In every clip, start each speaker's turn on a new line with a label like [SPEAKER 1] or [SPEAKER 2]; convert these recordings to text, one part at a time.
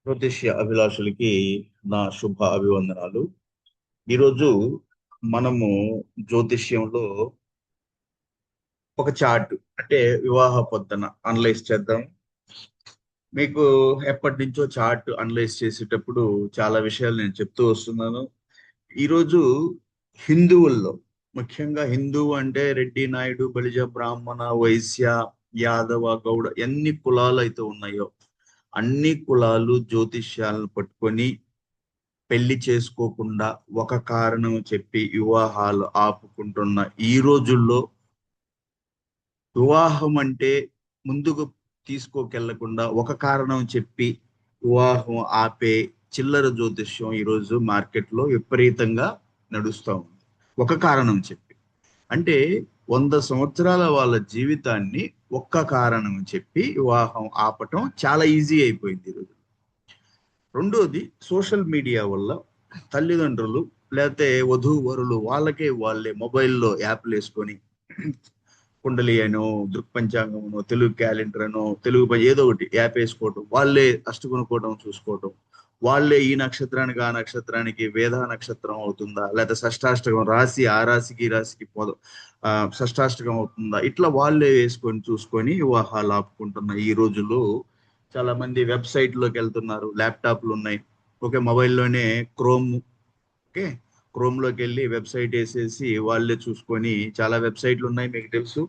[SPEAKER 1] జ్యోతిష్య అభిలాషులకి నా శుభ అభివందనాలు. ఈరోజు మనము జ్యోతిష్యంలో ఒక చార్ట్ అంటే వివాహ పొందన అనలైజ్ చేద్దాం. మీకు ఎప్పటి నుంచో చార్ట్ అనలైజ్ చేసేటప్పుడు చాలా విషయాలు నేను చెప్తూ వస్తున్నాను. ఈరోజు హిందువుల్లో, ముఖ్యంగా హిందువు అంటే రెడ్డి, నాయుడు, బలిజ, బ్రాహ్మణ, వైశ్య, యాదవ, గౌడ ఎన్ని కులాలు అయితే ఉన్నాయో అన్ని కులాలు జ్యోతిష్యాలను పట్టుకొని పెళ్లి చేసుకోకుండా ఒక కారణం చెప్పి వివాహాలు ఆపుకుంటున్న ఈ రోజుల్లో వివాహం అంటే ముందుకు తీసుకోకెళ్లకుండా ఒక కారణం చెప్పి వివాహం ఆపే చిల్లర జ్యోతిష్యం ఈరోజు మార్కెట్లో విపరీతంగా నడుస్తూ ఉంది. ఒక కారణం చెప్పి అంటే 100 సంవత్సరాల వాళ్ళ జీవితాన్ని ఒక్క కారణం చెప్పి వివాహం ఆపటం చాలా ఈజీ అయిపోయింది ఈరోజు. రెండోది, సోషల్ మీడియా వల్ల తల్లిదండ్రులు లేకపోతే వధూవరులు వాళ్ళే మొబైల్లో యాప్లు వేసుకొని కుండలి అనో, దృక్పంచాంగమనో, తెలుగు క్యాలెండర్ అనో, ఏదో ఒకటి యాప్ వేసుకోవటం, వాళ్ళే అష్టకొనుక్కోవడం చూసుకోవటం, వాళ్ళే ఈ నక్షత్రానికి ఆ నక్షత్రానికి వేద నక్షత్రం అవుతుందా, లేకపోతే షష్టాష్టకం రాశి ఆ రాశికి ఈ రాశికి షష్టాష్టకం అవుతుందా, ఇట్లా వాళ్ళే వేసుకొని చూసుకొని వివాహాలు ఆపుకుంటున్న ఈ రోజుల్లో చాలా మంది వెబ్సైట్లోకి వెళ్తున్నారు. ల్యాప్టాప్లు ఉన్నాయి, ఓకే, మొబైల్లోనే ఓకే క్రోమ్లోకి వెళ్ళి వెబ్సైట్ వేసేసి వాళ్ళే చూసుకొని, చాలా వెబ్సైట్లు ఉన్నాయి మీకు తెలుసు.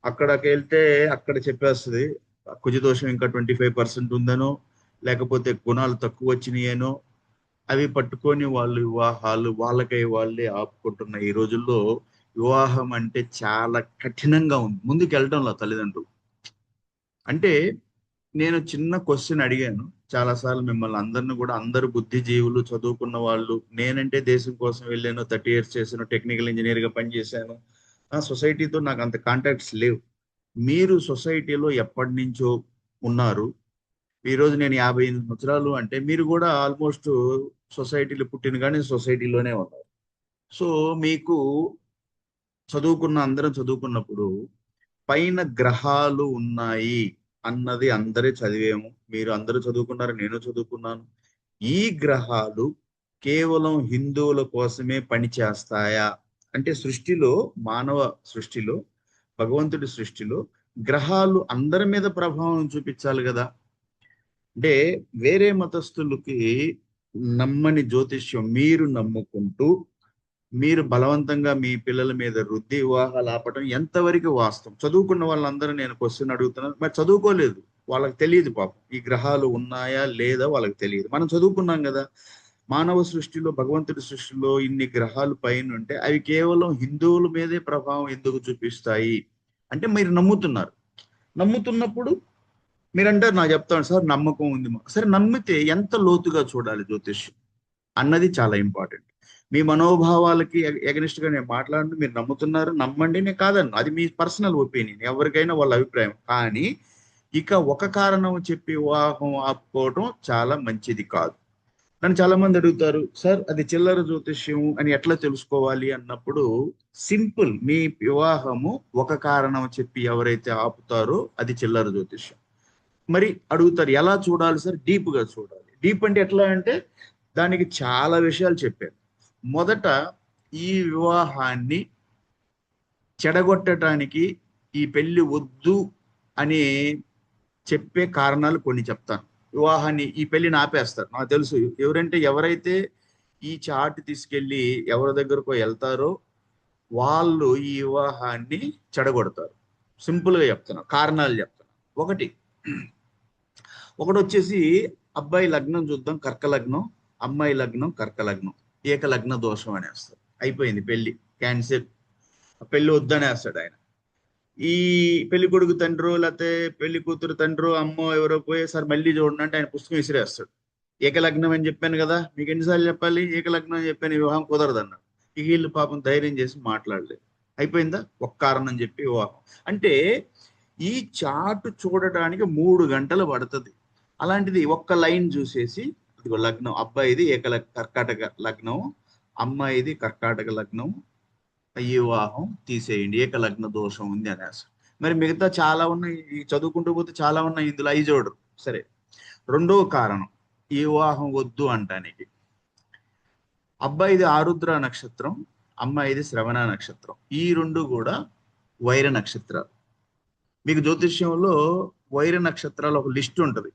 [SPEAKER 1] అక్కడికి వెళ్తే అక్కడ చెప్పేస్తుంది కుజదోషం ఇంకా 25% ఉందనో, లేకపోతే గుణాలు తక్కువ వచ్చినాయనో. అవి పట్టుకొని వాళ్ళు వివాహాలు వాళ్ళకై వాళ్ళే ఆపుకుంటున్న ఈ రోజుల్లో వివాహం అంటే చాలా కఠినంగా ఉంది ముందుకు వెళ్ళడంలో తల్లిదండ్రులు. అంటే నేను చిన్న క్వశ్చన్ అడిగాను చాలాసార్లు మిమ్మల్ని అందరిని కూడా. అందరు బుద్ధిజీవులు, చదువుకున్న వాళ్ళు. నేనంటే దేశం కోసం వెళ్ళాను, 30 years చేశాను, టెక్నికల్ ఇంజనీర్గా పనిచేశాను. ఆ సొసైటీతో నాకు అంత కాంటాక్ట్స్ లేవు. మీరు సొసైటీలో ఎప్పటి నుంచో ఉన్నారు. ఈ రోజు నేను 58 సంవత్సరాలు అంటే మీరు కూడా ఆల్మోస్ట్ సొసైటీలో పుట్టిన కానీ సొసైటీలోనే ఉన్నారు. సో మీకు అందరం చదువుకున్నప్పుడు పైన గ్రహాలు ఉన్నాయి అన్నది అందరే చదివేము. మీరు అందరూ చదువుకున్నారు, నేను చదువుకున్నాను. ఈ గ్రహాలు కేవలం హిందువుల కోసమే పని చేస్తాయా అంటే, సృష్టిలో, మానవ సృష్టిలో, భగవంతుడి సృష్టిలో గ్రహాలు అందరి మీద ప్రభావం చూపించాలి కదా. అంటే వేరే మతస్థులకి నమ్మని జ్యోతిష్యం మీరు నమ్ముకుంటూ మీరు బలవంతంగా మీ పిల్లల మీద రుద్ది వివాహాలు ఆపటం ఎంతవరకు వాస్తవం? చదువుకున్న వాళ్ళందరూ నేను క్వశ్చన్ అడుగుతున్నాను, మరి చదువుకోలేదు, వాళ్ళకి తెలియదు పాపం ఈ గ్రహాలు ఉన్నాయా లేదా వాళ్ళకి తెలియదు. మనం చదువుకున్నాం కదా. మానవ సృష్టిలో, భగవంతుడి సృష్టిలో ఇన్ని గ్రహాలు పైన ఉంటే అవి కేవలం హిందువుల మీదే ప్రభావం ఎందుకు చూపిస్తాయి అంటే మీరు నమ్ముతున్నారు. నమ్ముతున్నప్పుడు మీరంటారు, నాకు చెప్తాను సార్ నమ్మకం ఉంది. సరే, నమ్మితే ఎంత లోతుగా చూడాలి జ్యోతిష్యం అన్నది చాలా ఇంపార్టెంట్. మీ మనోభావాలకి ఎగనిస్ట్ గా నేను మాట్లాడిన మీరు నమ్ముతున్నారు, నమ్మండి, నేను కాదన్ను, అది మీ పర్సనల్ ఒపీనియన్, ఎవరికైనా వాళ్ళ అభిప్రాయం. కానీ ఇక ఒక కారణం చెప్పి వివాహం ఆపుకోవడం చాలా మంచిది కాదు. నన్ను చాలా మంది అడుగుతారు, సార్ అది చిల్లర జ్యోతిష్యం అని ఎట్లా తెలుసుకోవాలి అన్నప్పుడు, సింపుల్, మీ వివాహము ఒక కారణం చెప్పి ఎవరైతే ఆపుతారో అది చిల్లర జ్యోతిష్యం. మరి అడుగుతారు ఎలా చూడాలి సార్? డీప్ గా చూడాలి. డీప్ అంటే ఎట్లా అంటే దానికి చాలా విషయాలు చెప్పారు. మొదట ఈ వివాహాన్ని చెడగొట్టడానికి, ఈ పెళ్లి వద్దు అని చెప్పే కారణాలు కొన్ని చెప్తాను. వివాహాన్ని, ఈ పెళ్లిని ఆపేస్తారు నాకు తెలుసు. ఎవరైతే ఈ చార్ట్ తీసుకెళ్లి ఎవరి దగ్గరకో వెళ్తారో వాళ్ళు ఈ వివాహాన్ని చెడగొడతారు. సింపుల్ గా చెప్తున్నా, కారణాలు చెప్తాను. ఒకటి ఒకటి వచ్చేసి, అబ్బాయి లగ్నం చూద్దాం కర్క లగ్నం, అమ్మాయి లగ్నం కర్క లగ్నం, ఏక లగ్న దోషం అనేస్తారు. అయిపోయింది పెళ్లి, క్యాన్సిల్. పెళ్లి వద్దనేస్తాడు ఆయన. ఈ పెళ్లి కొడుకు తండ్రి లేకపోతే పెళ్లి కూతురు తండ్రి అమ్మో ఎవరో పోయేసారి మళ్ళీ చూడండి అంటే ఆయన పుస్తకం విసిరేస్తాడు. ఏకలగ్నం అని చెప్పాను కదా, మీకు ఎన్నిసార్లు చెప్పాలి, ఏకలగ్నం అని చెప్పాను, వివాహం కుదరదు అన్నాడు. ఇక వీళ్ళు పాపం ధైర్యం చేసి మాట్లాడలేదు. అయిపోయిందా, ఒక్క కారణం చెప్పి వివాహం. అంటే ఈ చాటు చూడటానికి 3 గంటలు పడుతుంది. అలాంటిది ఒక్క లైన్ చూసేసి, ఇదిగో లగ్నం, అబ్బాయిది కర్కాటక లగ్నం, అమ్మాయిది కర్కాటక లగ్నం, ఈ వివాహం తీసేయండి, ఏకలగ్న దోషం ఉంది అనేసి. మరి మిగతా చాలా ఉన్నాయి, ఈ చదువుకుంటూ పోతే చాలా ఉన్నాయి, ఇందులో అయి చూడరు. సరే, రెండో కారణం, ఈ వివాహం వద్దు అంటానికి. అబ్బాయిది ఆరుద్ర నక్షత్రం, అమ్మాయిది శ్రవణ నక్షత్రం. ఈ రెండు కూడా వైర నక్షత్రాలు. మీకు జ్యోతిష్యంలో వైర నక్షత్రాలు ఒక లిస్ట్ ఉంటుంది.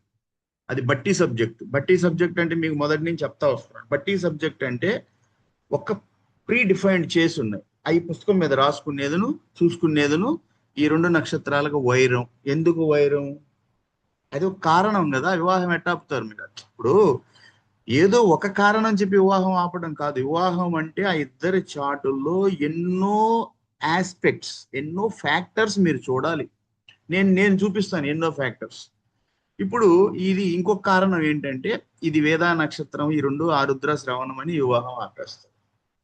[SPEAKER 1] అది బట్టి సబ్జెక్ట్. బట్టి సబ్జెక్ట్ అంటే మీకు మొదటి నుంచి చెప్తా వస్తున్నాను. బట్టి సబ్జెక్ట్ అంటే ఒక ప్రీ డిఫైన్డ్ చేసి ఉన్నాయి. అవి పుస్తకం మీద రాసుకునేదను చూసుకునేదను ఈ రెండు నక్షత్రాలకు వైరం. ఎందుకు వైరం? అది ఒక కారణం కదా. వివాహం ఎట్లా ఆపుతారు మీరు? ఇప్పుడు ఏదో ఒక కారణం చెప్పి వివాహం ఆపడం కాదు. వివాహం అంటే ఆ ఇద్దరి చాటుల్లో ఎన్నో ఆస్పెక్ట్స్, ఎన్నో ఫ్యాక్టర్స్ మీరు చూడాలి. నేను చూపిస్తాను ఎన్నో ఫ్యాక్టర్స్. ఇప్పుడు ఇది ఇంకొక కారణం ఏంటంటే, ఇది వేదా నక్షత్రం, ఈ రెండు ఆరుద్ర శ్రవణం అని వివాహం ఆపేస్తారు.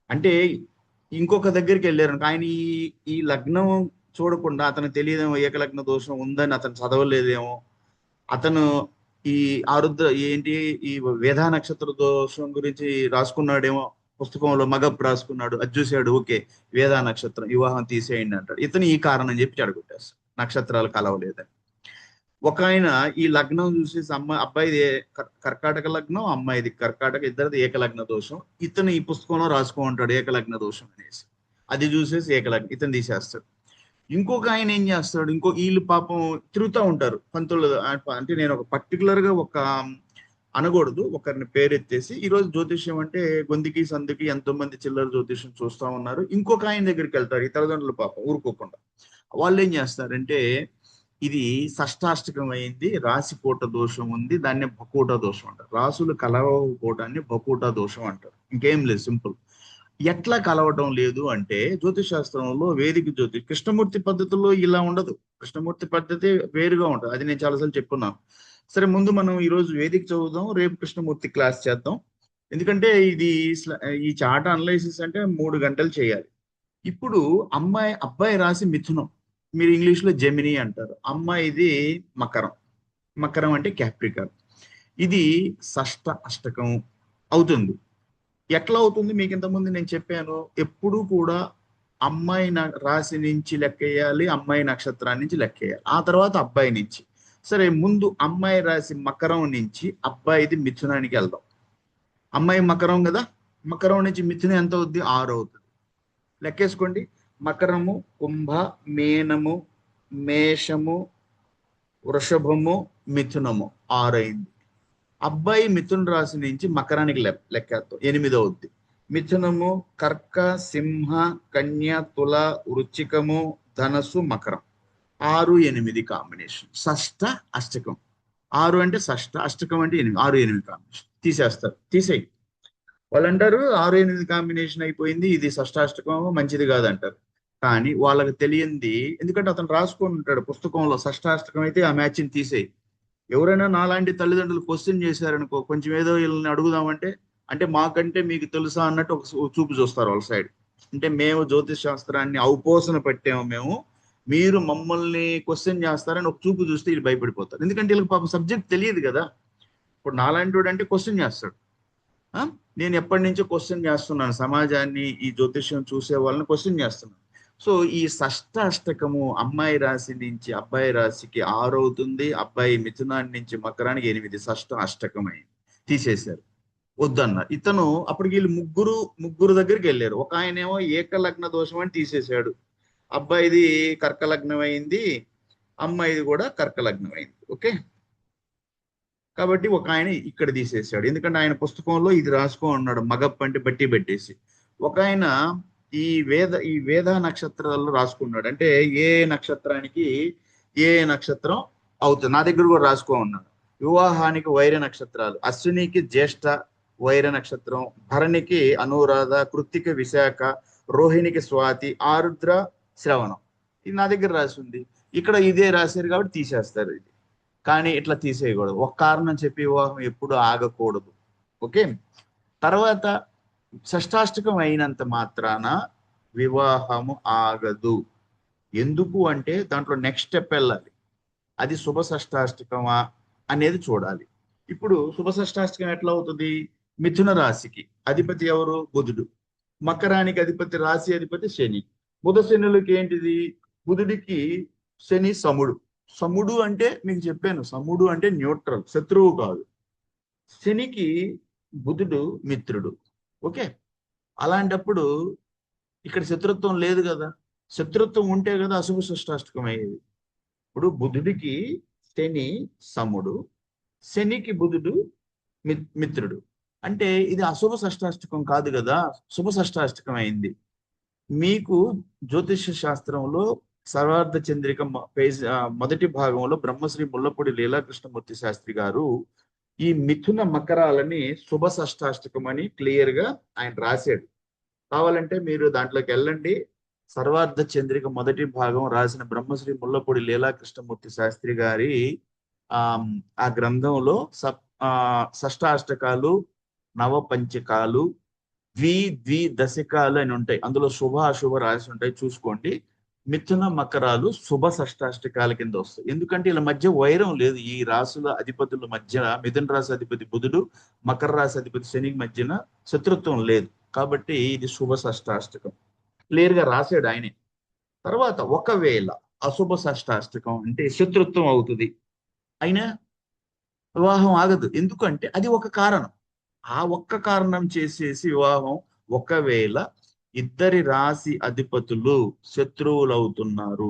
[SPEAKER 1] అంటే ఇంకొక దగ్గరికి వెళ్ళారు ఆయన ఈ లగ్నం చూడకుండా అతను తెలియదేమో ఏకలగ్న దోషం ఉందని అతను చదవలేదేమో, అతను ఈ ఆరుద్ర ఏంటి ఈ వేదా నక్షత్ర దోషం గురించి రాసుకున్నాడేమో పుస్తకంలో, మగప్ రాసుకున్నాడు, అది చూశాడు, ఓకే వేదా నక్షత్రం వివాహం తీసేయండి అంటాడు. ఇతను ఈ కారణం చెప్పి చెడగొట్టేస్తాడు, నక్షత్రాలు కలవలేదని. ఒక ఆయన ఈ లగ్నం చూసి అబ్బాయిది కర్కాటక లగ్నం, అమ్మాయిది కర్కాటక, ఇద్దరిది ఏకలగ్న దోషం. ఇతను ఈ పుస్తకంలో రాసుకో ఉంటాడు ఏకలగ్న దోషం అనేసి. అది చూసేసి ఏకలగ్న ఇతను తీసేస్తాడు. ఇంకొక ఆయన ఏం చేస్తాడు, వీళ్ళు పాపం తిరుగుతూ ఉంటారు పంతులు. అంటే నేను ఒక పర్టికులర్ గా ఒక అనకూడదు, ఒకరిని పేరెత్తేసి, ఈరోజు జ్యోతిష్యం అంటే గొంతుకి సందుకి ఎంతో మంది చిల్లర జ్యోతిష్యం చూస్తూ ఉన్నారు. ఇంకొక ఆయన దగ్గరికి వెళ్తారు ఈ తల్లిదండ్రులు పాపం ఊరుకోకుండా. వాళ్ళు ఏం చేస్తారంటే, ఇది షష్టాష్టకం అయింది, రాశికోట దోషం ఉంది, దాన్ని బకూట దోషం అంటారు. రాసులు కలవకపోవటాన్ని బకూట దోషం అంటారు. ఇంకేం లేదు, సింపుల్. ఎట్లా కలవటం లేదు అంటే, జ్యోతిష్ శాస్త్రంలో వేదిక జ్యోతిష్ కృష్ణమూర్తి పద్ధతిలో ఇలా ఉండదు. కృష్ణమూర్తి పద్ధతి వేరుగా ఉంటుంది. అది నేను చాలాసార్లు చెప్పుకున్నాను. సరే, ముందు మనం ఈరోజు వేదిక చదువుదాం, రేపు కృష్ణమూర్తి క్లాస్ చేద్దాం. ఎందుకంటే ఈ చార్ట్ అనలైసిస్ అంటే 3 గంటలు చేయాలి. ఇప్పుడు అబ్బాయి రాసి మిథునం, మీరు ఇంగ్లీష్లో జెమిని అంటారు. అమ్మాయిది మకరం. మకరం అంటే క్యాప్రికాన్. ఇది షష్ట అష్టకం అవుతుంది. ఎట్లా అవుతుంది మీకు ఇంతకుముందు నేను చెప్పాను. ఎప్పుడు కూడా అమ్మాయి రాశి నుంచి లెక్కేయాలి, అమ్మాయి నక్షత్రాన్ని నుంచి లెక్కేయాలి, ఆ తర్వాత అబ్బాయి నుంచి. సరే, ముందు అమ్మాయి రాశి మకరం నుంచి అబ్బాయిది మిథునానికి వెళ్దాం. అమ్మాయి మకరం కదా, మకరం నుంచి మిథునం ఎంత అవుద్ది? 6 అవుతుంది. లెక్కేసుకోండి. మకరము, కుంభ, మీనము, మేషము, వృషభము, మిథునము 6 అయింది. అబ్బాయి మిథున రాశి నుంచి మకరానికి లెక్కేస్తాం, 8 అవుద్ది. మిథునము, కర్క, సింహ, కన్య, తుల, వృచ్చికము, ధనస్సు, మకరం. 6, 8 కాంబినేషన్ షష్ట అష్టకం. 6 అంటే షష్ట, అష్టకం అంటే 8, 6, 8 కాంబినేషన్. తీసేస్తారు, తీసేయి. వాళ్ళు అంటారు 6, 8 కాంబినేషన్ అయిపోయింది, ఇది షష్టాష్టకం మంచిది కాదంటారు. కానీ వాళ్ళకి తెలియంది, ఎందుకంటే అతను రాసుకొని ఉంటాడు పుస్తకంలో షష్టాష్టకం అయితే ఆ మ్యాచ్ని తీసేయి. ఎవరైనా నాలాంటి తల్లిదండ్రులు క్వశ్చన్ చేశారనుకో, కొంచెం ఏదో వీళ్ళని అడుగుదామంటే, అంటే మాకంటే మీకు తెలుసా అన్నట్టు ఒక చూపు చూస్తారు వాళ్ళ సైడ్. అంటే మేము జ్యోతిష్ శాస్త్రాన్ని ఔపోసన పెట్టాము మేము, మీరు మమ్మల్ని క్వశ్చన్ చేస్తారని ఒక చూపు చూస్తే వీళ్ళు భయపడిపోతారు. ఎందుకంటే వీళ్ళకి పాపం సబ్జెక్ట్ తెలియదు కదా. ఇప్పుడు నాలాంటి వాడు అంటే క్వశ్చన్ చేస్తాడు. నేను ఎప్పటి నుంచో క్వశ్చన్ చేస్తున్నాను సమాజాన్ని, ఈ జ్యోతిష్యం చూసే వాళ్ళని క్వశ్చన్ చేస్తున్నాను. సో ఈ షష్ట అష్టకము అమ్మాయి రాశి నుంచి అబ్బాయి రాశికి 6 అవుతుంది, అబ్బాయి మిథునాన్ని నుంచి మకరానికి 8, షష్ట అష్టకం అయింది. తీసేశారు, వద్దన్నారు. ఇతను అప్పటికి వీళ్ళు ముగ్గురు దగ్గరికి వెళ్ళారు. ఒక ఆయనేమో ఏకలగ్న దోషం అని తీసేశాడు. అబ్బాయిది కర్కలగ్నం అయింది, అమ్మాయిది కూడా కర్కలగ్నం అయింది. ఓకే, కాబట్టి ఒక ఆయన ఇక్కడ తీసేసాడు. ఎందుకంటే ఆయన పుస్తకంలో ఇది రాసుకో ఉన్నాడు, మగప్ అంటే బట్టి పెట్టేసి. ఒక ఆయన ఈ వేద నక్షత్రాల్లో రాసుకున్నాడు. అంటే ఏ నక్షత్రానికి ఏ నక్షత్రం అవుతుంది, నా దగ్గర కూడా రాసుకో ఉన్నాడు. వివాహానికి వైర నక్షత్రాలు: అశ్వినికి జ్యేష్ఠ వైర నక్షత్రం, భరణికి అనురాధ, కృత్తిక విశాఖ, రోహిణికి స్వాతి, ఆరుద్ర శ్రవణం. ఇది నా దగ్గర రాసి ఉంది. ఇక్కడ ఇదే రాశారు కాబట్టి తీసేస్తారు ఇది. కానీ ఇట్లా తీసేయకూడదు. ఒక కారణం చెప్పి వివాహం ఎప్పుడు ఆగకూడదు. ఓకే, తర్వాత షష్టాష్టకం అయినంత మాత్రాన వివాహము ఆగదు. ఎందుకు అంటే దాంట్లో నెక్స్ట్ స్టెప్ వెళ్ళాలి. అది శుభ షష్టాష్టకమా అనేది చూడాలి. ఇప్పుడు శుభ షష్టాష్టకం ఎట్లా అవుతుంది? మిథున రాశికి అధిపతి ఎవరు? బుధుడు. మకరానికి అధిపతి, రాశి అధిపతి శని. బుధ శనులకి ఏంటిది? బుధుడికి శని సముడు. సముడు అంటే మీకు చెప్పాను, సముడు అంటే న్యూట్రల్, శత్రువు కాదు. శనికి బుధుడు మిత్రుడు. ఓకే, అలాంటప్పుడు ఇక్కడ శత్రుత్వం లేదు కదా. శత్రుత్వం ఉంటే కదా అశుభ షష్టాష్టకం అయ్యేది. ఇప్పుడు బుధుడికి శని సముడు, శనికి బుధుడు మిత్రుడు. అంటే ఇది అశుభ షష్టాష్టకం కాదు కదా, శుభ షష్టాష్టకం అయింది. మీకు జ్యోతిష శాస్త్రంలో సర్వార్థ చంద్రిక మొదటి భాగంలో బ్రహ్మశ్రీ ముల్లపూడి లీలాకృష్ణమూర్తి శాస్త్రి గారు ఈ మిథున మకరాలని శుభ షష్టాష్టకం అని క్లియర్ గా ఆయన రాశాడు. కావాలంటే మీరు దాంట్లోకి వెళ్ళండి. సర్వార్థ చంద్రిక మొదటి భాగం రాసిన బ్రహ్మశ్రీ ముల్లపూడి లీలాకృష్ణమూర్తి శాస్త్రి గారి ఆ గ్రంథంలో షష్టాష్టకాలు, నవపంచకాలు, ద్విదశకాలు అని ఉంటాయి. అందులో శుభ అశుభ రాసి ఉంటాయి, చూసుకోండి. మిథున మకరాలు శుభ షష్టాష్టకాల కింద వస్తాయి. ఎందుకంటే ఇలా మధ్య వైరం లేదు. ఈ రాసుల అధిపతుల మధ్య మిథున రాశి అధిపతి బుధుడు, మకర రాశి అధిపతి శని మధ్యన శత్రుత్వం లేదు. కాబట్టి ఇది శుభ షష్టాష్టకం క్లియర్ గా రాశాడు ఆయనే. తర్వాత ఒకవేళ అశుభ షష్టాష్టకం అంటే శత్రుత్వం అవుతుంది, అయినా వివాహం ఆగదు. ఎందుకంటే అది ఒక కారణం. ఆ ఒక్క కారణం చేసేసి వివాహం, ఒకవేళ ఇద్దరి రాశి అధిపతులు శత్రువులు అవుతున్నారు,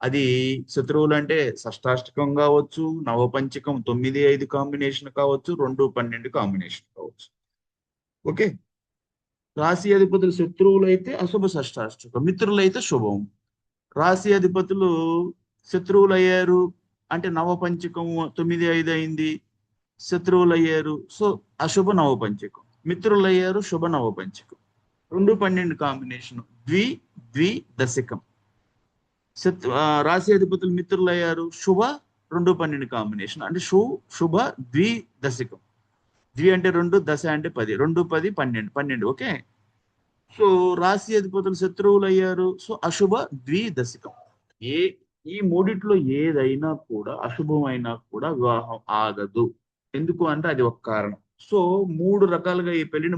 [SPEAKER 1] అది శత్రువులు అంటే షష్టాష్టకం కావచ్చు, నవపంచకం 9-5 కాంబినేషన్ కావచ్చు, 2-12 కాంబినేషన్ కావచ్చు. ఓకే, రాశి అధిపతులు శత్రువులు అయితే అశుభ షష్టాష్టకం, మిత్రులు అయితే శుభం. రాశి అధిపతులు శత్రువులు అయ్యారు అంటే నవపంచకం 9-5 అయింది, శత్రువులు అయ్యారు, సో అశుభ నవపంచకం. మిత్రులు అయ్యారు, శుభ నవపంచకం. 2-12 కాంబినేషన్ ద్విదశకం. రాశి అధిపతులు మిత్రులు అయ్యారు, శుభ 2-12 కాంబినేషన్ అంటే శుభ ద్విదశకం. ద్వి అంటే 2, దశ అంటే 10, 2, 10, 12. ఓకే, సో రాశి అధిపతులు శత్రువులు అయ్యారు, సో అశుభ ద్విదశకం. ఈ మూడిట్లో ఏదైనా కూడా అశుభమైనా కూడా వివాహం ఆగదు. ఎందుకు అంటే అది ఒక కారణం. సో 3 రకాలుగా ఈ పెళ్లిని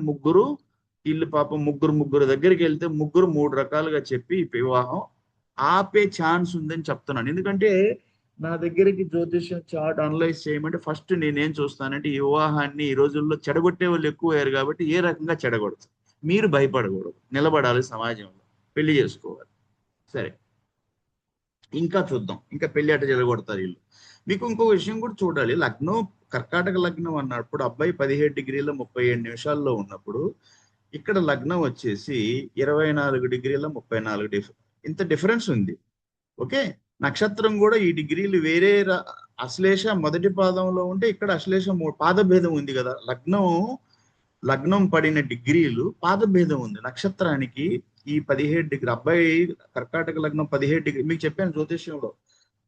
[SPEAKER 1] వీళ్ళు పాపం ముగ్గురు దగ్గరికి వెళ్తే ముగ్గురు 3 రకాలుగా చెప్పి ఈ వివాహం ఆపే ఛాన్స్ ఉందని చెప్తున్నాను. ఎందుకంటే నా దగ్గరికి జ్యోతిష్యం చార్ట్ అనలైజ్ చేయమంటే ఫస్ట్ నేనేం చూస్తానంటే ఈ వివాహాన్ని ఈ రోజుల్లో చెడగొట్టే వాళ్ళు ఎక్కువయ్యారు కాబట్టి ఏ రకంగా చెడగొడతారు. మీరు భయపడకూడదు, నిలబడాలి, సమాజంలో పెళ్లి చేసుకోవాలి. సరే, ఇంకా చూద్దాం, ఇంకా పెళ్లి అట చెడగొడతారు వీళ్ళు. మీకు ఇంకో విషయం కూడా చూడాలి. లగ్నం కర్కాటక లగ్నం అన్నప్పుడు అబ్బాయి 17 డిగ్రీల 37 నిమిషాల్లో ఉన్నప్పుడు ఇక్కడ లగ్నం వచ్చేసి 24 డిగ్రీల 34 ఇంత డిఫరెన్స్ ఉంది. ఓకే, నక్షత్రం కూడా ఈ డిగ్రీలు వేరే. అశ్లేష మొదటి పాదంలో ఉంటే ఇక్కడ అశ్లేష పాదభేదం ఉంది కదా. లగ్నం పడిన డిగ్రీలు పాదభేదం ఉంది నక్షత్రానికి. ఈ 17 డిగ్రీ అబ్బాయి కర్కాటక లగ్నం 17 డిగ్రీ. మీకు చెప్పాను జ్యోతిష్యంలో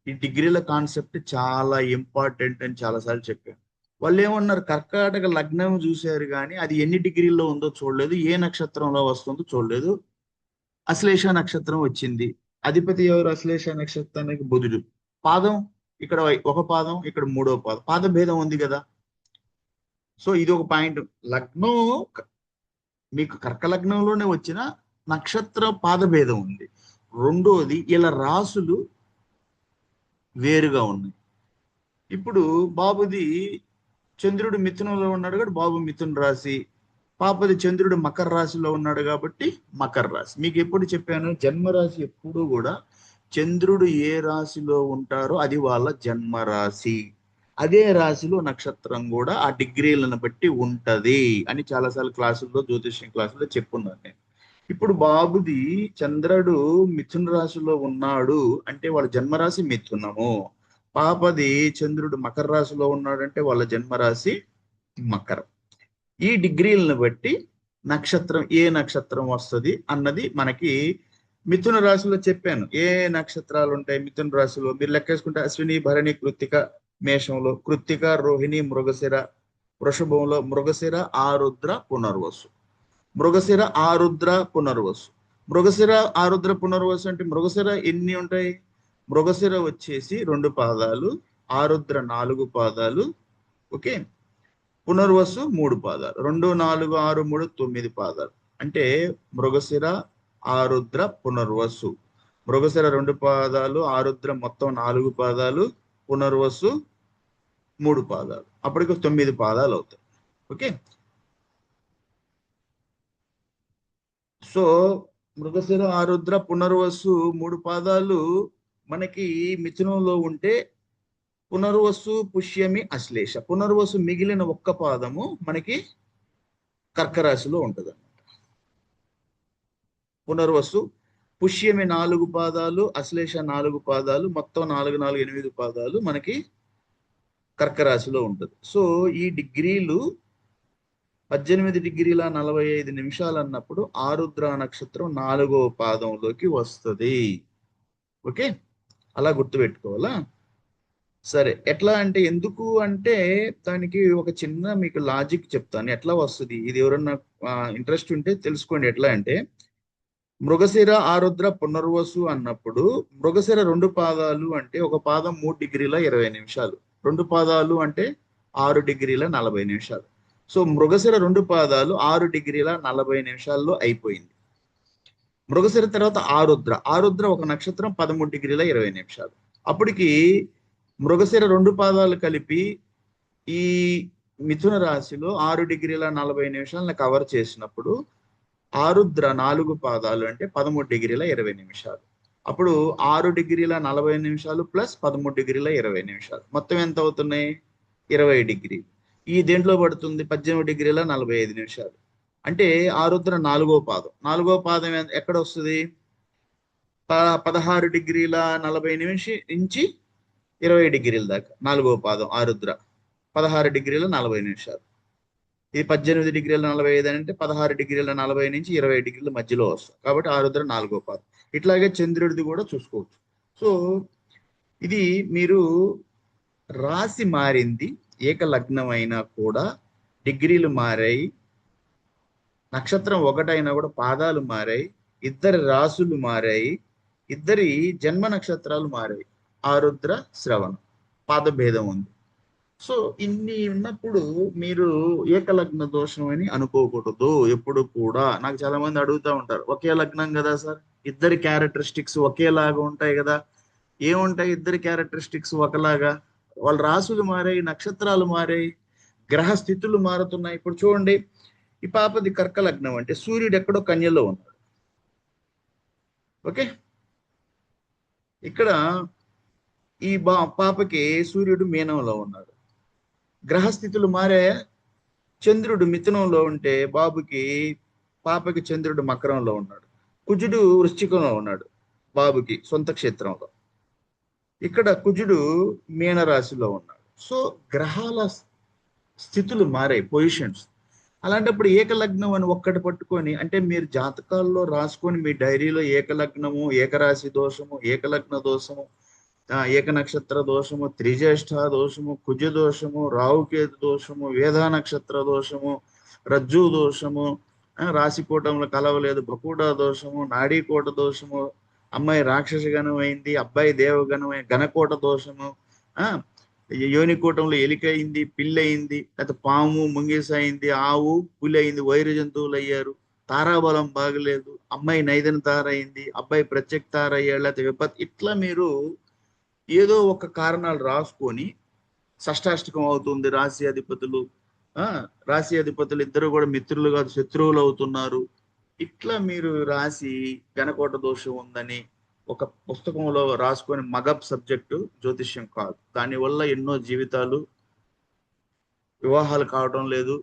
[SPEAKER 1] ఈ డిగ్రీల కాన్సెప్ట్ చాలా ఇంపార్టెంట్ అని చాలాసార్లు చెప్పాను. వాళ్ళు ఏమన్నారు, కర్కాటక లగ్నం చూశారు కానీ అది ఎన్ని డిగ్రీల్లో ఉందో చూడలేదు, ఏ నక్షత్రంలో వస్తుందో చూడలేదు. అశ్లేష నక్షత్రం వచ్చింది, అధిపతి ఎవరు అశ్లేష నక్షత్రానికి బుధుడు. పాదం ఇక్కడ ఒక పాదం, ఇక్కడ 3వ పాదం, పాద భేదం ఉంది కదా. సో ఇది ఒక పాయింట్. లగ్నం మీకు కర్క లగ్నంలోనే వచ్చిన నక్షత్ర పాద భేదం ఉంది. రెండోది ఇలా రాసులు వేరుగా ఉన్నాయి. ఇప్పుడు బాబుది చంద్రుడు మిథునంలో ఉన్నాడు కాబట్టి బాబు మిథున రాశి, పాపది చంద్రుడు మకర రాశిలో ఉన్నాడు కాబట్టి మకర రాశి. మీకు ఎప్పుడు చెప్పాను, జన్మరాశి ఎప్పుడు కూడా చంద్రుడు ఏ రాశిలో ఉంటారో అది వాళ్ళ జన్మరాశి. అదే రాశిలో నక్షత్రం కూడా ఆ డిగ్రీలను బట్టి ఉంటది అని చాలాసార్లు క్లాసుల్లో జ్యోతిష్యం క్లాసుల్లో చెప్పున్నాను నేను. ఇప్పుడు బాబుది చంద్రుడు మిథున రాశిలో ఉన్నాడు అంటే వాళ్ళ జన్మరాశి మిథునము. పాపది చంద్రుడు మకర రాశిలో ఉన్నాడంటే వాళ్ళ జన్మరాశి మకరం. ఈ డిగ్రీలను బట్టి నక్షత్రం ఏ నక్షత్రం వస్తుంది అన్నది మనకి మిథున రాశిలో చెప్పాను. ఏ నక్షత్రాలు ఉంటాయి మిథున రాశిలో మీరు లెక్కేసుకుంటే అశ్విని, భరణి, కృత్తిక మేషంలో, కృత్తిక, రోహిణి, మృగశిర వృషభంలో, మృగశిర, ఆరుద్ర, పునర్వసు. మృగశిర, ఆరుద్ర, పునర్వసు. మృగశిర, ఆరుద్ర, పునర్వసు అంటే మృగశిర ఎన్ని ఉంటాయి? మృగశిర వచ్చేసి 2 పాదాలు, ఆరుద్ర 4 పాదాలు, ఓకే, పునర్వసు 3 పాదాలు. 2, 4, 6, 3, 9 పాదాలు. అంటే మృగశిర, ఆరుద్ర, పునర్వసు. మృగశిర 2 పాదాలు, ఆరుద్ర మొత్తం 4 పాదాలు, పునర్వసు 3 పాదాలు, అప్పటికి 9 పాదాలు అవుతాయి. ఓకే, సో మృగశిర, ఆరుద్ర, పునర్వసు 3 పాదాలు మనకి మిథునంలో ఉంటే పునర్వసు, పుష్యమి, అశ్లేష. పునర్వసు మిగిలిన ఒక్క పాదము మనకి కర్కరాశిలో ఉంటుంది. పునర్వసు, పుష్యమి 4 పాదాలు, అశ్లేష 4 పాదాలు, మొత్తం 4 4 8 పాదాలు మనకి కర్కరాశిలో ఉంటుంది. సో ఈ డిగ్రీలు 18 డిగ్రీల 45 నిమిషాలు అన్నప్పుడు ఆరుద్ర నక్షత్రం 4వ పాదంలోకి వస్తుంది. ఓకే, అలా గుర్తుపెట్టుకోవాలా. సరే, ఎట్లా అంటే, ఎందుకు అంటే దానికి ఒక చిన్న మీకు లాజిక్ చెప్తాను ఎట్లా వస్తుంది. ఇది ఎవరన్నా ఇంట్రెస్ట్ ఉంటే తెలుసుకోండి. ఎట్లా అంటే, మృగశిర, ఆరుద్ర, పునర్వసు అన్నప్పుడు మృగశిర 2 పాదాలు అంటే ఒక పాదం 3 డిగ్రీల 20 నిమిషాలు, 2 పాదాలు అంటే 6 డిగ్రీల 40 నిమిషాలు. సో మృగశిర 2 పాదాలు 6 డిగ్రీల 40 నిమిషాల్లో అయిపోయింది. మృగశిర తర్వాత ఆరుద్ర, ఆరుద్ర ఒక నక్షత్రం 13 డిగ్రీల 20 నిమిషాలు. అప్పటికి మృగశిర 2 పాదాలు కలిపి ఈ మిథున రాశిలో 6 డిగ్రీల 40 నిమిషాలను కవర్ చేసినప్పుడు ఆరుద్ర 4 పాదాలు అంటే 13 డిగ్రీల 20 నిమిషాలు. అప్పుడు 6 డిగ్రీల 40 నిమిషాలు ప్లస్ 13 డిగ్రీల 20 నిమిషాలు మొత్తం ఎంత అవుతున్నాయి? 20 డిగ్రీలు. ఈ దేంట్లో పడుతుంది? 18 డిగ్రీల 45 నిమిషాలు. అంటే ఆరుద్ర 4వ పాదం. 4వ పాదం ఎక్కడ వస్తుంది? 16 డిగ్రీల 40 నిమిషం నుంచి 20 డిగ్రీల దాకా 4వ పాదం ఆరుద్ర 16 డిగ్రీల 40 నిమిషాలు. ఇది 18 డిగ్రీల 45 అంటే 16 డిగ్రీల 40 నుంచి 20 డిగ్రీల మధ్యలో వస్తుంది. కాబట్టి ఆరుద్ర 4వ పాదం. ఇట్లాగే చంద్రుడిది కూడా చూసుకోవచ్చు. సో ఇది మీరు రాశి మారింది, ఏకలగ్నం అయినా కూడా డిగ్రీలు మారాయి, నక్షత్రం ఒకటైనా కూడా పాదాలు మారాయి, ఇద్దరి రాసులు మారాయి, ఇద్దరి జన్మ నక్షత్రాలు మారాయి. ఆరుద్ర, శ్రవణం పాద భేదం ఉంది. సో ఇన్ని ఉన్నప్పుడు మీరు ఏకలగ్న దోషం అని అనుకోకూడదు ఎప్పుడు కూడా. నాకు చాలా మంది అడుగుతూ ఉంటారు, ఒకే లగ్నం కదా సార్, ఇద్దరి క్యారెక్టరిస్టిక్స్ ఒకేలాగా ఉంటాయి కదా. ఏముంటాయి ఇద్దరి క్యారెక్టరిస్టిక్స్ ఒకలాగా? వాళ్ళ రాసులు మారాయి, నక్షత్రాలు మారాయి, గ్రహ స్థితులు మారుతున్నాయి. ఇప్పుడు చూడండి, ఈ పాపది కర్క లగ్నం అంటే సూర్యుడు ఎక్కడో కన్యలో ఉన్నాడు. ఓకే, ఇక్కడ ఈ పాపకి సూర్యుడు మీనంలో ఉన్నాడు. గ్రహస్థితులు మారాయా? చంద్రుడు మిథునంలో ఉంటే పాపకి చంద్రుడు మకరంలో ఉన్నాడు. కుజుడు వృశ్చికంలో ఉన్నాడు బాబుకి సొంత క్షేత్రంలో. ఇక్కడ కుజుడు మీనరాశిలో ఉన్నాడు. సో గ్రహాల స్థితులు మారాయి, పొజిషన్స్. అలాంటప్పుడు ఏకలగ్నం అని ఒక్కటి పట్టుకొని, అంటే మీరు జాతకాల్లో రాసుకొని మీ డైరీలో ఏకలగ్నము, ఏకరాశి దోషము, ఏకలగ్న దోషము, ఏక నక్షత్ర దోషము, త్రిజ్యేష్ఠ దోషము, కుజ దోషము, రావుకేతు దోషము, వేద నక్షత్ర దోషము, రజ్జు దోషము, రాశికూటంలో కలవలేదు బకుడా దోషము, నాడీకోట దోషము, అమ్మాయి రాక్షస గణం అయింది, అబ్బాయి దేవగణం గణకోట దోషము, యోనికూటంలో ఎలికయింది, పిల్లయింది, లేకపోతే పాము ముంగీస అయింది, ఆవు పులి అయింది, వైరు జంతువులు అయ్యారు, తారాబలం బాగలేదు, అమ్మాయి నైదన తార అయింది, అబ్బాయి ప్రత్యక్ తార అయ్యాడు, లేకపోతే విపత్. ఇట్లా మీరు ఏదో ఒక కారణాలు రాసుకొని షష్టాష్టకం అవుతుంది, రాశి అధిపతులు ఇద్దరు కూడా మిత్రులు కాదు శత్రువులు అవుతున్నారు, ఇట్లా మీరు రాసి గణకోట దోషం ఉందని ఒక పుస్తకంలో రాసుకొని మగబ్ సబ్జెక్టు జ్యోతిష్యం కాదు. దానివల్ల ఎన్నో జీవితాలు వివాహాలు కావడం లేదు.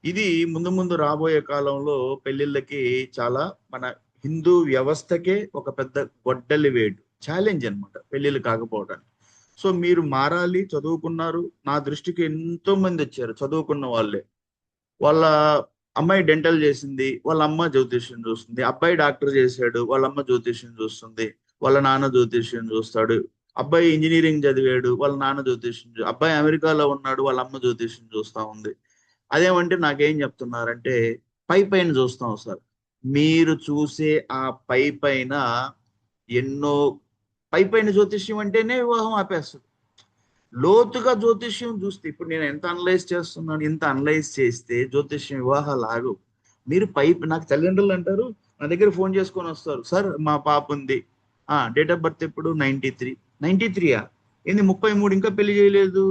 [SPEAKER 1] ఇది ముందు ముందు రాబోయే కాలంలో పెళ్లిళ్ళకి చాలా మన హిందూ వ్యవస్థకే ఒక పెద్ద గొడ్డలి వేడు, ఛాలెంజ్ అనమాట పెళ్లిళ్ళు కాకపోవడానికి. సో మీరు మారాలి, చదువుకున్నారు. నా దృష్టికి ఎంతో మంది వచ్చారు చదువుకున్న వాళ్ళే. వాళ్ళ అమ్మాయి డెంటల్ చేసింది, వాళ్ళ అమ్మ జ్యోతిష్యం చూస్తుంది. అబ్బాయి డాక్టర్ చేశాడు, వాళ్ళ అమ్మ జ్యోతిష్యం చూస్తుంది, వాళ్ళ నాన్న జ్యోతిష్యం చూస్తాడు. అబ్బాయి ఇంజనీరింగ్ చదివాడు, వాళ్ళ నాన్న జ్యోతిష్యం అబ్బాయి అమెరికాలో ఉన్నాడు, వాళ్ళ అమ్మ జ్యోతిష్యం చూస్తా ఉంది. అదేమంటే నాకేం చెప్తున్నారంటే పైన చూస్తాం సార్. మీరు చూసే ఆ పైన ఎన్నో పైన జ్యోతిష్యం అంటేనే వివాహం ఆపేస్తుంది. లోతుగా జ్యోతిష్యం చూస్తే, ఇప్పుడు నేను ఎంత అనలైజ్ చేస్తున్నాను, ఇంత అనలైజ్ చేస్తే జ్యోతిష్యం వివాహాలు ఆగవు. మీరు నాకు తల్లిదండ్రులు అంటారు, నా దగ్గర ఫోన్ చేసుకొని వస్తారు, సార్ మా పాప ఉంది, డేట్ ఆఫ్ బర్త్ ఎప్పుడు 93. 93యా? ఏంది 33 ఇంకా పెళ్లి చేయలేదు?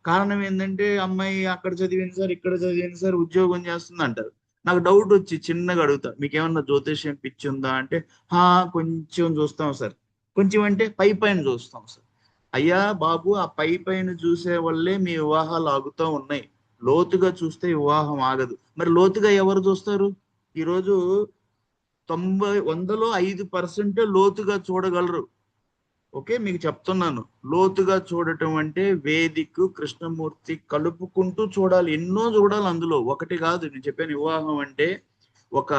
[SPEAKER 1] కారణం ఏంటంటే అమ్మాయి అక్కడ చదివింది సార్, ఇక్కడ చదివింది సార్, ఉద్యోగం చేస్తుంది అంటారు. నాకు డౌట్ వచ్చి చిన్నగా అడుగుతా, మీకేమన్నా జ్యోతిష్యం పిచ్చి ఉందా అంటే, హా కొంచెం చూస్తాం సార్. కొంచెం అంటే పై పైన చూస్తాం సార్. అయ్యా బాబు, ఆ పై పైన చూసే వల్లే మీ వివాహాలు ఆగుతూ ఉన్నాయి. లోతుగా చూస్తే వివాహం ఆగదు. మరి లోతుగా ఎవరు చూస్తారు? ఈరోజు 100% లోతుగా చూడగలరు. ఓకే, మీకు చెప్తున్నాను. లోతుగా చూడటం అంటే వేదిక్, కృష్ణమూర్తి కలుపుకుంటూ చూడాలి. ఎన్నో చూడాలి అందులో, ఒకటి కాదు. నేను చెప్పాను వివాహం అంటే ఒక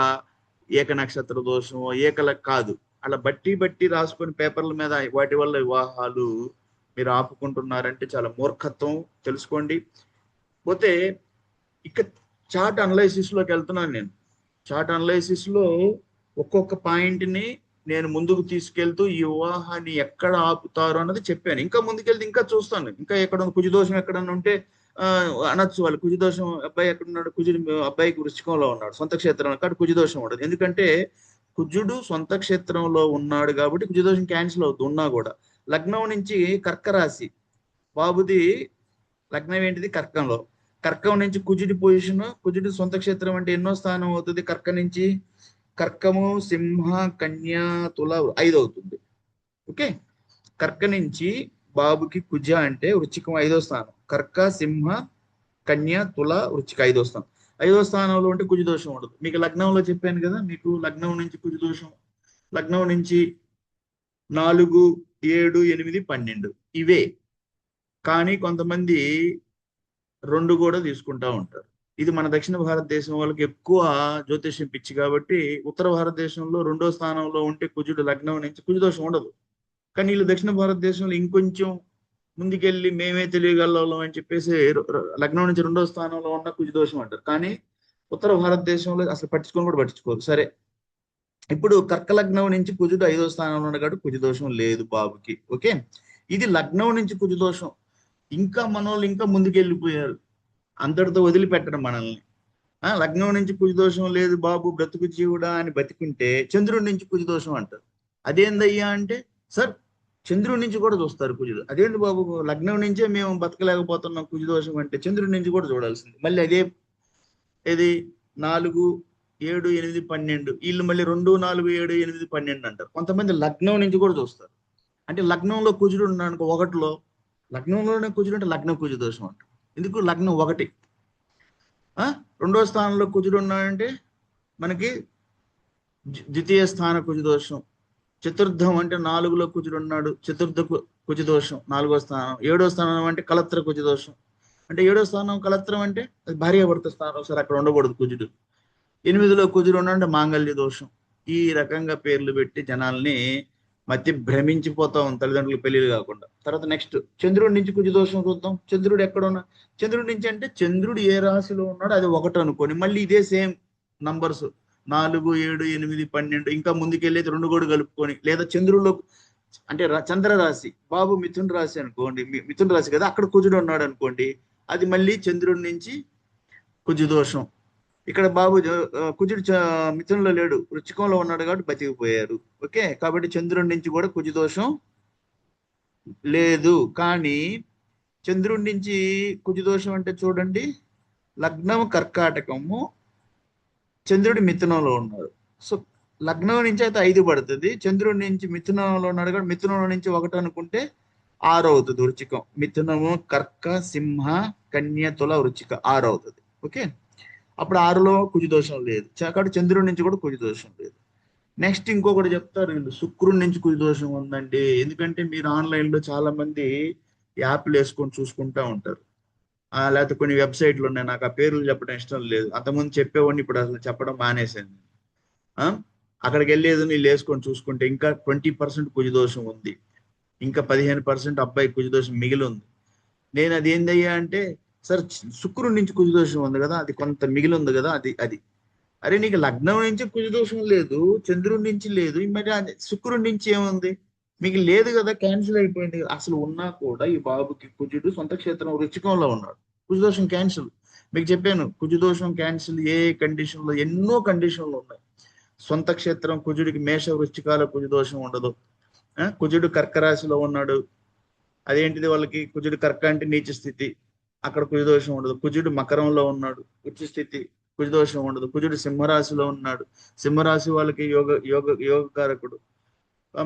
[SPEAKER 1] ఏక నక్షత్ర దోషం, ఏకల కాదు. అలా బట్టి బట్టి రాసుకొని పేపర్ల మీద వాటి వల్ల వివాహాలు మీరు ఆపుకుంటున్నారంటే చాలా మూర్ఖత్వం, తెలుసుకోండి. పోతే ఇక చార్ట్ అనలైసిస్ లోకి వెళ్తున్నాను నేను. చార్ట్ అనలైసిస్ లో ఒక్కొక్క పాయింట్ ని నేను ముందుకు తీసుకెళ్తూ ఈ వివాహాన్ని ఎక్కడ ఆపుతారు అన్నది చెప్పాను. ఇంకా ముందుకెళ్తే ఇంకా చూస్తాను, ఇంకా ఎక్కడ కుజదోషం ఎక్కడన్నా ఉంటే అనొచ్చు వాళ్ళు. కుజదోషం అబ్బాయి ఎక్కడున్నాడు? కుజుడు అబ్బాయికి వృశ్చికంలో ఉన్నాడు, సొంత క్షేత్రంలో, కాబట్టి కుజదోషం ఉండదు. ఎందుకంటే కుజుడు సొంత క్షేత్రంలో ఉన్నాడు కాబట్టి కుజదోషం క్యాన్సిల్ అవుతుంది. ఉన్నా కూడా లగ్నం నుంచి కర్కరాశి, బాబుది లగ్నం ఏంటిది? కర్కంలో. కర్కం నుంచి కుజుడి పొజిషన్, కుజుడి సొంత క్షేత్రం అంటే ఎన్నో స్థానం అవుతుంది? కర్క నుంచి కర్కము, సింహ, కన్య, తుల 5 అవుతుంది. ఓకే, కర్క నుంచి బాబుకి కుజ అంటే వృచ్చికం 5వ స్థానం. కర్క, సింహ, కన్య, తుల, వృచ్చిక 5వ స్థానం. 5వ స్థానంలో ఉంటే కుజ దోషం ఉండదు. మీకు లగ్నంలో చెప్పాను కదా, మీకు లగ్నం నుంచి కుజ దోషం, లగ్నం నుంచి 4, 7, 8, 12 ఇవే. కానీ కొంతమంది 2 కూడా తీసుకుంటా ఉంటారు. ఇది మన దక్షిణ భారతదేశం వాళ్ళకి ఎక్కువ జ్యోతిష్యం పిచ్చి కాబట్టి, ఉత్తర భారతదేశంలో 2వ స్థానంలో ఉంటే కుజుడు లగ్నం నుంచి కుజ దోషం ఉండదు. కానీ వీళ్ళు దక్షిణ భారతదేశంలో ఇంకొంచెం ముందుకెళ్ళి మేమే తెలియగలం అని చెప్పేసి లగ్నం నుంచి 2వ స్థానంలో ఉన్న కుజ దోషం అంటారు. కానీ ఉత్తర భారతదేశంలో అసలు పట్టించుకొని కూడా పట్టించుకోరు. సరే, ఇప్పుడు కర్క లగ్నం నుంచి కుజుడు 5వ స్థానంలో ఉన్న కాబట్టి కుజ దోషం లేదు బాబుకి. ఓకే, ఇది లగ్నం నుంచి కుజ దోషం. ఇంకా మనోళ్ళు ఇంకా ముందుకెళ్ళిపోయారు, అంతటితో వదిలిపెట్టడం మనల్ని. లగ్నం నుంచి కుజదోషం లేదు బాబు, బ్రతుకు జీవుడా అని బతికుంటే చంద్రుడి నుంచి కుజదోషం అంటారు. అదేందయ్యా అంటే, సార్ చంద్రుడి నుంచి కూడా చూస్తారు కుజుడు. అదేంటి బాబు, లగ్నం నుంచే మేము బతకలేకపోతున్నాం, కుజదోషం అంటే చంద్రుడి నుంచి కూడా చూడాల్సింది. మళ్ళీ అదే ఏది 4, 7, 8, 12 వీళ్ళు మళ్ళీ 2, 4, 7, 8, 12 అంటారు. కొంతమంది లగ్నం నుంచి కూడా చూస్తారు. అంటే లగ్నంలో కుజుడు ఉన్నాడు ఒకటిలో, లగ్నంలోనే కుజుడు అంటే లగ్నం కుజ దోషం అంటారు. ఎందుకు? లగ్నం ఒకటి. 2వ స్థానంలో కుజుడు ఉన్నాడంటే మనకి ద్వితీయ స్థాన కుజ దోషం. చతుర్థం అంటే 4లో కుజుడు ఉన్నాడు, చతుర్థ కుజ దోషం 4వ స్థానం. 7వ స్థానం అంటే కలత్ర కుజ దోషం. అంటే 7వ స్థానం కలత్రం అంటే అది భార్యాభర్త స్థానం, సరే అక్కడ ఉండకూడదు కుజుడు. 8లో కుజుడు ఉన్నాడంటే మాంగళ్య దోషం. ఈ రకంగా పేర్లు పెట్టి జనాల్ని మధ్య భ్రమించిపోతా ఉంది, తల్లిదండ్రులు పెళ్లిలు కాకుండా. తర్వాత నెక్స్ట్ చంద్రుడి నుంచి కుజ దోషం చూద్దాం. చంద్రుడు ఎక్కడ ఉన్నా, చంద్రుడి నుంచి అంటే చంద్రుడు ఏ రాశిలో ఉన్నాడో అది ఒకటి అనుకోని మళ్ళీ ఇదే సేమ్ నంబర్స్ 4, 7, 8, 12 ఇంకా ముందుకెళ్ళేది 2 కూడా కలుపుకొని, లేదా చంద్రుడిలో అంటే చంద్ర రాశి, బాబు మిథున రాశి అనుకోండి, మిథున రాశి కదా, అక్కడ కుజుడు ఉన్నాడు అనుకోండి, అది మళ్ళీ చంద్రుడి నుంచి కుజ దోషం. ఇక్కడ బాబు కుజుడు మిథునంలో లేడు, వృచ్చికంలో ఉన్నాడు కాబట్టి బతికిపోయారు. ఓకే, కాబట్టి చంద్రుడి నుంచి కూడా కుజ దోషం లేదు. కానీ చంద్రుడి నుంచి కుజ దోషం అంటే చూడండి, లగ్నం కర్కాటకము, చంద్రుడి మిథునంలో ఉన్నాడు. సో లగ్నం నుంచి అయితే 5 పడుతుంది, చంద్రుడి నుంచి మిథునంలో ఉన్నాడు కాబట్టి మిథునంలో నుంచి 1 అనుకుంటే 6 అవుతుంది వృచ్చికం. మిథునము, కర్క, సింహ, కన్య, తుల, వృచ్చిక 6 అవుతుంది. ఓకే, అప్పుడు 6లో కుజ దోషం లేదు, కాబట్టి చంద్రుడి నుంచి కూడా కుజ దోషం లేదు. నెక్స్ట్ ఇంకొకటి చెప్తారు వీళ్ళు, శుక్రుడి నుంచి కుజ దోషం ఉందండి. ఎందుకంటే మీరు ఆన్లైన్లో చాలా మంది యాప్లు వేసుకొని చూసుకుంటా ఉంటారు, లేకపోతే కొన్ని వెబ్సైట్లు ఉన్నాయి, నాకు ఆ పేర్లు చెప్పడం ఇష్టం లేదు. అంతకుముందు చెప్పేవాడిని, ఇప్పుడు అసలు చెప్పడం మానేశాను. అక్కడికి వెళ్ళేది వీళ్ళు వేసుకొని చూసుకుంటే ఇంకా 20% కుజదోషం ఉంది, ఇంకా 15% అబ్బాయి కుజదోషం మిగిలి ఉంది. నేను అది ఏందయ్యా అంటే, సార్ శుక్రుడి నుంచి కుజదోషం ఉంది కదా, అది కొంత మిగిలి ఉంది కదా, అది అరే నీకు లగ్నం నుంచి కుజదోషం లేదు, చంద్రుడి నుంచి లేదు, మరి అది శుక్రుడి నుంచి ఏముంది? మీకు లేదు కదా, క్యాన్సిల్ అయిపోయింది కదా. అసలు ఉన్నా కూడా ఈ బాబుకి కుజుడు సొంత క్షేత్రం వృచ్చికంలో ఉన్నాడు, కుజదోషం క్యాన్సిల్. మీకు చెప్పాను కుజదోషం క్యాన్సిల్ ఏ కండిషన్ లో, ఎన్నో కండిషన్లు ఉన్నాయి. సొంత క్షేత్రం కుజుడికి మేష వృశ్చికాల కుజదోషం ఉండదు. కుజుడు కర్క రాశిలో ఉన్నాడు, అదేంటిది వాళ్ళకి కుజుడు కర్క అంటే నీచ స్థితి, అక్కడ కుజదోషం ఉండదు. కుజుడు మకరంలో ఉన్నాడు, ఉచ్చ స్థితి, కుజదోషం ఉండదు. కుజుడు సింహరాశిలో ఉన్నాడు, సింహరాశి వాళ్ళకి యోగకారకుడు.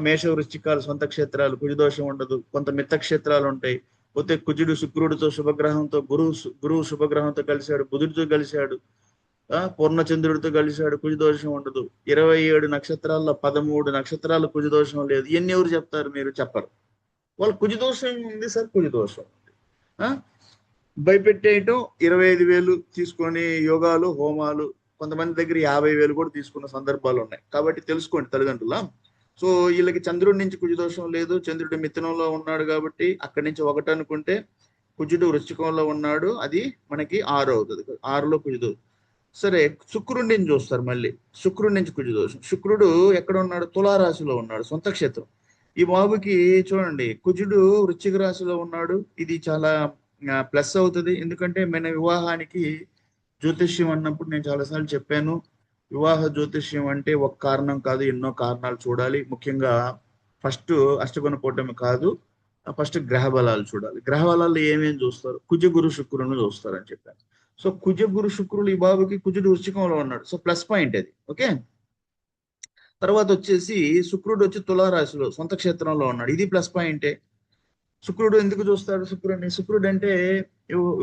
[SPEAKER 1] మేష వృశ్చికాలు సొంత క్షేత్రాలు, కుజదోషం ఉండదు. కొంత మిత్త క్షేత్రాలు ఉంటాయి. పోతే కుజుడు శుక్రుడితో శుభగ్రహంతో, గురువు శుభగ్రహంతో కలిశాడు, బుధుడితో కలిశాడు, పూర్ణచంద్రుడితో కలిశాడు, కుజదోషం ఉండదు. 27 నక్షత్రాల్లో 13 నక్షత్రాలు కుజదోషం లేదు. ఇవన్నీ ఎవరు చెప్తారు? మీరు చెప్పరు. వాళ్ళు కుజదోషం ఉంది సార్, కుజదోషం ఉంది. భయపెట్టేయటం, 25,000 తీసుకొని యోగాలు హోమాలు, కొంతమంది దగ్గర 50,000 కూడా తీసుకున్న సందర్భాలు ఉన్నాయి. కాబట్టి తెలుసుకోండి తల్లిదండ్రుల. సో వీళ్ళకి చంద్రుడి నుంచి కుజదోషం లేదు, చంద్రుడి మిథునంలో ఉన్నాడు కాబట్టి అక్కడి నుంచి 1 అనుకుంటే, కుజుడు వృశ్చికంలో ఉన్నాడు, అది మనకి 6 అవుతుంది. 6లో కుజదోషం. సరే, శుక్రుడి నుంచి చూస్తారు. మళ్ళీ శుక్రుడి నుంచి కుజదోషం. శుక్రుడు ఎక్కడ ఉన్నాడు? తులారాశిలో ఉన్నాడు, సొంత క్షేత్రం. ఈ బాబుకి చూడండి, కుజుడు వృశ్చిక రాశిలో ఉన్నాడు. ఇది చాలా ప్లస్ అవుతుంది. ఎందుకంటే మన వివాహానికి జ్యోతిష్యం అన్నప్పుడు నేను చాలాసార్లు చెప్పాను, వివాహ జ్యోతిష్యం అంటే ఒక కారణం కాదు, ఎన్నో కారణాలు చూడాలి. ముఖ్యంగా ఫస్ట్ అష్టగుణ కూటమి కాదు, ఫస్ట్ గ్రహ బలాలు చూడాలి. గ్రహ బలాలు ఏమేమి చూస్తారు? కుజ గురు శుక్రులను చూస్తారని చెప్పాను. సో కుజ గురు శుక్రులు, ఈ బాబుకి కుజుడు వృశ్చికంలో ఉన్నాడు, సో ప్లస్ పాయింట్ అది. ఓకే, తర్వాత వచ్చేసి శుక్రుడు వచ్చి తులారాశిలో సొంత క్షేత్రంలో ఉన్నాడు, ఇది ప్లస్ పాయింటే. శుక్రుడు ఎందుకు చూస్తాడు శుక్రుడిని? శుక్రుడు అంటే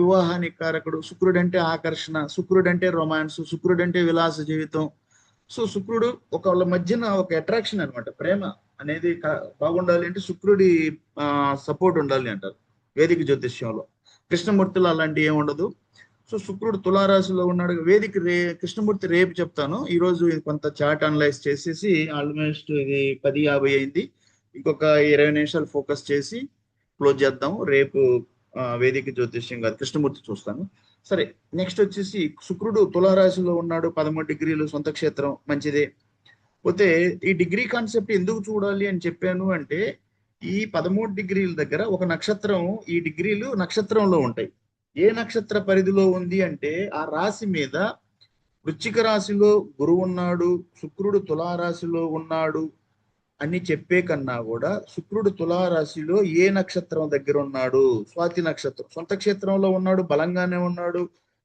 [SPEAKER 1] వివాహానికి కారకుడు, శుక్రుడు అంటే ఆకర్షణ, శుక్రుడు అంటే రొమాన్స్, శుక్రుడు అంటే విలాస జీవితం. సో శుక్రుడు ఒకళ్ళ మధ్యన ఒక అట్రాక్షన్ అనమాట. ప్రేమ అనేది బాగుండాలి అంటే శుక్రుడి సపోర్ట్ ఉండాలి అంటారు వేదిక జ్యోతిష్యంలో. కృష్ణమూర్తిలో అలాంటి ఏమి ఉండదు. సో శుక్రుడు తులారాశిలో ఉన్నాడు. వేదిక కృష్ణమూర్తి రేపు చెప్తాను. ఈ రోజు కొంత చార్ట్ అనలైజ్ చేసేసి ఆల్మోస్ట్ ఇది 10:50 అయింది. ఇంకొక 20 నిమిషాలు ఫోకస్ చేసి క్లోజ్ చేద్దాము. రేపు వేదిక జ్యోతిష్యం కాదు, కృష్ణమూర్తి చూస్తాను. సరే, నెక్స్ట్ వచ్చేసి శుక్రుడు తులారాశిలో ఉన్నాడు, 13 డిగ్రీలు సొంత క్షేత్రం, మంచిదే. పోతే ఈ డిగ్రీ కాన్సెప్ట్ ఎందుకు చూడాలి అని చెప్పాను అంటే, ఈ 13 డిగ్రీల దగ్గర ఒక నక్షత్రం, ఈ డిగ్రీలు నక్షత్రంలో ఉంటాయి. ఏ నక్షత్ర పరిధిలో ఉంది అంటే ఆ రాశి మీద, వృశ్చిక రాశిలో గురువు ఉన్నాడు, శుక్రుడు తులారాశిలో ఉన్నాడు అని చెప్పే కన్నా కూడా, శుక్రుడు తులారాశిలో ఏ నక్షత్రం దగ్గర ఉన్నాడు? స్వాతి నక్షత్రం, సొంత క్షేత్రంలో ఉన్నాడు, బలంగానే ఉన్నాడు.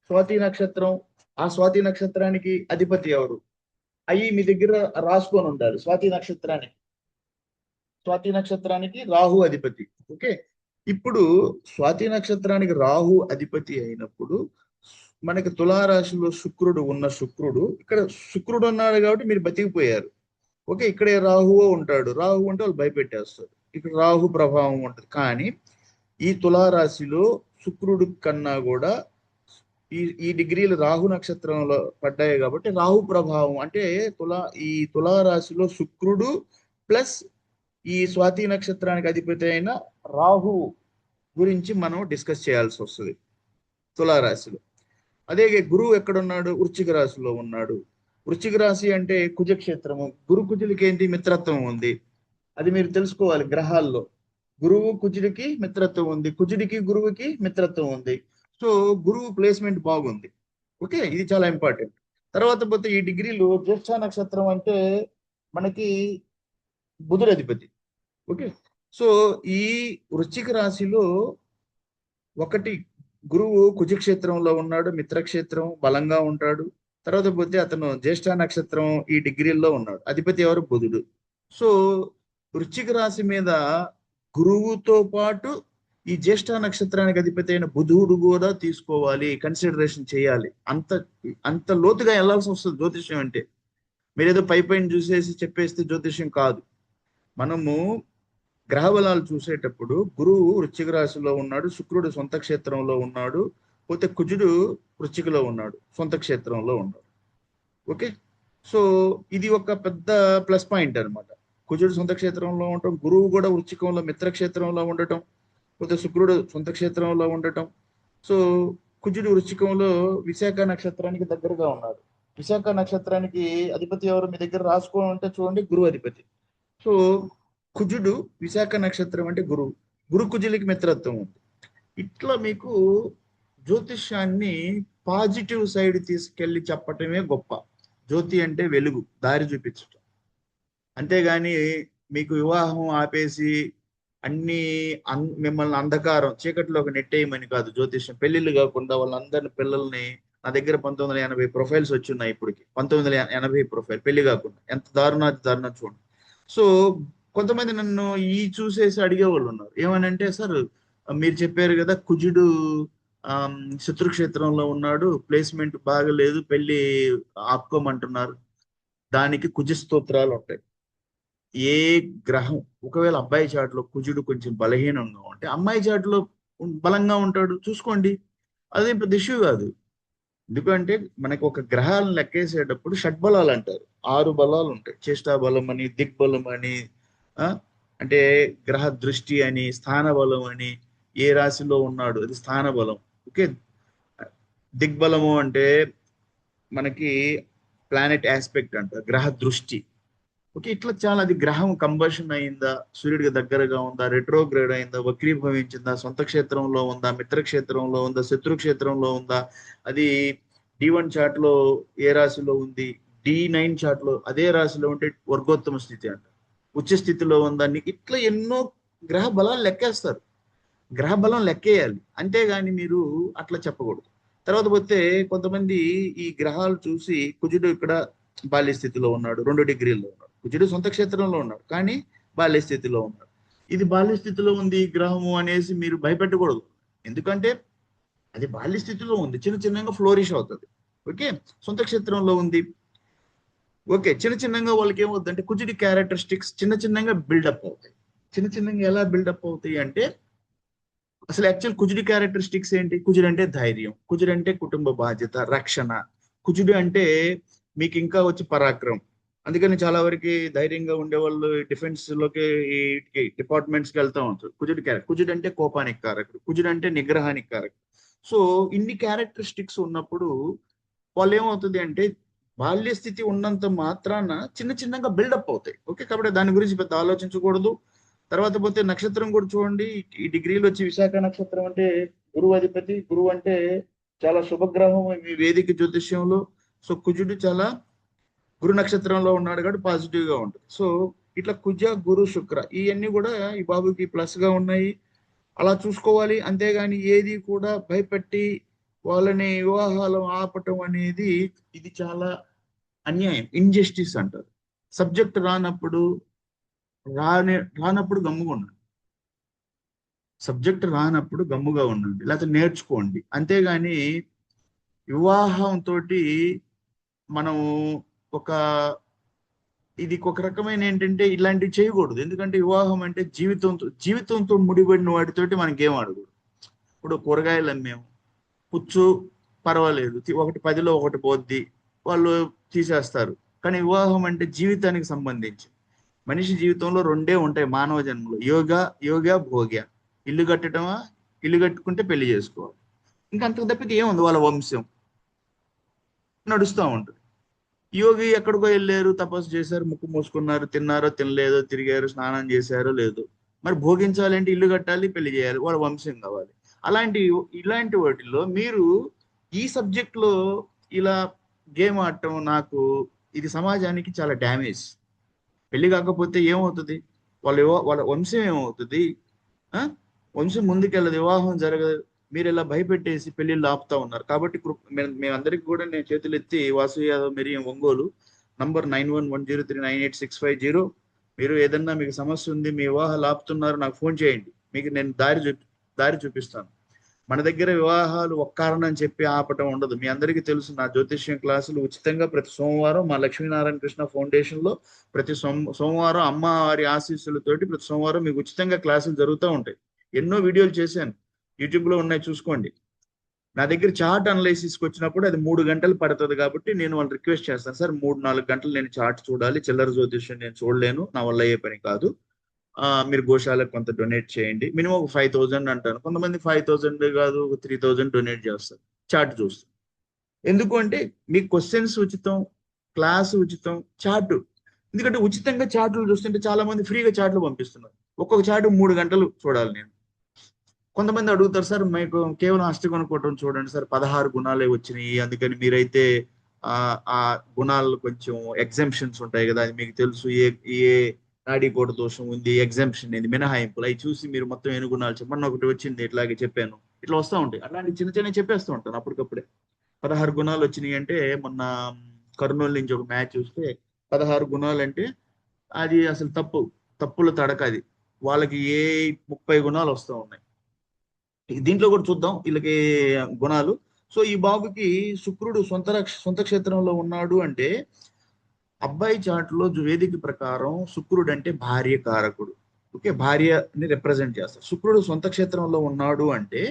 [SPEAKER 1] స్వాతి నక్షత్రం, ఆ స్వాతి నక్షత్రానికి అధిపతి ఎవరు? అవి మీ దగ్గర రాసుకొని ఉండాలి. స్వాతి నక్షత్రానికి రాహు అధిపతి. ఓకే, ఇప్పుడు స్వాతి నక్షత్రానికి రాహు అధిపతి అయినప్పుడు మనకి తులారాశిలో శుక్రుడు ఉన్న శుక్రుడు, ఇక్కడ శుక్రుడు ఉన్నాడు కాబట్టి మీరు బతికిపోయారు. ఓకే, ఇక్కడే రాహువో ఉంటాడు, రాహు అంటే వాళ్ళు భయపెట్టేస్తారు, ఇక్కడ రాహు ప్రభావం ఉంటుంది. కానీ ఈ తులారాశిలో శుక్రుడు కన్నా కూడా ఈ డిగ్రీలు రాహు నక్షత్రంలో పడ్డాయి కాబట్టి రాహు ప్రభావం అంటే ఈ తులారాశిలో శుక్రుడు ప్లస్ ఈ స్వాతి నక్షత్రానికి అధిపతి అయిన రాహు గురించి మనం డిస్కస్ చేయాల్సి వస్తుంది తులారాశిలో. అదే గురువు ఎక్కడున్నాడు? వృశ్చిక రాశిలో ఉన్నాడు. వృశ్చిక రాశి అంటే కుజక్షేత్రము. గురు కుజులకి ఏంటి? మిత్రత్వం ఉంది. అది మీరు తెలుసుకోవాలి. గ్రహాల్లో గురువు కుజుడికి మిత్రత్వం ఉంది, కుజుడికి గురువుకి మిత్రత్వం ఉంది. సో గురువు ప్లేస్మెంట్ బాగుంది. ఓకే, ఇది చాలా ఇంపార్టెంట్. తర్వాత పోతే ఈ డిగ్రీలో జ్యేష్ఠ నక్షత్రం అంటే మనకి బుధుడు అధిపతి. ఓకే, సో ఈ వృశ్చిక రాశిలో ఒకటి గురువు కుజక్షేత్రంలో ఉన్నాడు, మిత్రక్షేత్రం, బలంగా ఉంటాడు. తర్వాత పోతే అతను జ్యేష్ఠ నక్షత్రం ఈ డిగ్రీల్లో ఉన్నాడు, అధిపతి ఎవరు? బుధుడు. సో వృశ్చిక రాశి మీద గురువుతో పాటు ఈ జ్యేష్ఠ నక్షత్రానికి అధిపతి అయిన బుధుడు కూడా తీసుకోవాలి, కన్సిడరేషన్ చేయాలి. అంత లోతుగా వెళ్లాల్సి వస్తుంది జ్యోతిష్యం అంటే. మీరేదో పైన చూసేసి చెప్పేస్తే జ్యోతిష్యం కాదు. మనము గ్రహ బలాలు చూసేటప్పుడు గురువు వృశ్చిక రాశిలో ఉన్నాడు, శుక్రుడు సొంత క్షేత్రంలో ఉన్నాడు, పోతే కుజుడు వృశ్చికలో ఉన్నాడు, సొంత క్షేత్రంలో ఉన్నాడు. ఓకే, సో ఇది ఒక పెద్ద ప్లస్ పాయింట్ అనమాట. కుజుడు సొంత క్షేత్రంలో ఉండటం, గురువు కూడా వృశ్చికంలో మిత్రక్షేత్రంలో ఉండటం, పోతే శుక్రుడు సొంత క్షేత్రంలో ఉండటం. సో కుజుడు వృశ్చికంలో విశాఖ నక్షత్రానికి దగ్గరగా ఉన్నాడు. విశాఖ నక్షత్రానికి అధిపతి ఎవరు మీ దగ్గర రాసుకోవాలంటే చూడండి, గురువు అధిపతి. సో కుజుడు విశాఖ నక్షత్రం అంటే గురు కుజులకి మిత్రత్వం ఉంది. ఇట్లా మీకు జ్యోతిష్యాన్ని పాజిటివ్ సైడ్ తీసుకెళ్లి చెప్పటమే గొప్ప. జ్యోతి అంటే వెలుగు, దారి చూపించటం. అంతేగాని మీకు వివాహం ఆపేసి అన్ని మిమ్మల్ని అంధకారం చీకటిలోకి నెట్టేయమని కాదు జ్యోతిష్యం. పెళ్లిళ్ళు కాకుండా వాళ్ళందరిని పిల్లల్ని నా దగ్గర 1980 ప్రొఫైల్స్ వచ్చి ఉన్నాయి ఇప్పటికి. 1980 ప్రొఫైల్ పెళ్లి కాకుండా ఎంత దారుణం చూడండి. సో కొంతమంది నన్ను ఈ చూసేసి అడిగేవాళ్ళు ఉన్నారు. ఏమనంటే సార్ మీరు చెప్పారు కదా కుజుడు శత్రుక్షేత్రంలో ఉన్నాడు, ప్లేస్మెంట్ బాగలేదు, పెళ్లి ఆపుకోమంటున్నారు. దానికి కుజ స్తోత్రాలు ఉంటాయి. ఏ గ్రహం ఒకవేళ అబ్బాయి చాటులో కుజుడు కొంచెం బలహీనంగా ఉంటే అమ్మాయి చాటులో బలంగా ఉంటాడు చూసుకోండి. అదేం పెద్ద ఇష్యూ కాదు. ఎందుకంటే మనకి ఒక గ్రహాలను లెక్కేసేటప్పుడు షడ్బలాలు అంటారు. 6 బలాలు ఉంటాయి. చేష్టా బలం అని, దిగ్బలం అని, ఆ అంటే గ్రహ దృష్టి అని, స్థాన బలం అని, ఏ రాశిలో ఉన్నాడు అది స్థాన బలం. ఓకే. దిగ్బలము అంటే మనకి ప్లానెట్ ఆస్పెక్ట్ అంట, గ్రహ దృష్టి. ఓకే. ఇట్లా చాలా అది గ్రహం కంబషన్ అయిందా, సూర్యుడికి దగ్గరగా ఉందా, రెట్రోగ్రేడ్ అయిందా, వక్రీభవించిందా, సొంత క్షేత్రంలో ఉందా, మిత్రక్షేత్రంలో ఉందా, శత్రు క్షేత్రంలో ఉందా, అది D1 చార్ట్ లో ఏ రాశిలో ఉంది, D9 చార్ట్ లో అదే రాశిలో ఉంటే వర్గోత్తమ స్థితి అంట, ఉచ్చ స్థితిలో ఉందా, ఇట్లా ఎన్నో గ్రహ బలాలు లెక్కేస్తారు. గ్రహ బలం లెక్కేయాలి, అంతేగాని మీరు అట్లా చెప్పకూడదు. తర్వాత పోతే కొంతమంది ఈ గ్రహాలు చూసి కుజుడు ఇక్కడ బాల్య స్థితిలో ఉన్నాడు, 2 డిగ్రీల్లో ఉన్నాడు, కుజుడు సొంత క్షేత్రంలో ఉన్నాడు కానీ బాల్య స్థితిలో ఉన్నాడు. ఇది బాల్య స్థితిలో ఉంది ఈ గ్రహము అనేసి మీరు భయపెట్టకూడదు. ఎందుకంటే అది బాల్య స్థితిలో ఉంది, చిన్న చిన్నగా ఫ్లోరిష్ అవుతుంది. ఓకే. సొంత క్షేత్రంలో ఉంది. ఓకే. చిన్న చిన్నగా వాళ్ళకి ఏమవుతుందంటే కుజుడి క్యారెక్టరిస్టిక్స్ చిన్న చిన్నగా బిల్డప్ అవుతాయి. చిన్న చిన్నగా ఎలా బిల్డప్ అవుతాయి అంటే అసలు యాక్చువల్ కుజుడి క్యారెక్టరిస్టిక్స్ ఏంటి? కుజుడు అంటే ధైర్యం, కుజుడు అంటే కుటుంబ బాధ్యత, రక్షణ. కుజుడు అంటే మీకు ఇంకా వచ్చి పరాక్రమం. అందుకని చాలా వరకు ధైర్యంగా ఉండేవాళ్ళు డిఫెన్స్ లోకి ఈ డిపార్ట్మెంట్స్ కి వెళ్తా ఉంటారు. కుజుడు క్యారెక్టర్. కుజుడు అంటే కోపానికి కారకుడు, కుజుడు అంటే నిగ్రహానికి కారకుడు. సో ఇన్ని క్యారెక్టరిస్టిక్స్ ఉన్నప్పుడు వాళ్ళు ఏమవుతుంది అంటే బాల్య స్థితి ఉన్నంత మాత్రాన చిన్న చిన్నగా బిల్డప్ అవుతాయి. ఓకే. కాబట్టి దాని గురించి పెద్ద ఆలోచించకూడదు. తర్వాత పోతే నక్షత్రం కూడా చూడండి. ఈ డిగ్రీలో వచ్చి విశాఖ నక్షత్రం అంటే గురువు అధిపతి. గురువు అంటే చాలా శుభగ్రహం ఈ వేదిక జ్యోతిష్యంలో. సో కుజుడు చాలా గురు నక్షత్రంలో ఉన్నాడు కాబట్టి పాజిటివ్ గా ఉంటుంది. సో ఇట్లా కుజ గురు శుక్ర ఇవన్నీ కూడా ఈ బాబుకి ప్లస్ గా ఉన్నాయి. అలా చూసుకోవాలి. అంతేగాని ఏది కూడా భయపెట్టి వాళ్ళని వివాహాలు ఆపటం అనేది ఇది చాలా అన్యాయం, ఇన్జస్టిస్ అంటారు. సబ్జెక్ట్ రానప్పుడు గమ్ముగా ఉండండి. సబ్జెక్ట్ రానప్పుడు గమ్ముగా ఉండండి, లేకపోతే నేర్చుకోండి. అంతేగాని వివాహంతో మనం ఒక ఇది ఒక రకమైన ఏంటంటే ఇలాంటివి చేయకూడదు. ఎందుకంటే వివాహం అంటే జీవితంతో ముడిపడిన వాటితోటి మనకేం ఆడకూడదు. ఇప్పుడు కూరగాయలు అమ్మేము, పుచ్చు పర్వాలేదు, ఒకటి 10లో ఒకటి పోద్ది, వాళ్ళు తీసేస్తారు. కానీ వివాహం అంటే జీవితానికి సంబంధించి మనిషి జీవితంలో రెండే ఉంటాయి మానవ జన్మలో, యోగ భోగ్య. ఇల్లు కట్టడమా, ఇల్లు కట్టుకుంటే పెళ్లి చేసుకోవాలి. ఇంకా అంతకు తప్పితే ఏముంది, వాళ్ళ వంశం నడుస్తూ ఉంటుంది. యోగి ఎక్కడికో వెళ్ళారు, తపస్సు చేశారు, ముక్కు మూసుకున్నారు, తిన్నారో తినలేదో, తిరిగారు, స్నానం చేశారో లేదు. మరి భోగించాలంటే ఇల్లు కట్టాలి, పెళ్లి చేయాలి, వాళ్ళ వంశం కావాలి. అలాంటి ఇలాంటి వాటిల్లో మీరు ఈ సబ్జెక్ట్ లో ఇలా గేమ్ ఆడటం నాకు ఇది సమాజానికి చాలా డ్యామేజ్. పెళ్లి కాకపోతే ఏమవుతుంది, వాళ్ళ వంశం ఏమవుతుంది? ఆ వంశం ముందుకెళ్ళదు, వివాహం జరగదు. మీరు ఇలా భయపెట్టేసి పెళ్లిళ్ళు ఆపుతా ఉన్నారు. కాబట్టి మేమందరికి కూడా నేను చేతులు ఎత్తి వాసు యాదవ్ మెరియం ఒంగోలు నంబర్ 9110398650. మీరు ఏదన్నా మీకు సమస్య ఉంది, మీ వివాహాలు ఆపుతున్నారు, నాకు ఫోన్ చేయండి. మీకు నేను దారి చూపిస్తాను. మన దగ్గర వివాహాలు ఒక కారణం చెప్పి ఆపటం ఉండదు. మీ అందరికీ తెలుసు, నా జ్యోతిష్యం క్లాసులు ఉచితంగా ప్రతి సోమవారం మా లక్ష్మీనారాయణ కృష్ణ ఫౌండేషన్ లో ప్రతి సోమవారం అమ్మవారి ఆశీస్సులతోటి ప్రతి సోమవారం మీకు ఉచితంగా క్లాసులు జరుగుతూ ఉంటాయి. ఎన్నో వీడియోలు చేశాను, యూట్యూబ్ లో ఉన్నాయి, చూసుకోండి. నా దగ్గర చార్ట్ అనలైసిస్కి వచ్చినప్పుడు అది 3 గంటలు పడుతుంది. కాబట్టి నేను వాళ్ళు రిక్వెస్ట్ చేస్తాను, సార్ 3-4 గంటలు నేను చార్ట్ చూడాలి, చిల్లర జ్యోతిష్యం నేను చూడలేను, నా వల్ల అయ్యే పని కాదు. మీరు గోశాలకు కొంత డొనేట్ చేయండి, మినిమం ఒక 5000 అంటాను. కొంతమంది 5000 కాదు, ఒక 3000 డొనేట్ చేస్తారు చార్ట్ చూస్తారు. ఎందుకు అంటే మీకు క్వశ్చన్స్ ఉచితం, క్లాస్ ఉచితం, చార్ట్. ఎందుకంటే ఉచితంగా చార్ట్లు చూస్తుంటే చాలా మంది ఫ్రీగా చార్ట్లు పంపిస్తున్నారు. ఒక్కొక్క చార్ట్ 3 గంటలు చూడాలి నేను. కొంతమంది అడుగుతారు, సార్ మీకు కేవలం అష్టగుణ చూడండి సార్, 16 గుణాలే వచ్చినాయి, అందుకని మీరైతే ఆ గుణాలు కొంచెం ఎగ్జామ్షన్స్ ఉంటాయి కదా, అది మీకు తెలుసు, ఏ ఏ నాడీకోట దోషం ఉంది, ఎగ్జామ్షన్ ఉంది, మినహాయింపులు అవి చూసి మీరు మొత్తం ఎన్ని గుణాలు చెప్పండి. ఒకటి వచ్చింది ఇట్లాగే చెప్పాను, ఇట్లా వస్తూ ఉంటాయి. అట్లాంటి చిన్న చిన్న చెప్పేస్తూ ఉంటాను అప్పటికప్పుడే. 16 గుణాలు వచ్చినాయి అంటే మొన్న కర్నూలు నుంచి ఒక మ్యాచ్ చూస్తే 16 గుణాలు అంటే అది అసలు తప్పుల తడక అది. వాళ్ళకి 30 గుణాలు వస్తూ ఉన్నాయి. దీంట్లో కూడా చూద్దాం వీళ్ళకి గుణాలు. సో ఈ బాబుకి శుక్రుడు సొంత క్షేత్రంలో ఉన్నాడు అంటే అబ్బాయి చాటులో వేదిక ప్రకారం శుక్రుడు అంటే భార్య కారకుడు. ఓకే, భార్యని రిప్రజెంట్ చేస్తారు. శుక్రుడు సొంత క్షేత్రంలో ఉన్నాడు అంటే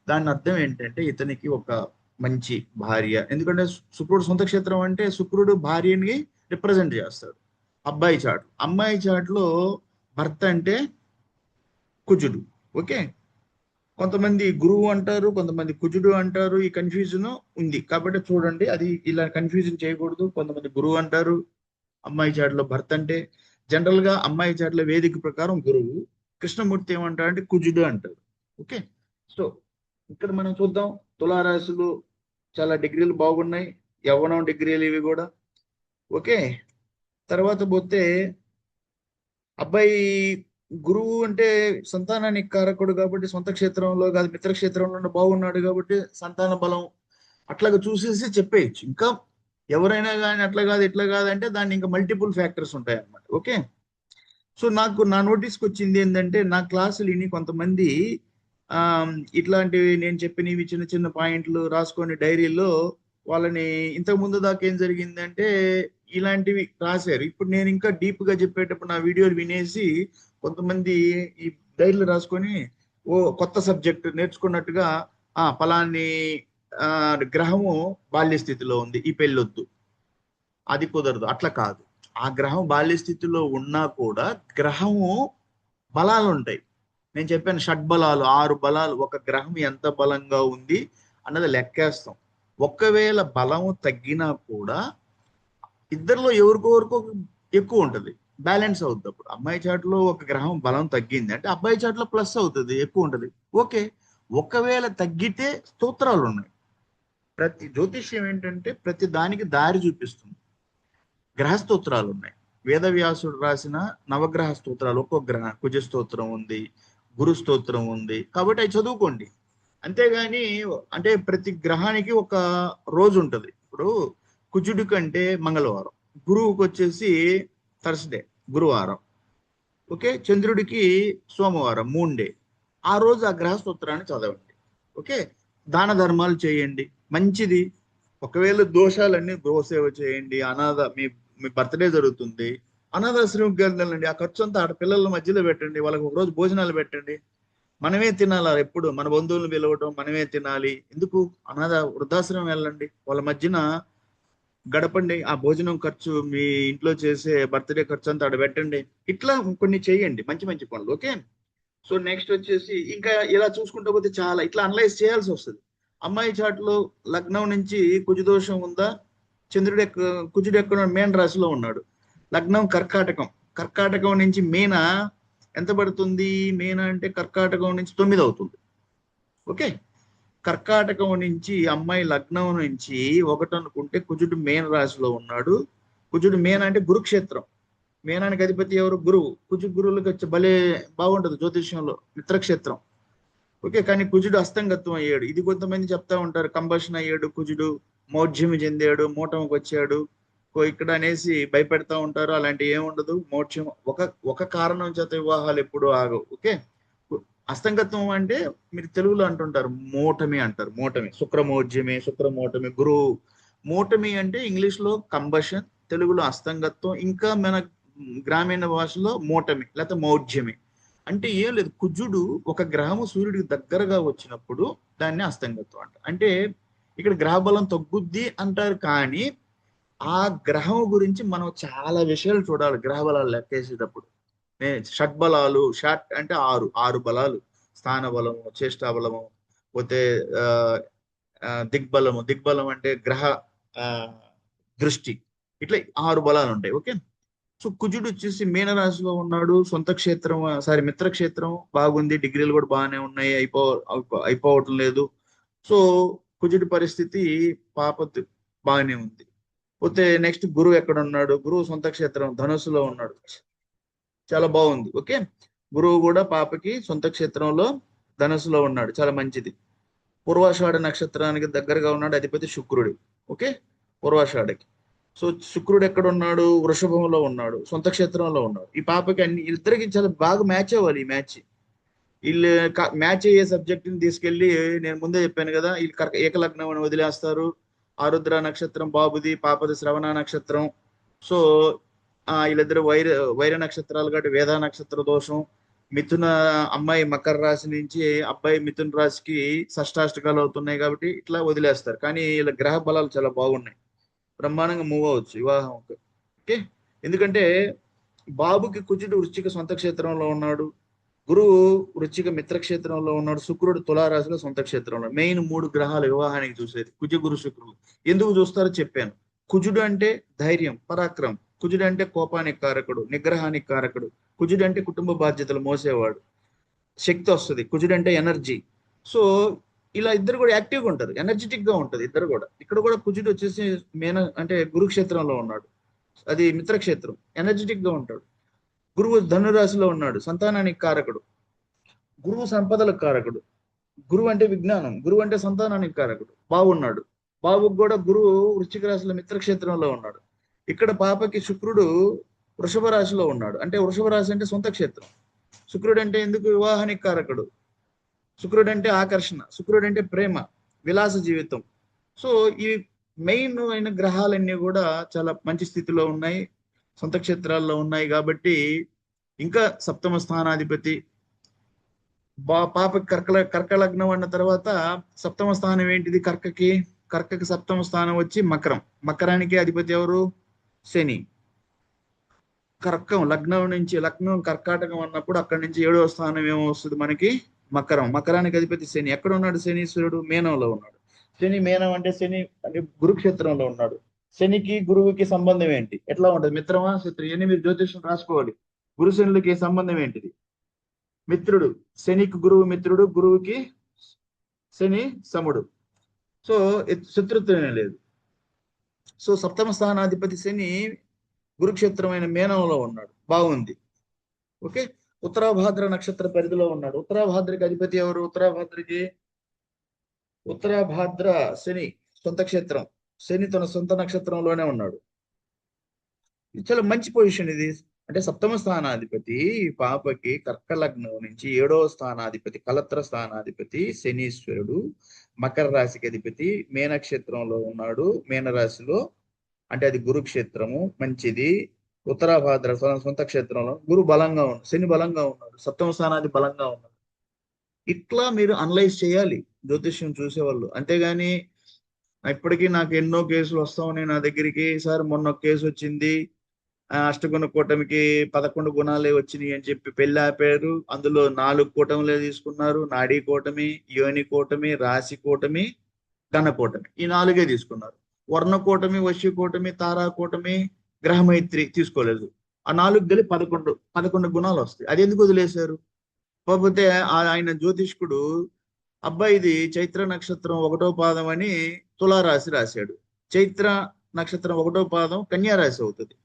[SPEAKER 1] దాని అర్థం ఏంటంటే ఇతనికి ఒక మంచి భార్య. ఎందుకంటే శుక్రుడు సొంత క్షేత్రం అంటే శుక్రుడు భార్యని రిప్రజెంట్ చేస్తాడు. అబ్బాయి చాటు, అమ్మాయి చాటులో భర్త అంటే కుజుడు. ఓకే, కొంతమంది గురువు అంటారు, కొంతమంది కుజుడు అంటారు. ఈ కన్ఫ్యూజన్ ఉంది కాబట్టి చూడండి, అది ఇలా కన్ఫ్యూజన్ చేయకూడదు. కొంతమంది గురువు అంటారు, అమ్మాయి చాటులో భర్త అంటే. జనరల్ గా అమ్మాయి చాటులో వేదిక ప్రకారం గురువు, కృష్ణమూర్తి ఏమంటారంటే కుజుడు అంటారు. ఓకే, సో ఇక్కడ మనం చూద్దాం తులారాశులు చాలా డిగ్రీలు బాగున్నాయి, యవ్వనం డిగ్రీలు ఇవి కూడా. ఓకే, తర్వాత పోతే అబ్బాయి గురువు అంటే సంతానానికి కారకుడు కాబట్టి సొంత క్షేత్రంలో కాదు మిత్రక్షేత్రంలో బాగున్నాడు కాబట్టి సంతాన బలం అట్లాగా చూసేసి చెప్పేయచ్చు. ఇంకా ఎవరైనా కానీ అట్లా కాదు ఇట్లా కాదంటే దాన్ని ఇంకా మల్టిపుల్ ఫ్యాక్టర్స్ ఉంటాయి అన్నమాట. ఓకే, సో నాకు నా నోటీస్కి వచ్చింది ఏంటంటే నా క్లాసులు విని కొంతమంది ఇట్లాంటివి నేను చెప్పినవి చిన్న చిన్న పాయింట్లు రాసుకొని డైరీలో వాళ్ళని ఇంతకు ముందు దాకా ఏం జరిగిందంటే ఇలాంటివి రాశారు. ఇప్పుడు నేను ఇంకా డీప్ గా చెప్పేటప్పుడు నా వీడియోలు వినేసి కొంతమంది ఈ డైరీలు రాసుకొని ఓ కొత్త సబ్జెక్ట్ నేర్చుకున్నట్టుగా ఫలాన్ని గ్రహము బాల్య స్థితిలో ఉంది, ఈ పెళ్ళొద్దు, అది కుదరదు. అట్లా కాదు, ఆ గ్రహం బాల్య స్థితిలో ఉన్నా కూడా గ్రహము బలాలు ఉంటాయి. నేను చెప్పాను షడ్బలాలు, 6 బలాలు. ఒక గ్రహం ఎంత బలంగా ఉంది అన్నది లెక్కేస్తాం. ఒకవేళ బలము తగ్గినా కూడా ఇద్దరిలో ఎవరికొవరకు ఎక్కువ ఉంటుంది, బ్యాలెన్స్ అవుతుంది. అప్పుడు అమ్మాయి చాటులో ఒక గ్రహం బలం తగ్గింది అంటే అబ్బాయి చాటులో ప్లస్ అవుతుంది, ఎక్కువ ఉంటుంది. ఓకే, ఒకవేళ తగ్గితే స్తోత్రాలు ఉన్నాయి. ప్రతి జ్యోతిష్యం ఏంటంటే ప్రతి దానికి దారి చూపిస్తుంది. గ్రహ స్తోత్రాలు ఉన్నాయి. వేదవ్యాసుడు రాసిన నవగ్రహ స్తోత్రాలు, ఒక్కొక్క గ్రహ కుజ స్తోత్రం ఉంది, గురు స్తోత్రం ఉంది, కాబట్టి అవి చదువుకోండి. అంతేగాని అంటే ప్రతి గ్రహానికి ఒక రోజు ఉంటుంది. ఇప్పుడు కుజుడి కంటే మంగళవారం, గురువుకి వచ్చేసి థర్స్డే గురువారం, ఓకే, చంద్రుడికి సోమవారం మూన్ డే. ఆ రోజు ఆ గ్రహ స్తోత్రాన్ని చదవండి. ఓకే, దాన ధర్మాలు చేయండి, మంచిది. ఒకవేళ దోషాలన్నీ గోసేవ చేయండి. మీ మీ బర్త్డే జరుగుతుంది, అనాథాశ్రమంకి వెళ్ళండి, ఆ ఖర్చు అంతా ఆడ పిల్లల మధ్యలో పెట్టండి, వాళ్ళకి ఒక రోజు భోజనాలు పెట్టండి. మనమే తినాలి, ఎప్పుడు మన బంధువులను పిలవటం, మనమే తినాలి ఎందుకు? అనాథ వృద్ధాశ్రమం వెళ్ళండి, వాళ్ళ మధ్యన గడపండి, ఆ భోజనం ఖర్చు మీ ఇంట్లో చేసే బర్త్డే ఖర్చు అంతా ఆడ పెట్టండి. ఇట్లా కొన్ని చేయండి మంచి మంచి పనులు. ఓకే, సో నెక్స్ట్ వచ్చేసి ఇంకా ఇలా చూసుకుంటూ పోతే చాలా ఇట్లా అనలైజ్ చేయాల్సి వస్తుంది. అమ్మాయి చాటులో లగ్నం నుంచి కుజదోషం ఉందా, కుజుడు ఎక్కడ మేన రాశిలో ఉన్నాడు, లగ్నం కర్కాటకం, కర్కాటకం నుంచి మీన ఎంత పడుతుంది? మీన అంటే కర్కాటకం నుంచి 9 అవుతుంది. ఓకే, కర్కాటకం నుంచి అమ్మాయి లగ్నం నుంచి 1 అనుకుంటే కుజుడు మేన రాశిలో ఉన్నాడు. కుజుడు మేన అంటే గురుక్షేత్రం, మేనానికి అధిపతి ఎవరు? గురువు. గురువులకు వచ్చి భలే బాగుంటది జ్యోతిష్యంలో, మిత్రక్షేత్రం. ఓకే, కానీ కుజుడు అస్తంగత్వం అయ్యాడు. ఇది కొంతమంది చెప్తా ఉంటారు, కంబషన్ అయ్యాడు కుజుడు, మోడ్యమి చెందాడు, మూటంకి వచ్చాడు ఇక్కడ అనేసి భయపెడతా ఉంటారు. అలాంటి ఏముండదు. మోక్షం ఒక కారణం చేత వివాహాలు ఎప్పుడు ఆగవు. ఓకే, అస్తంగత్వం అంటే మీరు తెలుగులో అంటుంటారు మూటమి అంటారు. మూటమి శుక్రమోటమి గురువు. మూటమి అంటే ఇంగ్లీష్ లో కంబషన్, తెలుగులో అస్తంగత్వం, ఇంకా మన గ్రామీణ భాషలో మూటమి లేకపోతే మౌఢ్యమి. అంటే ఏం లేదు, కుజుడు ఒక గ్రహము సూర్యుడికి దగ్గరగా వచ్చినప్పుడు దాన్ని అస్తంగత్వం అంటారు. అంటే ఇక్కడ గ్రహ బలం తగ్గుద్ది అంటారు, కానీ ఆ గ్రహం గురించి మనం చాలా విషయాలు చూడాలి గ్రహ బలాలు లెక్కేసేటప్పుడు. షట్బలాలు, షట్ అంటే 6 బలాలు, స్థాన బలము, చేష్టా బలము, పోతే దిగ్బలం అంటే గ్రహ దృష్టి, ఇట్లా 6 బలాలు ఉంటాయి. ఓకే, సో కుజుడు వచ్చేసి మీనరాశిలో ఉన్నాడు, సొంత క్షేత్రం మిత్రక్షేత్రం బాగుంది, డిగ్రీలు కూడా బాగానే ఉన్నాయి, అయిపోవటం లేదు. సో కుజుడి పరిస్థితి పాపత్ బాగానే ఉంది. పోతే నెక్స్ట్ గురువు ఎక్కడ ఉన్నాడు? గురువు సొంత క్షేత్రం ధనుసులో ఉన్నాడు. చాలా బాగుంది. ఓకే, గురువు కూడా పాపకి సొంత క్షేత్రంలో ధనుసులో ఉన్నాడు, చాలా మంచిది. పూర్వాషాఢ నక్షత్రానికి దగ్గరగా ఉన్నాడు అధిపతి శుక్రుడు. ఓకే, పూర్వాషాఢకి. సో శుక్రుడు ఎక్కడ ఉన్నాడు? వృషభంలో ఉన్నాడు, సొంత క్షేత్రంలో ఉన్నాడు. ఈ పాపకి అన్ని ఇద్దరికి చాలా బాగా మ్యాచ్ అవ్వాలి ఈ మ్యాచ్. వీళ్ళు మ్యాచ్ అయ్యే సబ్జెక్ట్ ని తీసుకెళ్లి, నేను ముందే చెప్పాను కదా, వీళ్ళు ఏకలగ్నం అని వదిలేస్తారు. ఆరుద్ర నక్షత్రం బాబుది, పాపది శ్రవణ నక్షత్రం. సో వీళ్ళిద్దరు వైర వైర నక్షత్రాలు కాబట్టి వేద నక్షత్ర దోషం. మిథున అమ్మాయి మకర రాశి నుంచి అబ్బాయి మిథున రాశికి షష్టాష్టకాలు అవుతున్నాయి కాబట్టి ఇట్లా వదిలేస్తారు. కానీ వీళ్ళ గ్రహ బలాలు చాలా బాగున్నాయి, బ్రహ్మాండంగా మూవ్ అవ్వచ్చు వివాహం. ఓకే, ఎందుకంటే బాబుకి కుజుడు వృశ్చిక సొంత క్షేత్రంలో ఉన్నాడు, గురువు వృశ్చిక మిత్రక్షేత్రంలో ఉన్నాడు, శుక్రుడు తులారాశిలో సొంత క్షేత్రంలో. మెయిన్ 3 గ్రహాలు వివాహానికి చూసేది కుజ గురు శుక్రుడు. ఎందుకు చూస్తారో చెప్పాను. కుజుడు అంటే ధైర్యం, పరాక్రమం. కుజుడు అంటే కోపానికి కారకుడు, నిగ్రహానికి కారకుడు. కుజుడు అంటే కుటుంబ బాధ్యతలు మోసేవాడు, శక్తి వస్తుంది. కుజుడు అంటే ఎనర్జీ. సో ఇలా ఇద్దరు కూడా యాక్టివ్గా ఉంటారు, ఎనర్జెటిక్ గా ఉంటుంది ఇద్దరు కూడా. ఇక్కడ కూడా కుజుడు వచ్చేసి అంటే గురుక్షేత్రంలో ఉన్నాడు, అది మిత్రక్షేత్రం, ఎనర్జెటిక్ గా ఉంటాడు. గురువు ధనురాశిలో ఉన్నాడు, సంతానానికి కారకుడు. గురువు సంపదలకు కారకుడు. గురువు అంటే విజ్ఞానం, గురువు అంటే సంతానానికి కారకుడు. బాగున్నాడు. బాబుకు కూడా గురువు వృశ్చిక రాశిలో మిత్రక్షేత్రంలో ఉన్నాడు. ఇక్కడ పాపకి శుక్రుడు వృషభ రాశిలో ఉన్నాడు, అంటే వృషభ రాశి అంటే సొంత క్షేత్రం. శుక్రుడు అంటే ఎందుకు? వివాహానికి కారకుడు. శుక్రుడు అంటే ఆకర్షణ, శుక్రుడు అంటే ప్రేమ, విలాస జీవితం. సో ఈ మెయిన్ అయిన గ్రహాలన్నీ కూడా చాలా మంచి స్థితిలో ఉన్నాయి, సొంత క్షేత్రాల్లో ఉన్నాయి. కాబట్టి ఇంకా సప్తమ స్థానాధిపతి పాపకి కర్క లగ్నం అన్న తర్వాత సప్తమ స్థానం ఏంటిది? కర్కకి సప్తమ స్థానం వచ్చి మకరం. మకరానికి అధిపతి ఎవరు? శని. లగ్నం కర్కాటకం అన్నప్పుడు అక్కడి నుంచి 7వ స్థానం ఏమో వస్తుంది మనకి? మకరం. మకరానికి అధిపతి శని. ఎక్కడ ఉన్నాడు శనీశ్వరుడు? మేనంలో ఉన్నాడు. శని మేనం అంటే శని అంటే గురుక్షేత్రంలో ఉన్నాడు. శనికి గురువుకి సంబంధం ఏంటి? ఎట్లా ఉంటది? మిత్రమా శత్రు? ఇవన్నీ మీరు జ్యోతిష్యం రాసుకోవాలి. గురు శనులకి సంబంధం ఏంటిది? మిత్రుడు. శనికి గురువు మిత్రుడు, గురువుకి శని సముడు. సో శత్రుత్వమే లేదు. సో సప్తమ స్థానాధిపతి శని గురుక్షేత్రమైన మేనంలో ఉన్నాడు, బాగుంది. ఓకే, ఉత్తరాభాద్ర నక్షత్ర పరిధిలో ఉన్నాడు. ఉత్తరాభాద్రకి అధిపతి ఎవరు? ఉత్తరాభాద్ర శని సొంత క్షేత్రం. శని తన సొంత నక్షత్రంలోనే ఉన్నాడు. ఇది చాలా మంచి పొజిషన్ ఇది. అంటే సప్తమ స్థానాధిపతి పాపకి కర్క లగ్నం నుంచి 7వ స్థానాధిపతి కలత్ర స్థానాధిపతి శనీశ్వరుడు మకర రాశికి అధిపతి మేనక్షేత్రంలో ఉన్నాడు, మేనరాశిలో. అంటే అది గురుక్షేత్రము, మంచిది. ఉత్తరాభాద్ర సొంత క్షేత్రంలో గురు బలంగా ఉన్నాడు, శని బలంగా ఉన్నాడు, సప్తమ స్థానాది బలంగా ఉన్నాడు. ఇట్లా మీరు అనలైజ్ చేయాలి జ్యోతిష్యం చూసేవాళ్ళు. అంతేగాని ఇప్పటికీ నాకు ఎన్నో కేసులు వస్తా ఉన్నాయి నా దగ్గరికి. సార్ మొన్న ఒక కేసు వచ్చింది, అష్టగుణ కూటమికి 11 గుణాలే వచ్చినాయి అని చెప్పి పెళ్లి ఆపారు. అందులో 4 కూటములే తీసుకున్నారు. నాడీ కూటమి, యోని కూటమి, రాశి కూటమి, ఘన కూటమి, ఈ 4 తీసుకున్నారు. వర్ణ కూటమి, వశ్య కూటమి, తారా కూటమి, గ్రహమైత్రి తీసుకోలేదు. ఆ 4 కలిపి 11 గుణాలు వస్తాయి. అది ఎందుకు వదిలేశారు? కాకపోతే ఆయన జ్యోతిష్కుడు అబ్బాయిది చైత్ర నక్షత్రం 1వ పాదం అని తులారాశి రాశాడు. చైత్ర నక్షత్రం 1వ పాదం కన్యా రాశి అవుతుంది.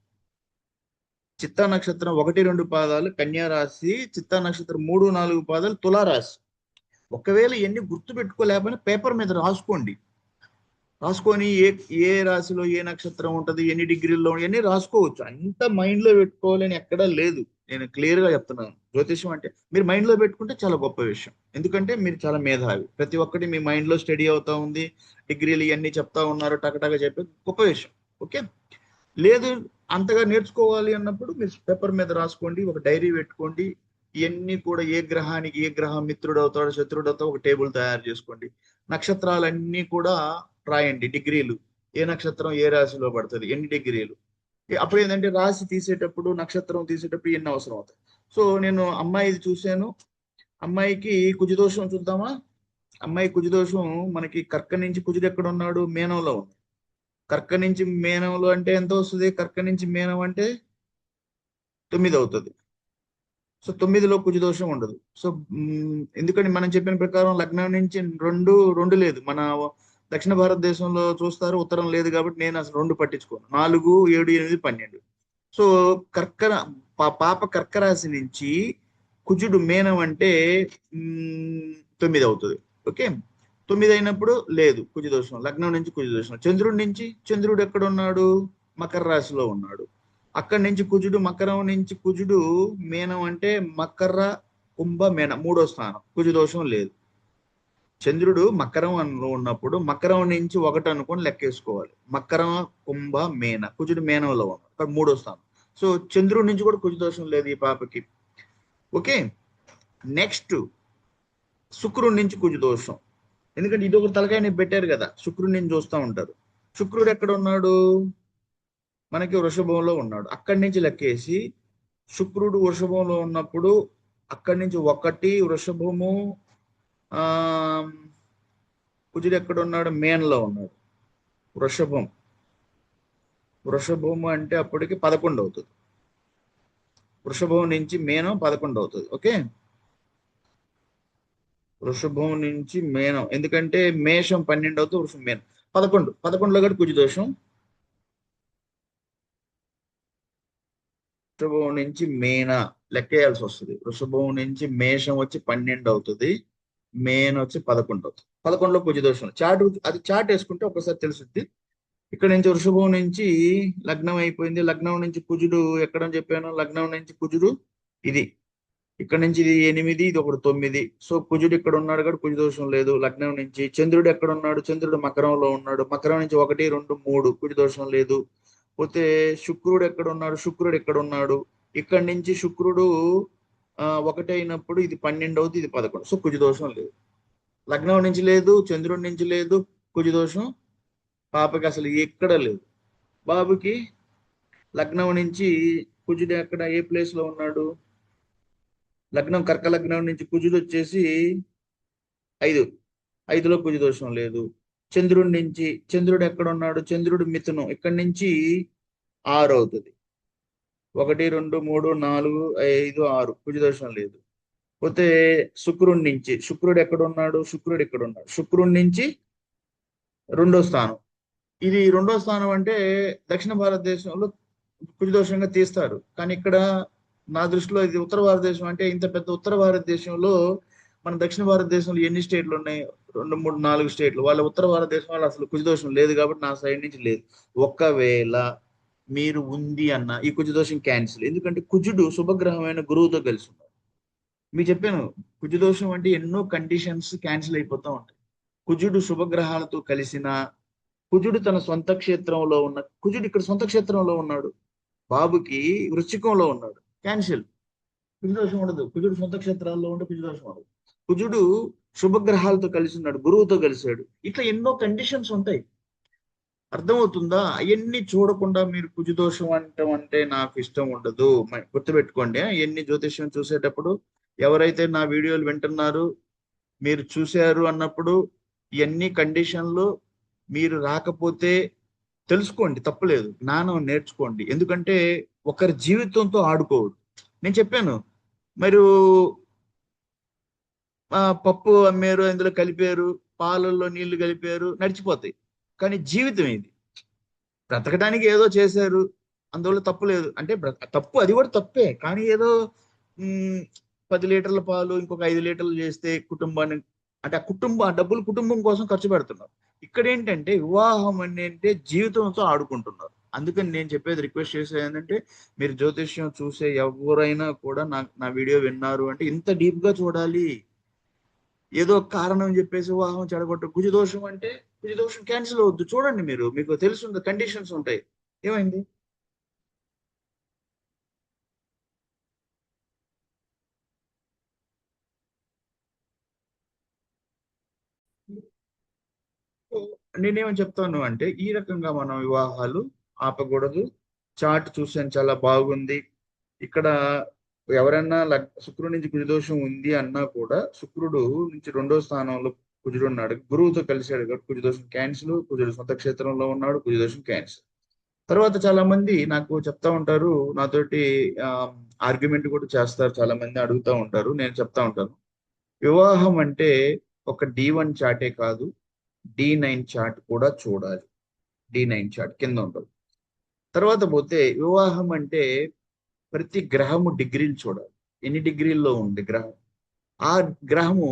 [SPEAKER 1] చిత్తా నక్షత్రం 1, 2 పాదాలు కన్యా రాశి, చిత్తా నక్షత్రం 3, 4 పాదాలు తులారాశి. ఒకవేళ ఎన్ని గుర్తు పెట్టుకోలేకపోయినా పేపర్ మీద రాసుకొని ఏ రాశిలో ఏ నక్షత్రం ఉంటది, ఎన్ని డిగ్రీల్లో ఎన్ని రాసుకోవచ్చు. అంత మైండ్ లో పెట్టుకోవాలని ఎక్కడా లేదు. నేను క్లియర్ గా చెప్తున్నాను. జ్యోతిషం అంటే మీరు మైండ్ లో పెట్టుకుంటే చాలా గొప్ప విషయం. ఎందుకంటే మీరు చాలా మేధావి, ప్రతి ఒక్కటి మీ మైండ్ లో స్టడీ అవుతా ఉంది. డిగ్రీలు ఇవన్నీ చెప్తా ఉన్నారు, టకటగా చెప్పే గొప్ప విషయం. ఓకే, లేదు అంతగా నేర్చుకోవాలి అన్నప్పుడు మీరు పేపర్ మీద రాసుకోండి, ఒక డైరీ పెట్టుకోండి. ఇవన్నీ కూడా ఏ గ్రహానికి ఏ గ్రహం మిత్రుడు అవుతాడు, శత్రుడు అవుతాడు, ఒక టేబుల్ తయారు చేసుకోండి. నక్షత్రాలన్నీ కూడా రాయండి, డిగ్రీలు. ఏ నక్షత్రం ఏ రాశిలో పడుతుంది, ఎన్ని డిగ్రీలు. అప్పుడు ఏంటంటే రాశి తీసేటప్పుడు, నక్షత్రం తీసేటప్పుడు ఎన్ని అవసరం అవుతాయి. సో నేను అమ్మాయిది చూశాను. అమ్మాయికి కుజదోషం చూద్దామా? అమ్మాయి కుజదోషం మనకి కర్క నుంచి కుజుడు ఎక్కడ ఉన్నాడు? మేనంలో ఉంది. కర్క నుంచి మేనంలో అంటే ఎంత వస్తుంది? కర్క నుంచి మేనం అంటే 9 అవుతుంది. సో 9లో కుజదోషం ఉండదు. సో ఎందుకంటే మనం చెప్పిన ప్రకారం లగ్నం నుంచి రెండు లేదు. మన దక్షిణ భారతదేశంలో చూస్తారు, ఉత్తరం లేదు. కాబట్టి నేను అసలు 2 పట్టించుకోను. 4, 7, 8, 12. సో పాప కర్కరాశి నుంచి కుజుడు మేనం అంటే 9 అవుతుంది. ఓకే, 9 అయినప్పుడు లేదు కుజు దోషం. లగ్నం నుంచి కుజు దోషం. చంద్రుడి నుంచి చంద్రుడు ఎక్కడ ఉన్నాడు? మకర రాశిలో ఉన్నాడు. అక్కడి నుంచి కుజుడు, మకరం నుంచి కుజుడు మేనం అంటే మకర కుంభ మేన 3వ స్థానం. కుజు దోషం లేదు. చంద్రుడు మకరం ఉన్నప్పుడు మకరం నుంచి 1 అనుకొని లెక్కేసుకోవాలి. మకరం కుంభ మేన, కుజుడు మేనంలో ఉన్నాడు, అక్కడ 3వ స్థానం. సో చంద్రుడి నుంచి కూడా కుజు దోషం లేదు ఈ పాపకి. ఓకే, నెక్స్ట్ శుక్రుడి నుంచి కుజు దోషం. ఎందుకంటే ఇది ఒక తలకాయ పెట్టారు కదా, శుక్రుడి నుంచి చూస్తూ ఉంటారు. శుక్రుడు ఎక్కడ ఉన్నాడు? మనకి వృషభంలో ఉన్నాడు. అక్కడి నుంచి లెక్కేసి శుక్రుడు వృషభంలో ఉన్నప్పుడు అక్కడి నుంచి 1 వృషభము, ఆ కుజుడు ఎక్కడ ఉన్నాడు? మేన్లో ఉన్నాడు. వృషభము అంటే అప్పటికి 11 అవుతుంది. వృషభం నుంచి మేనం 11 అవుతుంది. ఓకే, వృషభం నుంచి మేనం, ఎందుకంటే మేషం 12 అవుతుంది, వృషభం మేనం 11లో కూడా కుజు దోషం. వృషభం నుంచి మేన లెక్కేయాల్సి వస్తుంది. వృషభం నుంచి మేషం వచ్చి 12 అవుతుంది, మేన వచ్చి 11 అవుతుంది. 11లో కుజు దోషం. అది చాట్ వేసుకుంటే ఒకసారి తెలుస్తుంది. ఇక్కడ నుంచి వృషభం నుంచి లగ్నం అయిపోయింది. లగ్నం నుంచి కుజుడు ఎక్కడని చెప్పాను? లగ్నం నుంచి కుజుడు ఇది, ఇక్కడ నుంచి ఇది 8, ఇది ఒకటి 9. సో కుజుడు ఇక్కడ ఉన్నాడు కాబట్టి కుజు దోషం లేదు. లగ్నం నుంచి చంద్రుడు ఎక్కడ ఉన్నాడు? చంద్రుడు మకరంలో ఉన్నాడు. మకరం నుంచి 1, 2, 3 కుజు దోషం లేదు. పోతే శుక్రుడు ఎక్కడ ఉన్నాడు? శుక్రుడు ఎక్కడ ఉన్నాడు? ఇక్కడి నుంచి శుక్రుడు 1 అయినప్పుడు ఇది 12 అవుతుంది, ఇది 11. సో కుజు దోషం లేదు. లగ్నం నుంచి లేదు, చంద్రుడి నుంచి లేదు, కుజు దోషం పాపకి అసలు ఎక్కడ లేదు. బాబుకి లగ్నం నుంచి కుజుడు ఎక్కడ, ఏ ప్లేస్ లో ఉన్నాడు? లగ్నం కర్క లగ్నం నుంచి కుజుడు వచ్చేసి 5లో కుజు దోషం లేదు. చంద్రుడి నుంచి చంద్రుడు ఎక్కడ ఉన్నాడు? చంద్రుడు మిథునం, ఇక్కడి నుంచి 6 అవుతుంది. 1, 2, 3, 4, 5, 6 కుజు దోషం లేదు. పోతే శుక్రుడి నుంచి శుక్రుడు ఎక్కడ ఉన్నాడు? శుక్రుడు ఇక్కడ ఉన్నాడు. శుక్రుడి నుంచి 2వ స్థానం. ఇది 2వ స్థానం అంటే దక్షిణ భారతదేశంలో కుజు దోషంగా తీస్తారు. కానీ ఇక్కడ నా దృష్టిలో ఇది ఉత్తర భారతదేశం. అంటే ఇంత పెద్ద ఉత్తర భారతదేశంలో మన దక్షిణ భారతదేశంలో ఎన్ని స్టేట్లు ఉన్నాయి? 2, 3, 4 స్టేట్లు. వాళ్ళ ఉత్తర భారతదేశం వాళ్ళు అసలు కుజు దోషం లేదు కాబట్టి నా సైడ్ నుంచి లేదు. ఒకవేళ మీరు ఉంది అన్న ఈ కుజు దోషం క్యాన్సిల్. ఎందుకంటే కుజుడు శుభగ్రహమైన గురువుతో కలిసి ఉన్నారు. మీకు చెప్పాను, కుజు దోషం అంటే ఎన్నో కండిషన్స్ క్యాన్సిల్ అయిపోతూ ఉంటాయి. కుజుడు శుభగ్రహాలతో కలిసిన, కుజుడు తన సొంత క్షేత్రంలో ఉన్న, కుజుడు ఇక్కడ సొంత క్షేత్రంలో ఉన్నాడు, బాబుకి వృశ్చికంలో ఉన్నాడు, క్యాన్సిల్. కుజు దోషం ఉండదు. కుజుడు సొంత క్షేత్రాల్లో ఉంటే కుజు దోషం ఉండదు. కుజుడు శుభగ్రహాలతో కలిసి ఉన్నాడు, గురువుతో కలిసాడు. ఇట్లా ఎన్నో కండిషన్స్ ఉంటాయి. అర్థమవుతుందా? అవన్నీ చూడకుండా మీరు కుజు దోషం అంటే నాకు ఇష్టం ఉండదు. గుర్తుపెట్టుకోండి, ఎన్ని జ్యోతిష్యం చూసేటప్పుడు ఎవరైతే నా వీడియోలు వింటున్నారు, మీరు చూశారు అన్నప్పుడు ఇవన్నీ కండిషన్లు మీరు రాకపోతే తెలుసుకోండి, తప్పులేదు. జ్ఞానం నేర్చుకోండి. ఎందుకంటే ఒకరి జీవితంతో ఆడుకోవద్దు. నేను చెప్పాను, మీరు పప్పు అమ్మారు, అందులో కలిపారు, పాలల్లో నీళ్లు కలిపారు, నడిచిపోతాయి. కానీ జీవితం ఇది, బ్రతకడానికి ఏదో చేశారు, అందువల్ల తప్పు లేదు. అంటే తప్పు, అది కూడా తప్పే. కానీ ఏదో 10 లీటర్ల పాలు ఇంకొక 5 లీటర్లు చేస్తే కుటుంబాన్ని, అంటే ఆ డబ్బులు కుటుంబం కోసం ఖర్చు పెడుతున్నారు. ఇక్కడ ఏంటంటే వివాహం అంటే జీవితంతో ఆడుకుంటున్నారు. అందుకని నేను చెప్పేది, రిక్వెస్ట్ చేసేది ఏంటంటే, మీరు జ్యోతిష్యం చూసే ఎవరైనా కూడా నా వీడియో విన్నారు అంటే ఇంత డీప్ గా చూడాలి. ఏదో కారణం చెప్పేసి వివాహం చెడగొట్ట. కుజు దోషం అంటే కుజు దోషం క్యాన్సిల్ అవద్దు. చూడండి, మీకు తెలుసు కండిషన్స్ ఉంటాయి. ఏమైంది? నేనేమని చెప్తాను అంటే, ఈ రకంగా మనం వివాహాలు ఆపకూడదు. చార్ట్ చూసాను, చాలా బాగుంది. ఇక్కడ ఎవరైనా శుక్రుడి నుంచి కుజదోషం ఉంది అన్నా కూడా శుక్రుడు నుంచి 2వ స్థానంలో కుజుడు ఉన్నాడు, గురువుతో కలిసాడు కాబట్టి కుజదోషం క్యాన్సిల్. కుజుడు సొంత క్షేత్రంలో ఉన్నాడు, కుజదోషం క్యాన్సిల్. తర్వాత చాలా మంది నాకు చెప్తా ఉంటారు, నాతోటి ఆర్గ్యుమెంట్ కూడా చేస్తారు. చాలా మంది అడుగుతూ ఉంటారు, నేను చెప్తా ఉంటాను, వివాహం అంటే ఒక D1 చార్టే కాదు, D9 చార్ట్ కూడా చూడాలి. D9 చార్ట్ కింద ఉంటుంది. తర్వాత పోతే వివాహం అంటే ప్రతి గ్రహము డిగ్రీలు చూడాలి. ఎన్ని డిగ్రీల్లో ఉంది గ్రహం, ఆ గ్రహము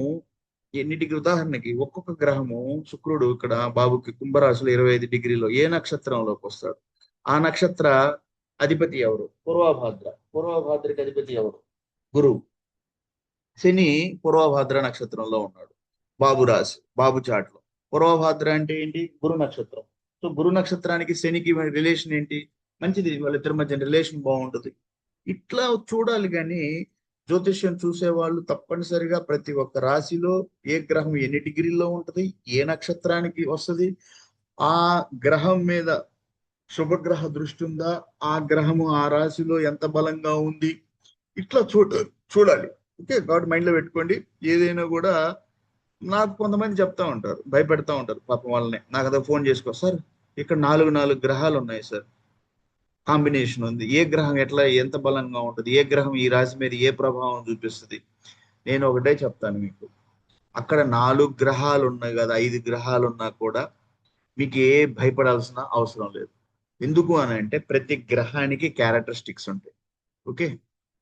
[SPEAKER 1] ఎన్ని డిగ్రీ, ఉదాహరణకి ఒక్కొక్క గ్రహము, శుక్రుడు ఇక్కడ బాబుకి కుంభరాశిలో 25 డిగ్రీలో ఏ నక్షత్రంలోకి వస్తాడు, ఆ నక్షత్ర అధిపతి ఎవరు? పూర్వభాద్ర. పూర్వభాద్రకి అధిపతి ఎవరు? గురువు. శని పూర్వభాద్ర నక్షత్రంలో ఉన్నాడు, బాబు రాశి, బాబు చాట్లో. పూర్వభాద్ర అంటే ఏంటి? గురు నక్షత్రం. సో గురు నక్షత్రానికి శనికి రిలేషన్ ఏంటి? మంచిది, వాళ్ళిద్దరి మధ్య రిలేషన్ బాగుంటుంది. ఇట్లా చూడాలి. కానీ జ్యోతిష్యం చూసేవాళ్ళు తప్పనిసరిగా ప్రతి ఒక్క రాశిలో ఏ గ్రహం ఎన్ని డిగ్రీల్లో ఉంటది, ఏ నక్షత్రానికి వస్తుంది, ఆ గ్రహం మీద శుభగ్రహ దృష్టి ఉందా, ఆ గ్రహము ఆ రాశిలో ఎంత బలంగా ఉంది, ఇట్లా చూడాలి. ఓకే, కాబట్టి మైండ్ లో పెట్టుకోండి. ఏదైనా కూడా నాకు కొంతమంది చెప్తా ఉంటారు, భయపెడతా ఉంటారు పాపం వాళ్ళని. నాకు అదే ఫోన్ చేసుకో సార్, ఇక్కడ నాలుగు నాలుగు గ్రహాలు ఉన్నాయి సార్, కాంబినేషన్ ఉంది, ఏ గ్రహం ఎట్లా ఎంత బలంగా ఉంటుంది, ఏ గ్రహం ఈ రాశి మీద ఏ ప్రభావం చూపిస్తుంది. నేను ఒకటే చెప్తాను మీకు, అక్కడ 4 గ్రహాలు ఉన్నాయి కదా, 5 గ్రహాలు ఉన్నా కూడా మీకు ఏ భయపడాల్సిన అవసరం లేదు. ఎందుకు అని అంటే ప్రతి గ్రహానికి క్యారెక్టరిస్టిక్స్ ఉంటాయి. ఓకే,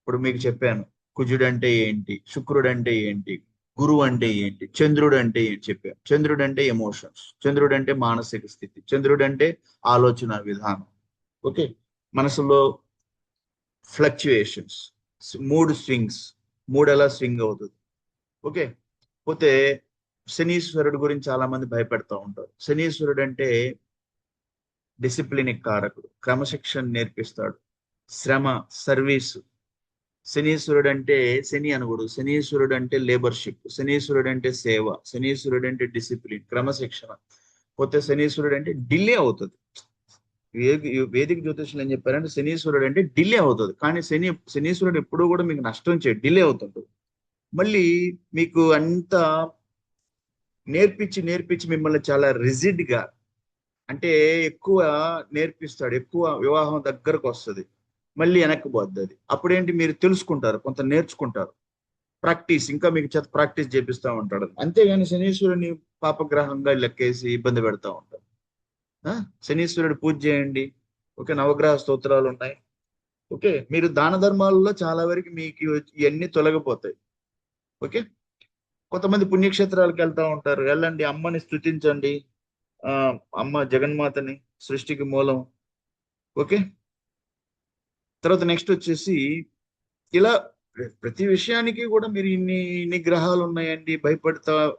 [SPEAKER 1] ఇప్పుడు మీకు చెప్పాను కుజుడు అంటే ఏంటి, శుక్రుడు అంటే ఏంటి, గురువు అంటే ఏంటి, చంద్రుడు అంటే ఏంటి చెప్పాను. చంద్రుడు అంటే ఎమోషన్స్, చంద్రుడు అంటే మానసిక స్థితి, చంద్రుడు అంటే ఆలోచన విధానం. ఓకే, మనసులో ఫ్లక్చుయేషన్స్, మూడ్ స్వింగ్స్, మూడ్ ఎలా స్వింగ్ అవుతుంది. ఓకే, పోతే శనీశ్వరుడు గురించి చాలా మంది భయపెడతా ఉంటారు. శనీశ్వరుడు అంటే డిసిప్లిన్ కారకుడు, క్రమశిక్షణ నేర్పిస్తాడు, శ్రమ, సర్వీస్. శనీశ్వరుడు అంటే శని అనకూడదు, శనీశ్వరుడు అంటే లేబర్షిప్, శనీశ్వరుడు అంటే సేవ, శనీశ్వరుడు అంటే డిసిప్లిన్, క్రమశిక్షణ. పోతే శనీశ్వరుడు అంటే డిలే అవుతుంది. వేదిక జ్యోతిష్యులు ఏం చెప్పారంటే శనీశ్వరుడు అంటే డిలే అవుతుంది, కానీ శనీశ్వరుడు ఎప్పుడూ కూడా మీకు నష్టం చేయడు, డిలే అవుతుంటుంది. మళ్ళీ మీకు అంత నేర్పించి నేర్పించి మిమ్మల్ని చాలా రిజిడ్ గా, అంటే ఎక్కువ నేర్పిస్తాడు, ఎక్కువ వివాహం దగ్గరకు వస్తుంది, మళ్ళీ వెనక్కి పోద్ది. అది అప్పుడేంటి, మీరు తెలుసుకుంటారు, కొంత నేర్చుకుంటారు, ప్రాక్టీస్, ఇంకా మీకు చేత ప్రాక్టీస్ చేపిస్తూ ఉంటాడు. అంతేగాని శనీశ్వరుని పాపగ్రహంగా లెక్కేసి ఇబ్బంది పెడతా ఉంటారు. శనీశ్వరుడు పూజ చేయండి. ఓకే, నవగ్రహ స్తోత్రాలు ఉన్నాయి. ఓకే, మీరు దాన ధర్మాలలో చాలా వరకు మీకు ఇవన్నీ తొలగిపోతాయి. ఓకే, కొంతమంది పుణ్యక్షేత్రాలకు వెళ్తా ఉంటారు, వెళ్ళండి, అమ్మని స్తుతించండి, ఆ అమ్మ జగన్మాతని, సృష్టికి మూలం. ఓకే, తర్వాత నెక్స్ట్ వచ్చేసి ఇలా ప్రతి విషయానికి కూడా మీరు ఇన్ని ఇన్ని గ్రహాలు ఉన్నాయండి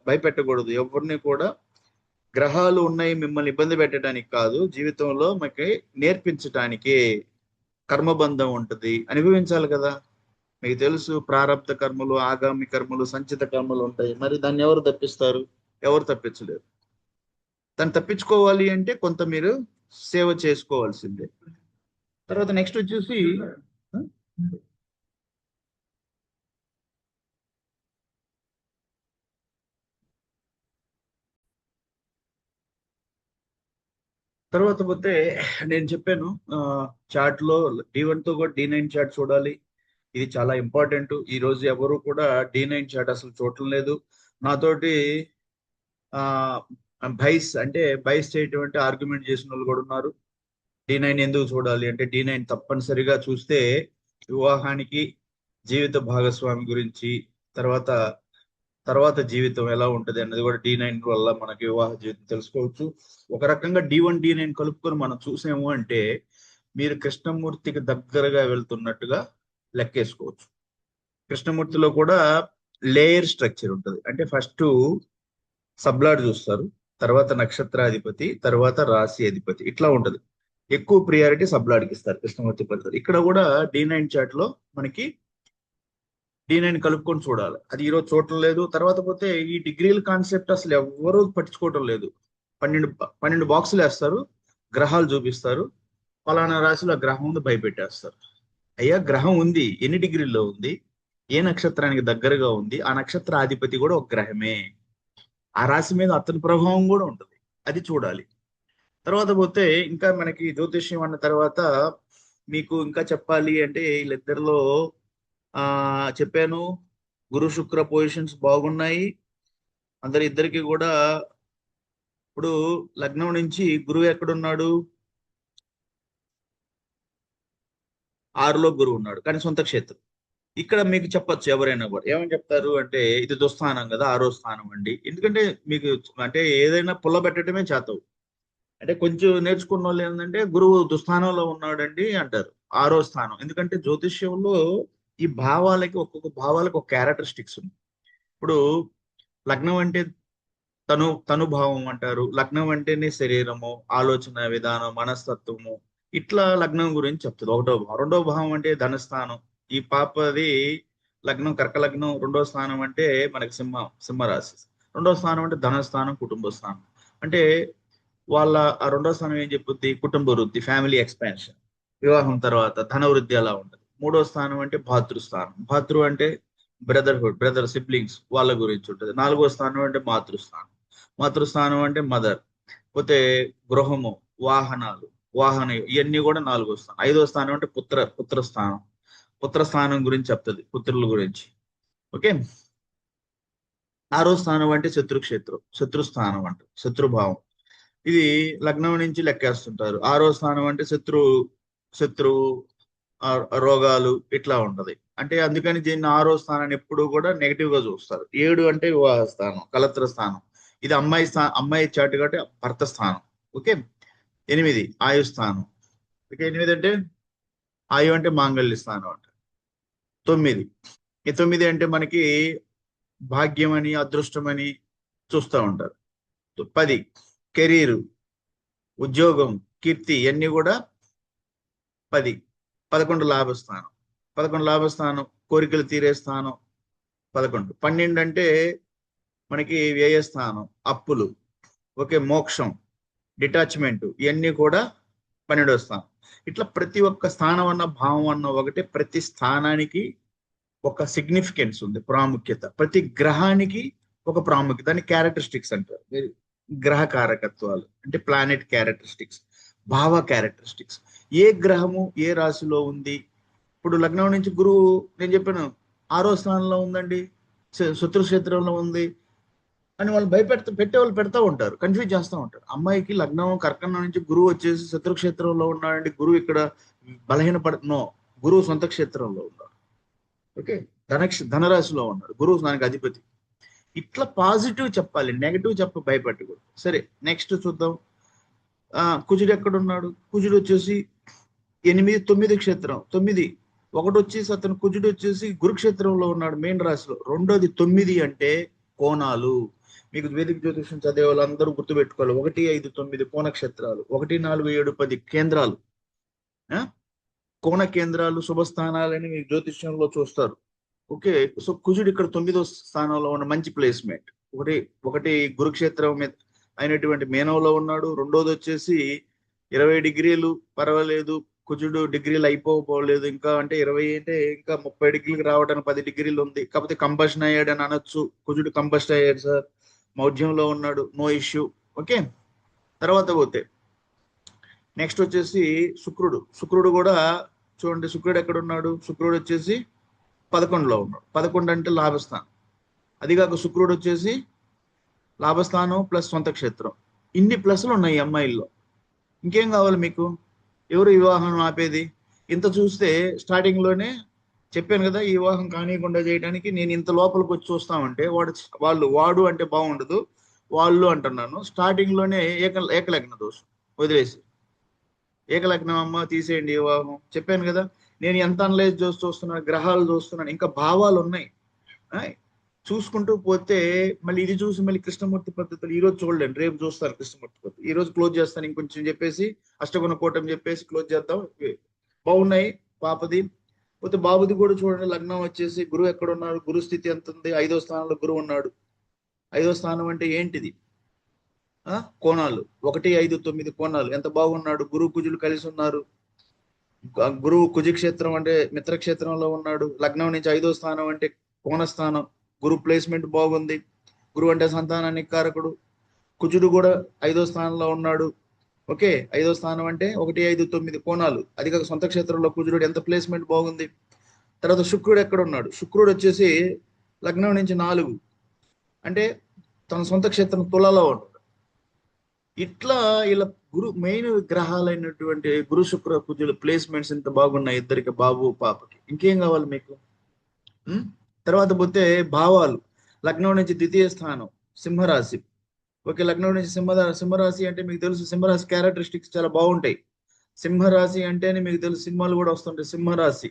[SPEAKER 1] భయపెట్టకూడదు ఎవరిని కూడా. గ్రహాలు ఉన్నాయి మిమ్మల్ని ఇబ్బంది పెట్టడానికి కాదు, జీవితంలో మనకి నేర్పించటానికి. కర్మబంధం ఉంటుంది, అనుభవించాలి కదా. మీకు తెలుసు, ప్రారబ్ధ కర్మలు, ఆగామి కర్మలు, సంచిత కర్మలు ఉంటాయి. మరి దాన్ని ఎవరు తప్పిస్తారు? ఎవరు తప్పించలేరు. దాన్ని తప్పించుకోవాలి అంటే కొంత మీరు సేవ చేసుకోవాల్సిందే. తర్వాత నెక్స్ట్ వచ్చేసి తర్వాత పోతే నేను చెప్పాను, చార్ట్ లో D1 తో కూడా D9 చార్ట్ చూడాలి. ఇది చాలా ఇంపార్టెంట్. ఈ రోజు ఎవరు కూడా D9 చార్ట్ అసలు చూడటం లేదు. నాతోటి ఆ బైస్ చేయటువంటి ఆర్గ్యుమెంట్ చేసిన వాళ్ళు కూడా ఉన్నారు. D9 ఎందుకు చూడాలి అంటే, D9 తప్పనిసరిగా చూస్తే వివాహానికి, జీవిత భాగస్వామి గురించి, తర్వాత తర్వాత జీవితం ఎలా ఉంటది అన్నది కూడా D9 వల్ల మనకి వివాహ జీవితం తెలుసుకోవచ్చు. ఒక రకంగా D1 D9 కలుపుకొని మనం చూసాము అంటే మీరు కృష్ణమూర్తికి దగ్గరగా వెళ్తున్నట్టుగా లెక్కేసుకోవచ్చు. కృష్ణమూర్తిలో కూడా లేయర్ స్ట్రక్చర్ ఉంటుంది. అంటే ఫస్ట్ సబ్లాడ్ చూస్తారు, తర్వాత నక్షత్రాధిపతి, తర్వాత రాశి అధిపతి, ఇట్లా ఉంటది. ఎక్కువ ప్రియారిటీ సబ్లాడ్కి ఇస్తారు కృష్ణమూర్తి పద్ధతి. ఇక్కడ కూడా D9 చార్ట్ లో మనకి D9 కలుపుకొని చూడాలి. అది ఈరోజు చూడటం లేదు. తర్వాత పోతే ఈ డిగ్రీల కాన్సెప్ట్ అసలు ఎవరు పట్టించుకోవటం లేదు. 12 బాక్సులు వేస్తారు, గ్రహాలు చూపిస్తారు, ఫలానా రాశిలో గ్రహం ఉంది, భయపెట్టేస్తారు. అయ్యా, గ్రహం ఉంది, ఎన్ని డిగ్రీల్లో ఉంది, ఏ నక్షత్రానికి దగ్గరగా ఉంది, ఆ నక్షత్ర అధిపతి కూడా ఒక గ్రహమే, ఆ రాశి మీద అతని ప్రభావం కూడా ఉంటుంది, అది చూడాలి. తర్వాత పోతే ఇంకా మనకి జ్యోతిష్యం అన్న తర్వాత మీకు ఇంకా చెప్పాలి అంటే వీళ్ళిద్దరిలో చెప్పాను, గురు శుక్ర పొజిషన్స్ బాగున్నాయి. ఇద్దరికి కూడా ఇప్పుడు లగ్నం నుంచి గురువు ఎక్కడున్నాడు? 6లో గురువు ఉన్నాడు కానీ సొంత క్షేత్రం. ఇక్కడ మీకు చెప్పొచ్చు ఎవరైనా కూడా ఏమని చెప్తారు అంటే ఇది దుస్థానం కదా, 6వ స్థానం అండి. ఎందుకంటే మీకు అంటే ఏదైనా పుల్ల పెట్టడమే చేతవు. అంటే కొంచెం నేర్చుకున్న వాళ్ళు ఏంటంటే గురువు దుస్థానంలో ఉన్నాడండి అంటారు, 6వ స్థానం. ఎందుకంటే జ్యోతిష్యంలో ఈ భావాలకి ఒక్కొక్క భావాలకు ఒక క్యారెక్టరిస్టిక్స్ ఉంది. ఇప్పుడు లగ్నం అంటే తనుభావం అంటారు. లగ్నం అంటేనే శరీరము, ఆలోచన విధానం, మనస్తత్వము. ఇట్లా లగ్నం గురించి చెప్తుంది. ఒకటో భావం. రెండో భావం అంటే ధనస్థానం. ఈ పాపది లగ్నం కర్క లగ్నం. రెండో స్థానం అంటే మనకి సింహరాశి. రెండో స్థానం అంటే ధనస్థానం, కుటుంబ స్థానం. అంటే వాళ్ళ ఆ రెండో స్థానం ఏం చెప్పుద్ది? కుటుంబ వృద్ధి, ఫ్యామిలీ ఎక్స్పాన్షన్. వివాహం తర్వాత ధన వృద్ధి అలా ఉంటుంది. మూడో స్థానం అంటే భాతృస్థానం. భాతృ అంటే బ్రదర్హుడ్, బ్రదర్ సిబ్లింగ్స్ వాళ్ళ గురించి ఉంటుంది. నాలుగో స్థానం అంటే మాతృస్థానం. మాతృస్థానం అంటే మదర్. పోతే గృహము, వాహనాలు, ఇవన్నీ కూడా నాలుగో స్థానం. ఐదో స్థానం అంటే పుత్రస్థానం. పుత్రస్థానం గురించి చెప్తుంది, పుత్రుల గురించి. ఓకే. ఆరో స్థానం అంటే శత్రుస్థానం అంట, శత్రుభావం. ఇది లగ్నం నుంచి లెక్కేస్తుంటారు. ఆరో స్థానం అంటే శత్రు రోగాలు ఇట్లా ఉంటది. అంటే అందుకని దీన్ని ఆరో స్థానాన్ని ఎప్పుడు కూడా నెగిటివ్ గా చూస్తారు. 7 అంటే వివాహ స్థానం, కలత్ర స్థానం. ఇది అమ్మాయి చాటు కాబట్టి భర్త స్థానం. ఓకే. 8 ఆయు స్థానం. ఓకే. 8 అంటే ఆయు అంటే మాంగళ్య స్థానం అంట. 9 ఈ 9 అంటే మనకి భాగ్యం అని, అదృష్టం అని చూస్తూ ఉంటారు. 10 కెరీరు, ఉద్యోగం, కీర్తి ఇవన్నీ కూడా 10. 11 లాభస్థానం. 11 లాభస్థానం, కోరికలు తీరే స్థానం 11. 12 అంటే మనకి వ్యయస్థానం, అప్పులు. ఓకే. మోక్షం, డిటాచ్మెంట్ ఇవన్నీ కూడా 12వ స్థానం. ఇట్లా ప్రతి ఒక్క స్థానం అన్న భావం అన్న ఒకటే. ప్రతి స్థానానికి ఒక సిగ్నిఫికెన్స్ ఉంది, ప్రాముఖ్యత. ప్రతి గ్రహానికి ఒక ప్రాముఖ్యత. దాన్ని క్యారెక్టరిస్టిక్స్ అంటారు. గ్రహ కారకత్వాలు అంటే ప్లానెట్ క్యారెక్టరిస్టిక్స్, భావ క్యారెక్టరిస్టిక్స్. ఏ గ్రహము ఏ రాశిలో ఉంది. ఇప్పుడు లగ్నం నుంచి గురువు నేను చెప్పాను 6వ స్థానంలో ఉందండి, శత్రుక్షేత్రంలో ఉంది అని వాళ్ళు పెట్టేవాళ్ళు పెడతా ఉంటారు, కన్ఫ్యూజ్ చేస్తూ ఉంటారు. అమ్మాయికి లగ్నం కర్కన్నం నుంచి గురువు వచ్చేసి శత్రుక్షేత్రంలో ఉన్నాడండి, గురువు ఇక్కడ నో, గురువు సొంత క్షేత్రంలో ఉన్నాడు. ఓకే. ధనరాశిలో ఉన్నాడు, గురువు దానికి అధిపతి. ఇట్లా పాజిటివ్ చెప్పాలి, నెగటివ్ భయపెట్టకూడదు. సరే, నెక్స్ట్ చూద్దాం. కుజుడు ఎక్కడున్నాడు? కుజుడు వచ్చేసి 8, 9 క్షేత్రం. 9 ఒకటి వచ్చేసి అతను కుజుడు వచ్చేసి గురుక్షేత్రంలో ఉన్నాడు, మెయిన్ రాశిలో. రెండోది 9 అంటే కోణాలు. మీకు వేదిక జ్యోతిషం చదివే వాళ్ళందరూ గుర్తుపెట్టుకోవాలి. 1, 5, 9 కోణ క్షేత్రాలు. 1, 4, 7, 10 కేంద్రాలు. కోణ కేంద్రాలు శుభస్థానాలని మీకు జ్యోతిష్యంలో చూస్తారు. ఓకే. సో కుజుడు ఇక్కడ 9వ స్థానంలో ఉన్న మంచి ప్లేస్మెంట్. ఒకటి గురుక్షేత్రం మీద అయినటువంటి మేనంలో ఉన్నాడు. రెండోది వచ్చేసి 20 డిగ్రీలు పర్వాలేదు, కుజుడు డిగ్రీలు అయిపోలేదు ఇంకా. అంటే 20 అంటే ఇంకా 30 డిగ్రీలకు రావడానికి 10 డిగ్రీలు ఉంది. కాకపోతే కంబషన్ అయ్యాడు అని అనొచ్చు. కుజుడు కంబస్ట్ అయ్యాడు సార్, మౌఢ్యంలో ఉన్నాడు, నో ఇష్యూ. ఓకే. తర్వాత పోతే నెక్స్ట్ వచ్చేసి శుక్రుడు కూడా చూడండి. శుక్రుడు ఎక్కడ ఉన్నాడు? శుక్రుడు వచ్చేసి 11లో ఉన్నాడు. 11 అంటే లాభస్థానం. అదిగాక శుక్రుడు వచ్చేసి లాభస్థానం ప్లస్ సొంత క్షేత్రం. ఇన్ని ప్లస్లు ఉన్నాయి ఈ అమ్మాయిల్లో. ఇంకేం కావాలి మీకు? ఎవరు వివాహం ఆపేది? ఇంత చూస్తే స్టార్టింగ్ లోనే చెప్పాను కదా, ఈ వివాహం కానివ్వకుండా చేయడానికి నేను ఇంత లోపలికి వచ్చి చూస్తామంటే వాడు అంటే బాగుండదు, వాళ్ళు అంటున్నాను. స్టార్టింగ్ లోనే ఏకలగ్న దోషం వదిలేసి, ఏకలగ్నం అమ్మ తీసేయండి వివాహం. చెప్పాను కదా, నేను ఎంత అనలైజ్ చూస్తున్నాను, గ్రహాలు చూస్తున్నాను, ఇంకా భావాలు ఉన్నాయి. చూసుకుంటూ పోతే మళ్ళీ ఇది చూసి మళ్ళీ కృష్ణమూర్తి పద్ధతులు ఈ రోజు చూడండి, రేపు చూస్తారు కృష్ణమూర్తి పద్ధతులు. ఈ రోజు క్లోజ్ చేస్తాను ఇంకొంచెం చెప్పేసి, అష్టగుణ కూటమి చెప్పేసి క్లోజ్ చేద్దాం. బాగున్నాయి పాపది. పోతే బాబుది కూడా చూడండి. లగ్నం వచ్చేసి గురువు ఎక్కడ ఉన్నాడు? గురు స్థితి ఎంత ఉంది? 5వ స్థానంలో గురువు ఉన్నాడు. 5వ స్థానం అంటే ఏంటిది? కోణాలు. 1, 5, 9 కోణాలు. ఎంత బాగున్నాడు? గురువు కుజులు కలిసి ఉన్నారు. గురువు కుజక్షేత్రం అంటే మిత్రక్షేత్రంలో ఉన్నాడు. లగ్నం నుంచి 5వ స్థానం అంటే కోణస్థానం. గురు ప్లేస్మెంట్ బాగుంది. గురువు అంటే సంతానానికి కారకుడు. కుజుడు కూడా 5వ స్థానంలో ఉన్నాడు. ఓకే. 5వ స్థానం అంటే 1, 5, 9 కోణాలు. అది కాక సొంత క్షేత్రంలో కుజుడు ఎంత ప్లేస్మెంట్ బాగుంది. తర్వాత శుక్రుడు ఎక్కడ ఉన్నాడు? శుక్రుడు వచ్చేసి లగ్నం నుంచి 4 అంటే తన సొంత క్షేత్రం తులలో ఉన్నాడు. ఇట్లా ఇలా మెయిన్ గ్రహాలైనటువంటి గురు శుక్ర కుజుల ప్లేస్మెంట్స్ ఇంత బాగున్నాయి ఇద్దరికి, బాబు పాపకి, ఇంకేం కావాలి మీకు? ఉం? తర్వాత పోతే భావాలు. లగ్నం నుంచి ద్వితీయ స్థానం సింహరాశి. ఓకే, లగ్నం నుంచి సింహరాశి అంటే మీకు తెలుసు, సింహరాశి క్యారెక్టరిస్టిక్స్ చాలా బాగుంటాయి. సింహరాశి అంటేనే మీకు తెలుసు, సినిమాలు కూడా వస్తుంటాయి సింహరాశి.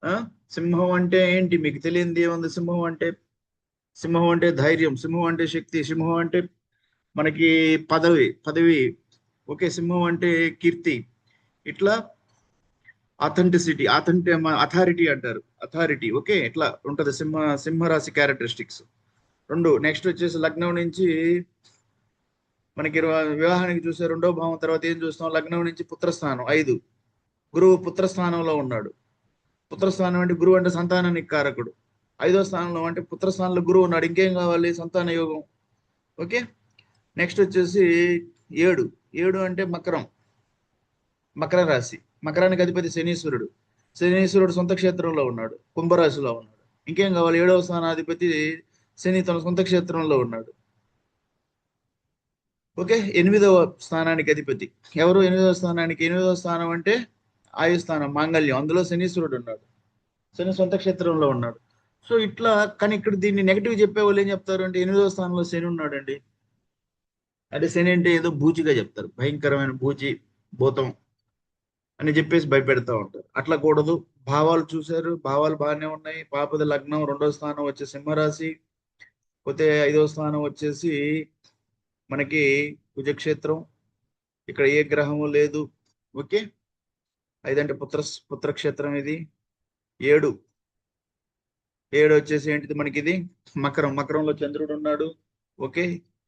[SPEAKER 1] ఆ సింహం అంటే ఏంటి మీకు తెలియంది ఏముంది? సింహం అంటే ధైర్యం, సింహం అంటే శక్తి, సింహం అంటే మనకి పదవి. ఓకే, సింహం అంటే కీర్తి. ఇట్లా అథెంటిసిటీ, అథారిటీ అంటారు, అథారిటీ. ఓకే, ఇట్లా ఉంటది సింహరాశి క్యారెక్టరిస్టిక్స్. రెండు. నెక్స్ట్ వచ్చేసి లగ్నం నుంచి మనకి వివాహానికి చూసే రెండో భావం తర్వాత ఏం చూస్తాం? లగ్నం నుంచి పుత్రస్థానం 5. గురువు పుత్రస్థానంలో ఉన్నాడు. పుత్రస్థానం అంటే గురువు అంటే సంతానానికి కారకుడు. 5వ స్థానంలో అంటే పుత్రస్థానంలో గురువు ఉన్నాడు, ఇంకేం కావాలి? సంతాన యోగం. ఓకే, నెక్స్ట్ వచ్చేసి 7. 7 అంటే మకర రాశి. మకరానికి అధిపతి శనీశ్వరుడు. శనీశ్వరుడు సొంత క్షేత్రంలో ఉన్నాడు, కుంభరాశిలో ఉన్నాడు. ఇంకేం కావాలి? 7వ స్థానాధిపతి శని తన సొంత క్షేత్రంలో ఉన్నాడు. ఓకే, 8వ స్థానానికి అధిపతి ఎవరు? 8వ స్థానానికి, 8వ స్థానం అంటే ఆయుస్థానం, మాంగళ్యం. అందులో శనీశ్వరుడు ఉన్నాడు, శని సొంత క్షేత్రంలో ఉన్నాడు. సో ఇట్లా. కానీ ఇక్కడ దీన్ని నెగిటివ్ చెప్పే వాళ్ళు ఏం చెప్తారు అంటే 8వ స్థానంలో శని ఉన్నాడండి అంటే, శని అంటే ఏదో బూచిగా చెప్తారు, భయంకరమైన బూచి, భూతం అని చెప్పేసి భయపెడతా ఉంటారు. అట్లా కూడదు. భావాలు చూశారు, భావాలు బాగానే ఉన్నాయి. పాపది లగ్నం, 2వ స్థానం వచ్చే సింహరాశి. పోతే 5వ స్థానం వచ్చేసి మనకి కుజక్షేత్రం. ఇక్కడ ఏ గ్రహము లేదు. ఓకే, 5 అంటే పుత్రక్షేత్రం ఇది. 7 వచ్చేసి ఏంటిది మనకి? ఇది మకరంలో చంద్రుడు ఉన్నాడు. ఓకే,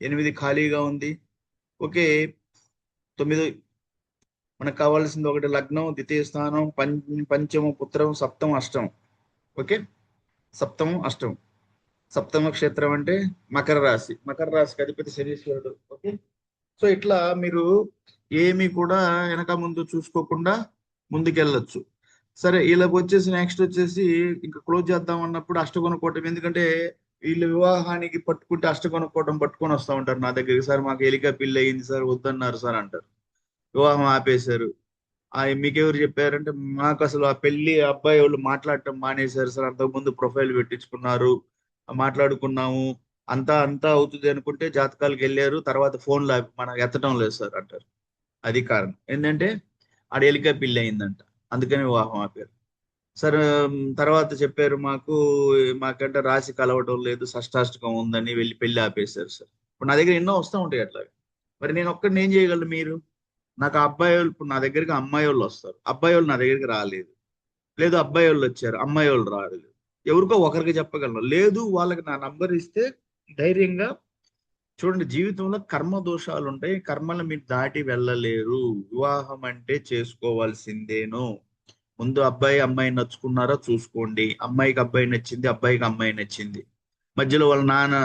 [SPEAKER 1] 8 ఖాళీగా ఉంది. ఓకే, 9 మనకు కావాల్సింది ఒకటి లగ్నం, ద్వితీయ స్థానం, పంచమ పుత్రం, సప్తం, అష్టం. ఓకే, సప్తమం, అష్టం. సప్తమ క్షేత్రం అంటే మకర రాశికి అధిపతి శనీశ్వరుడు. ఓకే, సో ఇట్లా మీరు ఏమి కూడా వెనక ముందు చూసుకోకుండా ముందుకెళ్ళొచ్చు. సరే, వీళ్ళకి వచ్చేసి నెక్స్ట్ వచ్చేసి ఇంకా క్లోజ్ చేద్దాం అన్నప్పుడు అష్టగుణ కూటమి. ఎందుకంటే వీళ్ళు వివాహానికి పట్టుకుంటే అష్టగుణ కూటమి పట్టుకొని వస్తూ ఉంటారు నా దగ్గరికి. సార్ మాకు ఎలిక పిల్లి అయింది సార్, వద్దన్నారు సార్ అంటారు, వివాహం ఆపేశారు. మీకెవరు చెప్పారంటే, మాకు అసలు ఆ పెళ్లి అబ్బాయి వాళ్ళు మాట్లాడటం మానేశారు సార్, అంతకుముందు ప్రొఫైల్ పెట్టించుకున్నారు, మాట్లాడుకున్నాము, అంతా అవుతుంది అనుకుంటే జాతకాలకు వెళ్ళారు, తర్వాత ఫోన్లో మనం ఎత్తడం లేదు సార్ అంటారు. అది కారణం ఏంటంటే ఆడ ఎలిక పిల్లి అయిందంట, అందుకని వివాహం ఆపారు సార్. తర్వాత చెప్పారు మాకంటే రాశి కలవటం లేదు, షష్టాష్టకం ఉందని వెళ్ళి పెళ్లి ఆపేశారు సార్. ఇప్పుడు నా దగ్గర ఎన్నో వస్తూ ఉంటాయి అట్లా. మరి నేను ఒక్కడిని ఏం చేయగలను? మీరు నాకు అబ్బాయి వాళ్ళు, ఇప్పుడు నా దగ్గరికి అమ్మాయి వాళ్ళు వస్తారు, అబ్బాయి వాళ్ళు నా దగ్గరికి రాలేదు. లేదు, అబ్బాయి వాళ్ళు వచ్చారు, అమ్మాయి వాళ్ళు రాలేదు. ఎవరికో ఒకరికి చెప్పగలను. లేదు, వాళ్ళకి నా నంబర్ ఇస్తే ధైర్యంగా. చూడండి, జీవితంలో కర్మ దోషాలు ఉంటాయి, కర్మలు మీరు దాటి వెళ్ళలేరు. వివాహం అంటే చేసుకోవాల్సిందేను. ముందు అబ్బాయి అమ్మాయి నచ్చుకున్నారో చూసుకోండి. అమ్మాయికి అబ్బాయి నచ్చింది, అబ్బాయికి అమ్మాయి నచ్చింది. మధ్యలో వాళ్ళ నాన్న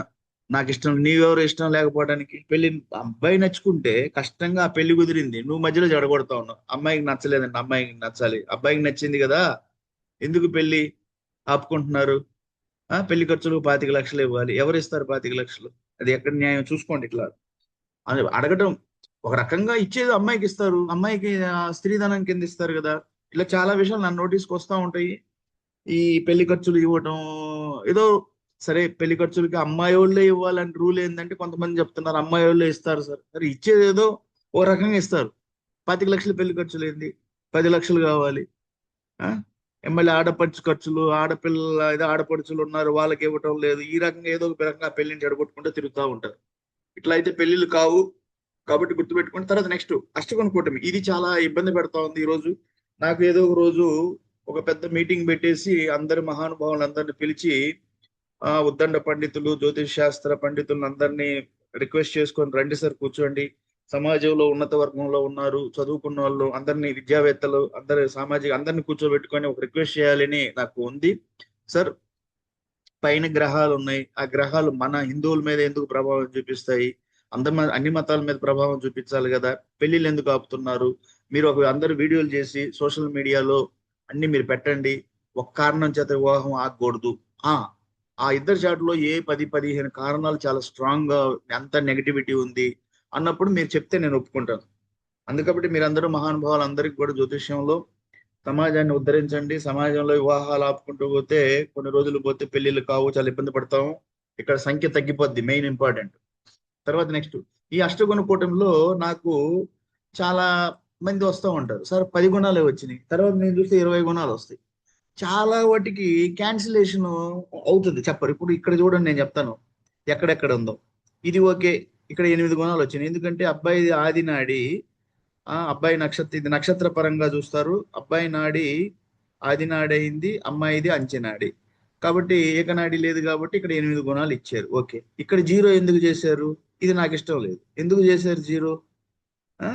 [SPEAKER 1] నాకు ఇష్టం, నీవెవరు ఇష్టం లేకపోవడానికి పెళ్లి. అబ్బాయి నచ్చుకుంటే కష్టంగా ఆ పెళ్లి కుదిరింది, నువ్వు మధ్యలో జడగొడతా ఉన్నావు. అమ్మాయికి నచ్చలేదండి, అమ్మాయికి నచ్చాలి, అబ్బాయికి నచ్చింది కదా, ఎందుకు పెళ్లి ఆపుకుంటున్నారు? పెళ్లి ఖర్చులు 25 లక్షలు ఇవ్వాలి, ఎవరు ఇస్తారు 25 లక్షలు? అది ఎక్కడ న్యాయం? చూసుకోండి. ఇట్లా అని అడగటం ఒక రకంగా ఇచ్చేది అమ్మాయికి ఇస్తారు, అమ్మాయికి స్త్రీధనం కింద ఇస్తారు కదా. ఇలా చాలా విషయాలు నా నోటీస్కి వస్తూ ఉంటాయి. ఈ పెళ్లి ఖర్చులు ఇవ్వటం ఏదో సరే, పెళ్లి ఖర్చులకి అమ్మాయి వాళ్ళే ఇవ్వాలని రూల్ ఏంటంటే కొంతమంది చెప్తున్నారు అమ్మాయి వాళ్ళే ఇస్తారు సార్. సరే, ఇచ్చేది ఏదో ఓ రకంగా ఇస్తారు. 25 లక్షలు పెళ్లి ఖర్చులు ఏంది? 10 లక్షలు కావాలి. ఆ ఎమ్మెల్యే ఆడపడుచు ఖర్చులు, ఆడపిల్ల ఏదో ఆడపడుచులు ఉన్నారు, వాళ్ళకి ఇవ్వటం లేదు. ఈ రకంగా ఏదో ఒక రకంగా పెళ్లిని చెడగొట్టుకుంటూ తిరుగుతూ ఉంటారు. ఇట్లా అయితే పెళ్లిళ్ళు కావు. కాబట్టి గుర్తుపెట్టుకుని తర్వాత నెక్స్ట్ అష్టకోణ కూటమి. ఇది చాలా ఇబ్బంది పెడతా ఉంది ఈ రోజు. నాకు ఏదో ఒక రోజు ఒక పెద్ద మీటింగ్ పెట్టేసి అందరి మహానుభావులు అందరిని పిలిచి ఉద్దండ పండితులు, జ్యోతిష్ శాస్త్ర పండితులను అందరినీ రిక్వెస్ట్ చేసుకొని, రండి సార్ కూర్చోండి, సమాజంలో ఉన్నత వర్గంలో ఉన్నారు, చదువుకున్న వాళ్ళు అందరినీ, విద్యావేత్తలు అందరి సామాజిక అందరినీ కూర్చోబెట్టుకొని ఒక రిక్వెస్ట్ చేయాలని నాకు ఉంది సార్. పైన గ్రహాలు ఉన్నాయి, ఆ గ్రహాలు మన హిందువుల మీద ఎందుకు ప్రభావం చూపిస్తాయి? అన్ని మతాల మీద ప్రభావం చూపించాలి కదా, పెళ్లిళ్ళు ఎందుకు ఆపుతున్నారు? మీరు అందరు వీడియోలు చేసి సోషల్ మీడియాలో అన్ని మీరు పెట్టండి. ఒక కారణం చేత వివాహం ఆగకూడదు. ఆ ఇద్దరు చాటులో ఏ 10-15 కారణాలు చాలా స్ట్రాంగ్ గా ఎంత నెగటివిటీ ఉంది, అన్నప్పుడు మీరు చెప్తే నేను ఒప్పుకుంటాను. అందుకబట్టి మీరందరూ మహానుభావులు, అందరికీ కూడా జ్యోతిష్యంలో సమాజాన్ని ఉద్ధరించండి. సమాజంలో వివాహాలు ఆపుకుంటూ పోతే కొన్ని రోజులు పోతే పెళ్లిళ్ళు కావు, చాలా ఇబ్బంది పడతాము. ఇక్కడ సంఖ్య తగ్గిపోద్ది, మెయిన్ ఇంపార్టెంట్. తర్వాత నెక్స్ట్, ఈ అష్టగుణ కూటమిలో నాకు చాలా మంది వస్తూ ఉంటారు. సార్ 10 గుణాలే వచ్చినాయి, తర్వాత నేను చూస్తే 20 గుణాలు వస్తాయి. చాలా వాటికి క్యాన్సిలేషన్ అవుతుంది, చెప్పరు. ఇప్పుడు ఇక్కడ చూడండి, నేను చెప్తాను ఎక్కడెక్కడ ఉందో. ఇది ఓకే, ఇక్కడ 8 గుణాలు వచ్చినాయి. ఎందుకంటే అబ్బాయి ఆది నాడి, అబ్బాయి నక్షత్ర, ఇది నక్షత్ర పరంగా చూస్తారు. అబ్బాయి నాడి ఆది నాడి అయింది, అమ్మాయిది అంచెనాడి. కాబట్టి ఏకనాడి లేదు కాబట్టి ఇక్కడ 8 గుణాలు ఇచ్చారు. ఓకే, ఇక్కడ జీరో ఎందుకు చేశారు? ఇది నాకు ఇష్టం లేదు. ఎందుకు చేశారు జీరో? ఆ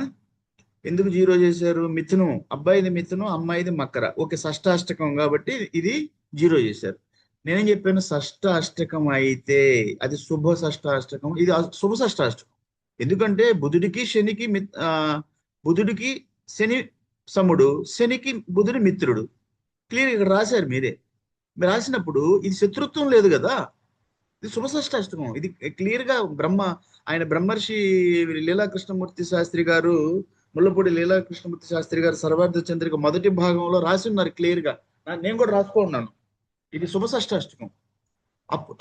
[SPEAKER 1] ఎందుకు జీరో చేశారు? మిథునం, అబ్బాయిది మిథునం, అమ్మాయిది మకర. ఓకే, షష్టాష్టకం కాబట్టి ఇది జీరో చేశారు. నేనేం చెప్పాను? షష్టాష్టకం అయితే అది శుభ షష్టాష్టకం, ఇది శుభ షష్టాష్టకం. ఎందుకంటే బుధుడికి శని సముడు, శనికి బుధుడి మిత్రుడు. క్లియర్ ఇక్కడ రాశారు మీరే. మీరు రాసినప్పుడు ఇది శత్రుత్వం లేదు కదా, ఇది శుభ షష్టాష్టకం. ఇది క్లియర్ గా ఆయన బ్రహ్మర్షి లీలాకృష్ణమూర్తి శాస్త్రి గారు, ముల్లపూడి లీలాకృష్ణమూర్తి శాస్త్రి గారు సర్వార్థ చంద్రిక మొదటి భాగంలో రాసి ఉన్నారు క్లియర్ గా. నేను కూడా రాసుకున్నాను, ఇది శుభ షష్టాష్టకం.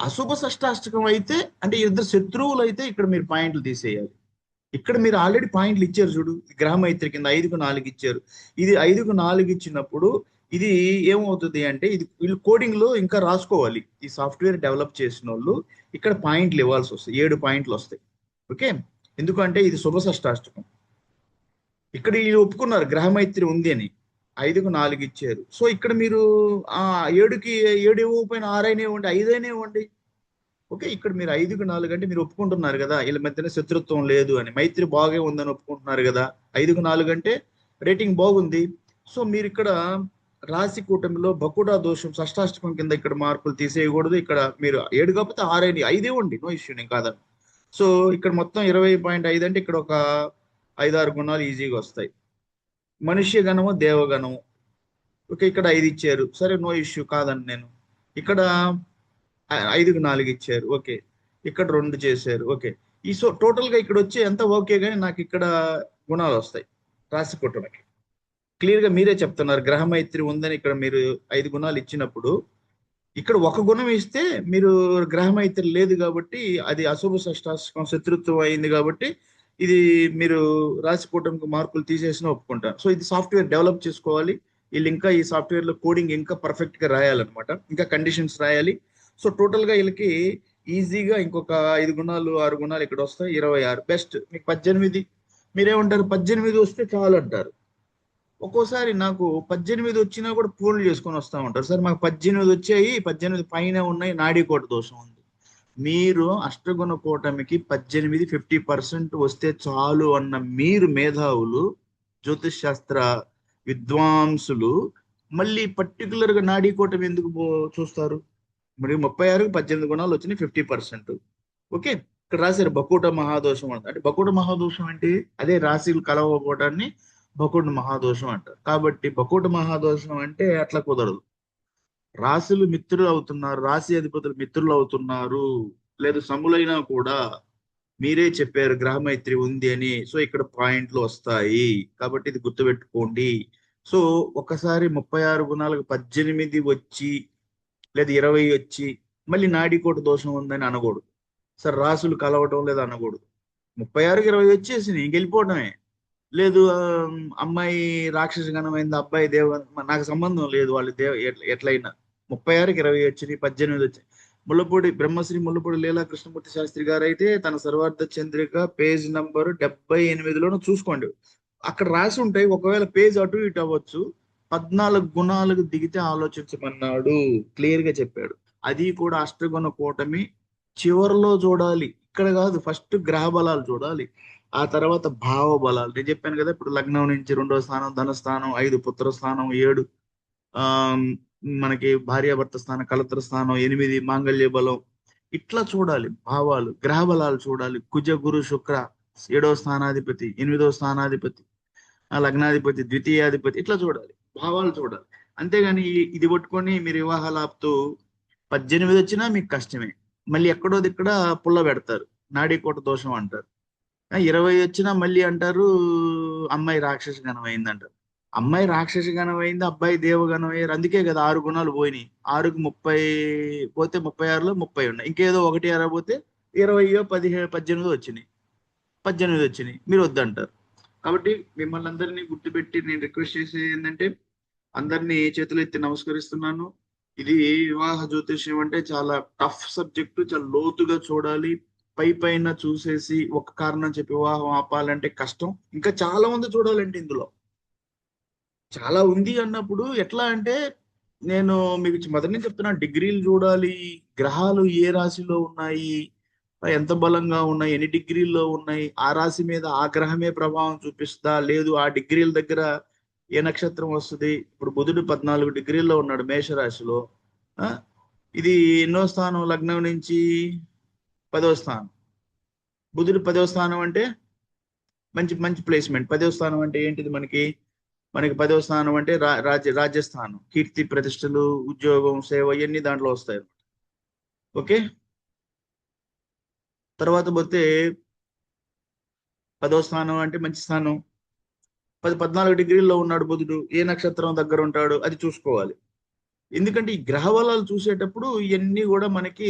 [SPEAKER 1] అశుభ షష్టాష్టకం అయితే అంటే ఇద్దరు శత్రువులు అయితే ఇక్కడ మీరు పాయింట్లు తీసేయాలి. ఇక్కడ మీరు ఆల్రెడీ పాయింట్లు ఇచ్చారు చూడు, గ్రహమైత్రి కింద 5కు 4 ఇచ్చారు. ఇది 5కు 4 ఇచ్చినప్పుడు ఇది ఏమవుతుంది అంటే, ఇది వీళ్ళు కోడింగ్ లో ఇంకా రాసుకోవాలి. ఈ సాఫ్ట్వేర్ డెవలప్ చేసిన వాళ్ళు ఇక్కడ పాయింట్లు ఇవ్వాల్సి వస్తాయి, 7 పాయింట్లు వస్తాయి. ఓకే, ఎందుకంటే ఇది శుభ షష్టాష్టకం. ఇక్కడ వీళ్ళు ఒప్పుకున్నారు గ్రహమైత్రి ఉంది అని, 5కు 4 ఇచ్చారు. సో ఇక్కడ మీరు 7కి 7 ఇవ్వకపోయినా 6 అయినా ఇవ్వండి, 5 అయినా ఇవ్వండి. ఓకే, ఇక్కడ మీరు 5కు 4 అంటే మీరు ఒప్పుకుంటున్నారు కదా వీళ్ళ మధ్యన శత్రుత్వం లేదు అని, మైత్రి బాగే ఉందని ఒప్పుకుంటున్నారు కదా. 5కు 4 అంటే రేటింగ్ బాగుంది. సో మీరు ఇక్కడ రాశి కూటమిలో బకుడా దోషం షష్టాష్టకం కింద ఇక్కడ మార్కులు తీసేయకూడదు. ఇక్కడ మీరు 7 కాకపోతే 6 అయినా 5 ఇవ్వండి, నో ఇష్యూ, నేను కాదని. సో ఇక్కడ మొత్తం 20.5 అంటే ఇక్కడ ఒక 5-6 గుణాలు ఈజీగా వస్తాయి. మనుష్య గణము, దేవగణము. ఓకే, ఇక్కడ 5 ఇచ్చారు, సరే నో ఇష్యూ, కాదని నేను. ఇక్కడ 5కు 4 ఇచ్చారు, ఓకే. ఇక్కడ 2 చేశారు, ఓకే. ఈ సో టోటల్ గా ఇక్కడ వచ్చే ఎంత ఓకే, కానీ నాకు ఇక్కడ గుణాలు వస్తాయి రాశి కూటమికి. క్లియర్ గా మీరే చెప్తున్నారు గ్రహమైత్రి ఉందని. ఇక్కడ మీరు 5 గుణాలు ఇచ్చినప్పుడు ఇక్కడ ఒక గుణం ఇస్తే మీరు గ్రహమైత్రి లేదు కాబట్టి అది అశుభ షష్టాష్టకం, శత్రుత్వం అయింది కాబట్టి ఇది మీరు రాశి కూటమికి మార్కులు తీసేసిన ఒప్పుకుంటారు. సో ఇది సాఫ్ట్వేర్ డెవలప్ చేసుకోవాలి. వీళ్ళు ఇంకా ఈ సాఫ్ట్వేర్ లో కోడింగ్ ఇంకా పర్ఫెక్ట్ గా రాయాలన్నమాట, ఇంకా కండిషన్స్ రాయాలి. సో టోటల్ గా వీళ్ళకి ఈజీగా ఇంకొక 5 గుణాలు 6 గుణాలు ఇక్కడ వస్తాయి, 26 బెస్ట్. మీకు 18, మీరేమంటారు? 18 వస్తే చాలు అంటారు. ఒక్కోసారి నాకు 18 వచ్చినా కూడా ఫోన్లు చేసుకొని వస్తూ ఉంటారు, సార్ మాకు 18 వచ్చాయి, 18 పైన ఉన్నాయి, నాడీకోట దోషం ఉంది. మీరు అష్టగుణ కూటమికి 18 50% వస్తే చాలు అన్న మీరు మేధావులు, జ్యోతిష్ శాస్త్ర విద్వాంసులు మళ్ళీ పర్టికులర్ గా నాడీ కూటమి ఎందుకు చూస్తారు? మరి 36కి 18 గుణాలు వచ్చినాయి, 50%. ఓకే, ఇక్కడ రాశారు బకుట మహాదోషం అంటే బకుట మహాదోషం అంటే అదే రాశిలు కలవకపోవడాన్ని బకుట మహాదోషం అంటారు. కాబట్టి బకుట మహాదోషం అంటే అట్లా కుదరదు. రాశులు మిత్రులు అవుతున్నారు, రాశి అధిపతులు మిత్రులు అవుతున్నారు, లేదు సములైనా కూడా మీరే చెప్పారు గ్రహమైత్రి ఉంది అని. సో ఇక్కడ పాయింట్లు వస్తాయి, కాబట్టి ఇది గుర్తుపెట్టుకోండి. సో ఒకసారి 36 గుణాలకు 18 వచ్చి లేదా 20 వచ్చి మళ్ళీ నాడికోట దోషం ఉందని అనకూడదు. సార్ రాసులు కలవటం లేదు అనకూడదు. 36కి 20 వచ్చేసి ఇంకెళ్ళిపోవడమే. లేదు అమ్మాయి రాక్షస గణమైంది, అబ్బాయి నాకు సంబంధం లేదు, వాళ్ళు ఎట్లయినా 36కి 20 వచ్చినాయి, 18 వచ్చాయి. బ్రహ్మశ్రీ ముల్లపూడి లీలాకృష్ణమూర్తి శాస్త్రి గారు అయితే తన సర్వార్థ చంద్రిక పేజ్ నంబర్ 78లోనూ చూసుకోండి, అక్కడ రాసి ఉంటాయి. ఒకవేళ పేజ్ అటు ఇటు అవ్వచ్చు. 14 గుణాలకు దిగితే ఆలోచించమన్నాడు, క్లియర్ గా చెప్పాడు. అది కూడా అష్టగుణ కూటమి చివరిలో చూడాలి, ఇక్కడ కాదు. ఫస్ట్ గ్రహ బలాలు చూడాలి, ఆ తర్వాత భావ బలాలు. నేను చెప్పాను కదా, ఇప్పుడు లగ్నం నుంచి 2వ స్థానం ధనస్థానం, 5 పుత్ర స్థానం, 7 ఆ మనకి భార్యాభర్త స్థానం, కలత్ర స్థానం, 8 మాంగళ్య బలం. ఇట్లా చూడాలి భావాలు, గ్రహ బలాలు చూడాలి. కుజ గురు శుక్ర 7వ స్థానాధిపతి, 8వ స్థానాధిపతి, లగ్నాధిపతి, ద్వితీయాధిపతి, ఇట్లా చూడాలి, భావాలు చూడాలి. అంతేగాని ఇది పట్టుకొని మీరు వివాహాలు ఆపుతూ 18 వచ్చినా మీకు కష్టమే. మళ్ళీ ఎక్కడోది ఇక్కడ పుల్ల పెడతారు, నాడీకోట దోషం అంటారు. 20 వచ్చినా మళ్ళీ అంటారు అమ్మాయి రాక్షస గణం అయింది అంటారు. అమ్మాయి రాక్షస గణం అయింది, అబ్బాయి దేవగణం అయ్యారు. అందుకే కదా 6 గుణాలు పోయినాయి. 6కి 30 పోతే 36లో 30 ఉన్నాయి. ఇంకేదో ఒకటి అరపోతే 20 17 18 వచ్చినాయి. 18 వచ్చినాయి, మీరు వద్దంటారు. కాబట్టి మిమ్మల్ని అందరినీ గుర్తుపెట్టి నేను రిక్వెస్ట్ చేసేది ఏంటంటే, అందరినీ చేతులు ఎత్తి నమస్కరిస్తున్నాను. ఇది వివాహ జ్యోతిష్యం అంటే చాలా టఫ్ సబ్జెక్టు, చాలా లోతుగా చూడాలి. పై పైన చూసేసి ఒక కారణం చెప్పి వివాహం ఆపాలంటే కష్టం. ఇంకా చాలా మంది చూడాలంటే ఇందులో చాలా ఉంది అన్నప్పుడు ఎట్లా అంటే, నేను మీకు మొదటి నుంచి చెప్తున్నా, డిగ్రీలు చూడాలి, గ్రహాలు ఏ రాశిలో ఉన్నాయి, ఎంత బలంగా ఉన్నాయి, ఎన్ని డిగ్రీల్లో ఉన్నాయి, ఆ రాశి మీద ఆ గ్రహమే ప్రభావం చూపిస్తా, లేదు ఆ డిగ్రీల దగ్గర ఏ నక్షత్రం వస్తుంది. ఇప్పుడు బుధుడు 14 డిగ్రీల్లో ఉన్నాడు మేషరాశిలో. ఆ, ఇది ఎన్నో స్థానం, లగ్నం నుంచి 10వ స్థానం. బుధుడు 10వ స్థానం అంటే మంచి మంచి ప్లేస్మెంట్. 10వ స్థానం అంటే ఏంటిది మనకి? మనకి 10వ స్థానం అంటే రాజ్యస్థానం, కీర్తి ప్రతిష్టలు, ఉద్యోగం, సేవ ఇవన్నీ దాంట్లో వస్తాయి. ఓకే, తర్వాత పోతే 10వ స్థానం అంటే మంచి స్థానం. 14 డిగ్రీల్లో ఉన్నాడు బుధుడు, ఏ నక్షత్రం దగ్గర ఉంటాడు అది చూసుకోవాలి. ఎందుకంటే ఈ గ్రహ బలాలు చూసేటప్పుడు ఇవన్నీ కూడా మనకి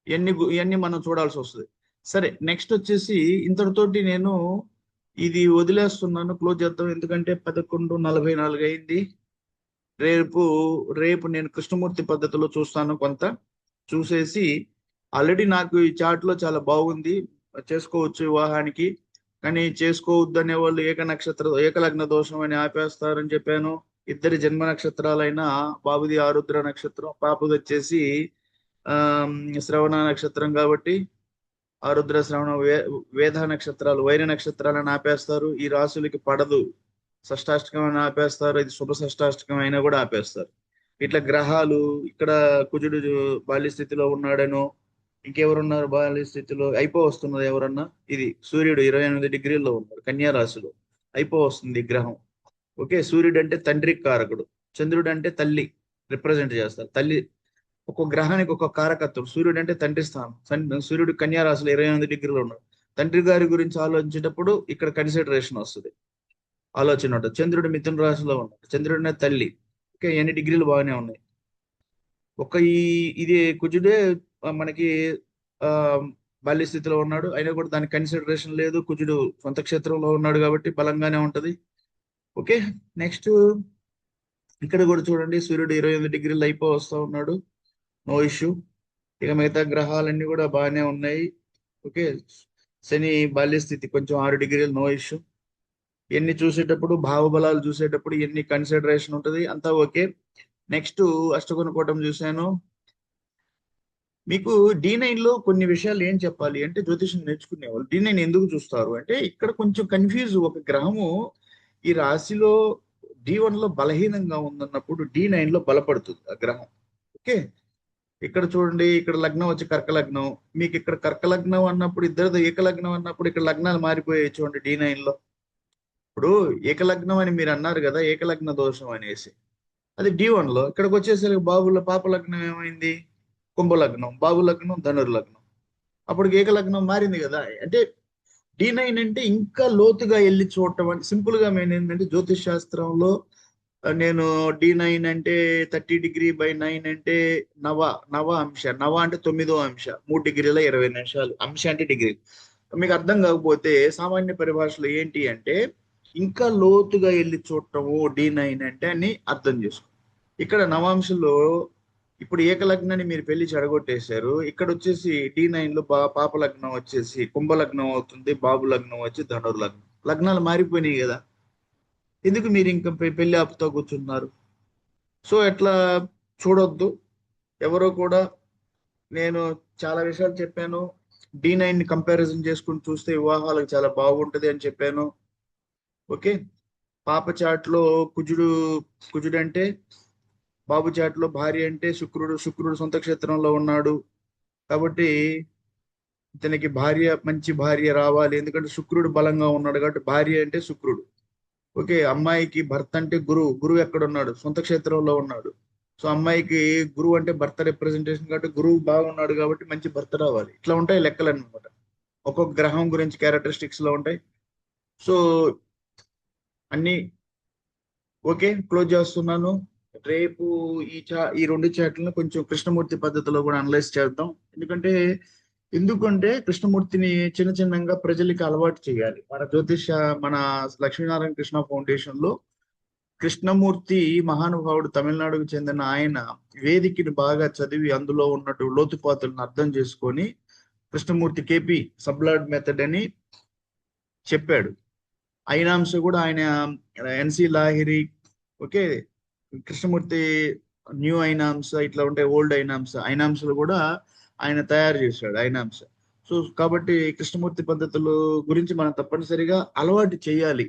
[SPEAKER 1] ఇవన్నీ మనం చూడాల్సి వస్తుంది. సరే, నెక్స్ట్ వచ్చేసి ఇంతటితోటి నేను ఇది వదిలేస్తున్నాను, క్లోజ్ చేద్దాం. ఎందుకంటే 11:44 అయింది. రేపు రేపు నేను కృష్ణమూర్తి పద్ధతిలో చూస్తాను కొంత. చూసేసి ఆల్రెడీ నాకు ఈ చాట్ లో చాలా బాగుంది, చేసుకోవచ్చు వివాహానికి. కానీ చేసుకోవద్దు అనే వాళ్ళు ఏకలగ్న దోషం అని ఆపేస్తారని చెప్పాను. ఇద్దరి జన్మ నక్షత్రాలైన బాబుది ఆరుద్ర నక్షత్రం, పాపది వచ్చేసి ఆ శ్రవణ నక్షత్రం. కాబట్టి ఆరుద్ర శ్రవణ వేద నక్షత్రాలు, వైర నక్షత్రాలను ఆపేస్తారు. ఈ రాశులకి పడదు, షష్టాష్టకం అని ఆపేస్తారు. ఇది శుభ షష్టాష్టకం అయినా కూడా ఆపేస్తారు. ఇట్లా గ్రహాలు ఇక్కడ కుజుడు బాల్య స్థితిలో ఉన్నాడనో, ఇంకెవరున్నారు బాల్య స్థితిలో వస్తున్నది ఎవరన్నా, ఇది సూర్యుడు 28 డిగ్రీల్లో ఉన్నాడు కన్యా రాశిలో, వస్తుంది ఈ గ్రహం. ఓకే, సూర్యుడు అంటే తండ్రికి కారకుడు, చంద్రుడు అంటే తల్లి రిప్రజెంట్ చేస్తారు. తల్లి ఒక్కొక్క గ్రహానికి ఒక్కొక్క కారకత్వం. సూర్యుడు అంటే తండ్రి స్థానం. సూర్యుడు కన్యా రాశిలో 28 డిగ్రీలో ఉన్నాడు. తండ్రి గారి గురించి ఆలోచించేటప్పుడు ఇక్కడ కన్సిడరేషన్ వస్తుంది, ఆలోచన ఉంటుంది. చంద్రుడు మిథున రాశిలో ఉన్నాడు, చంద్రుడు అనే తల్లి. ఓకే, ఎన్ని డిగ్రీలు బాగానే ఉన్నాయి. ఒక ఇది కుజుడే మనకి ఆ బాల్య స్థితిలో ఉన్నాడు, అయినా కూడా దానికి కన్సిడరేషన్ లేదు. కుజుడు సొంత క్షేత్రంలో ఉన్నాడు కాబట్టి బలంగానే ఉంటది. ఓకే, నెక్స్ట్ ఇక్కడ కూడా చూడండి, సూర్యుడు 28 డిగ్రీలు వస్తా ఉన్నాడు, నో ఇష్యూ. ఇక మిగతా గ్రహాలన్నీ కూడా బాగానే ఉన్నాయి. ఓకే, శని బాల్య స్థితి కొంచెం 6 డిగ్రీలు, నో ఇష్యూ. ఎన్ని చూసేటప్పుడు భావబలాలు చూసేటప్పుడు ఎన్ని కన్సిడరేషన్ ఉంటుంది, అంతా ఓకే. నెక్స్ట్ అష్టకోణ కూటం చూశాను. మీకు D9 లో కొన్ని విషయాలు ఏం చెప్పాలి అంటే, జ్యోతిషం నేర్చుకునే వాళ్ళు D9 ఎందుకు చూస్తారు అంటే, ఇక్కడ కొంచెం కన్ఫ్యూజ్. ఒక గ్రహము ఈ రాశిలో D1 లో బలహీనంగా ఉందన్నప్పుడు D9 లో బలపడుతుంది ఆ గ్రహం. ఓకే, ఇక్కడ చూడండి, ఇక్కడ లగ్నం వచ్చి కర్క లగ్నం. మీకు ఇక్కడ కర్క లగ్నం అన్నప్పుడు, ఇద్దరితో ఏకలగ్నం అన్నప్పుడు ఇక్కడ లగ్నాలు మారిపోయాయి చూడండి D9 లో. ఇప్పుడు ఏకలగ్నం అని మీరు అన్నారు కదా, ఏకలగ్న దోషం అనేసి, అది D1 లో. ఇక్కడికి వచ్చేసరికి బాబుల పాప లగ్నం ఏమైంది? కుంభలగ్నం. బాబు లగ్నం ధనుర్లగ్నం. అప్పుడు ఏకలగ్నం మారింది కదా. అంటే D9 అంటే ఇంకా లోతుగా వెళ్ళి చూడటం. అని సింపుల్ గా మేము ఏంటంటే, జ్యోతిష్ శాస్త్రంలో నేను D9 అంటే 30°/9 అంటే నవ నవ అంశ. నవ అంటే 9వ అంశ, 3°20'. అంశ అంటే డిగ్రీ. మీకు అర్థం కాకపోతే సామాన్య పరిభాషలో ఏంటి అంటే, ఇంకా లోతుగా వెళ్ళి చూడటము D9 అంటే అని అర్థం చేసుకో. ఇక్కడ నవాంశలో ఇప్పుడు ఏకలగ్నాన్ని మీరు పెళ్లి చెడగొట్టేశారు. ఇక్కడ వచ్చేసి D9 లో పాప లగ్నం వచ్చేసి కుంభలగ్నం అవుతుంది, బాబు లగ్నం వచ్చి ధనుర్లగ్నం. లగ్నాలు మారిపోయినాయి కదా, ఎందుకు మీరు ఇంకా పెళ్లి ఆపుతో కూర్చున్నారు? సో ఎట్లా చూడొద్దు ఎవరో కూడా. నేను చాలా విషయాలు చెప్పాను. D9 ని కంపారిజన్ చేసుకుని చూస్తే వివాహాలకు చాలా బాగుంటది అని చెప్పాను. ఓకే, పాప చాట్లో కుజుడు, కుజుడు అంటే బాబు చాట్లో భార్య అంటే శుక్రుడు. శుక్రుడు సొంత క్షేత్రంలో ఉన్నాడు కాబట్టి ఇతనికి భార్య, మంచి భార్య రావాలి. ఎందుకంటే శుక్రుడు బలంగా ఉన్నాడు కాబట్టి భార్య అంటే శుక్రుడు. ఓకే, అమ్మాయికి భర్త అంటే గురువు. గురువు ఎక్కడ ఉన్నాడు? సొంత క్షేత్రంలో ఉన్నాడు. సో అమ్మాయికి గురువు అంటే భర్త రిప్రజెంటేషన్ కాబట్టి గురువు బాగున్నాడు కాబట్టి మంచి భర్త రావాలి. ఇట్లా ఉంటాయి లెక్కలు అనమాట. ఒక్కొక్క గ్రహం గురించి క్యారెక్టరిస్టిక్స్ లో ఉంటాయి. సో అన్ని ఓకే, క్లోజ్ చేస్తున్నాను. రేపు ఈ రెండు చాట్లను కొంచెం కృష్ణమూర్తి పద్ధతిలో కూడా అనలైజ్ చేద్దాం. ఎందుకంటే కృష్ణమూర్తిని చిన్న చిన్నగా ప్రజలకి అలవాటు చేయాలి. మన లక్ష్మీనారాయణ కృష్ణ ఫౌండేషన్ లో కృష్ణమూర్తి మహానుభావుడు, తమిళనాడుకు చెందిన ఆయన వేదికని బాగా చదివి అందులో ఉన్నట్టు లోతుపాతులను అర్థం చేసుకొని కృష్ణమూర్తి కేపీ సబ్లాడ్ మెథడ్ అని చెప్పాడు. ఐనామ్స్ కూడా ఆయన ఎన్సి లాహిరి, ఓకే, కృష్ణమూర్తి న్యూ ఐనామ్స్ ఇట్లా ఉంటాయి, ఓల్డ్ ఐనామ్స్ లో కూడా ఆయన తయారు చేశాడు ఐనామ్స్. సో కాబట్టి కృష్ణమూర్తి పద్ధతుల గురించి మనం తప్పనిసరిగా అలవాటు చేయాలి.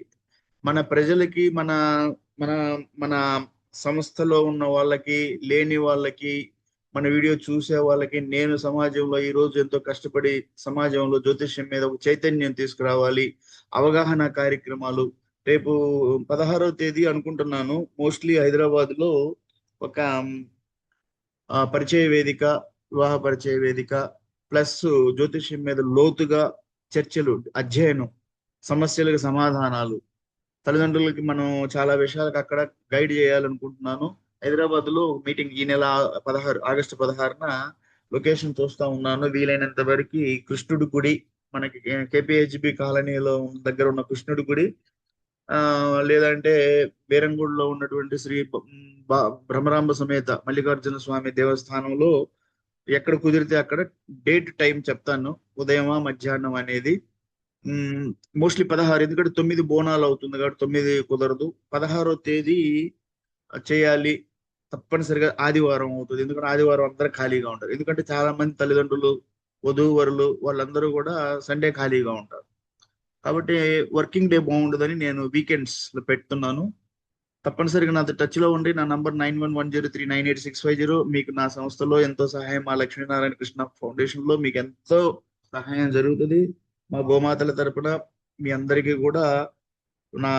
[SPEAKER 1] మన ప్రజలకి, మన మన మన సంస్థలో ఉన్న వాళ్ళకి, లేని వాళ్ళకి, మన వీడియో చూసే వాళ్ళకి, నేను సమాజంలో ఈ రోజు ఎంతో కష్టపడి సమాజంలో జ్యోతిష్యం మీద ఒక చైతన్యం తీసుకురావాలి, అవగాహన కార్యక్రమాలు. రేపు 16వ తేదీ అనుకుంటున్నాను, మోస్ట్లీ హైదరాబాద్ లో ఒక పరిచయ వేదిక, వివాహ పరిచయ వేదిక ప్లస్ జ్యోతిష్యం మీద లోతుగా చర్చలు, అధ్యయనం, సమస్యలకు సమాధానాలు, తల్లిదండ్రులకి మనం చాలా విషయాలకు అక్కడ గైడ్ చేయాలనుకుంటున్నాను. హైదరాబాద్ లో మీటింగ్ ఈ నెల 16 ఆగస్టు 16న లొకేషన్ చూస్తా ఉన్నాను. వీలైనంత వరకు కృష్ణుడి గుడి, మనకి కేపీహెచ్బి కాలనీలో దగ్గర ఉన్న కృష్ణుడి గుడి, లేదంటే బేరంగూడలో ఉన్నటువంటి శ్రీ భ్రమరాంబ సమేత మల్లికార్జున స్వామి దేవస్థానంలో ఎక్కడ కుదిరితే అక్కడ డేట్ టైం చెప్తాను, ఉదయమా మధ్యాహ్నం అనేది. మోస్ట్లీ 16, ఎందుకంటే 9 బోనాలు అవుతుంది కాబట్టి 9 కుదరదు. 16వ తేదీ చేయాలి. తప్పనిసరిగా ఆదివారం అవుతుంది, ఎందుకంటే ఆదివారం అందరూ ఖాళీగా ఉంటారు. ఎందుకంటే చాలా మంది తల్లిదండ్రులు, వధూవరులు వాళ్ళందరూ కూడా సండే ఖాళీగా ఉంటారు. కాబట్టి వర్కింగ్ డే బాగుండదని నేను వీకెండ్స్ లో పెడుతున్నాను. తప్పనిసరిగా నాతో టచ్ లో ఉండి, నా నంబర్ 9110398650. మీకు నా సంస్థలో ఎంతో సహాయం, మా లక్ష్మీనారాయణ కృష్ణ ఫౌండేషన్ లో మీకు ఎంతో సహాయం జరుగుతుంది. మా గోమాతల తరపున మీ అందరికీ కూడా నా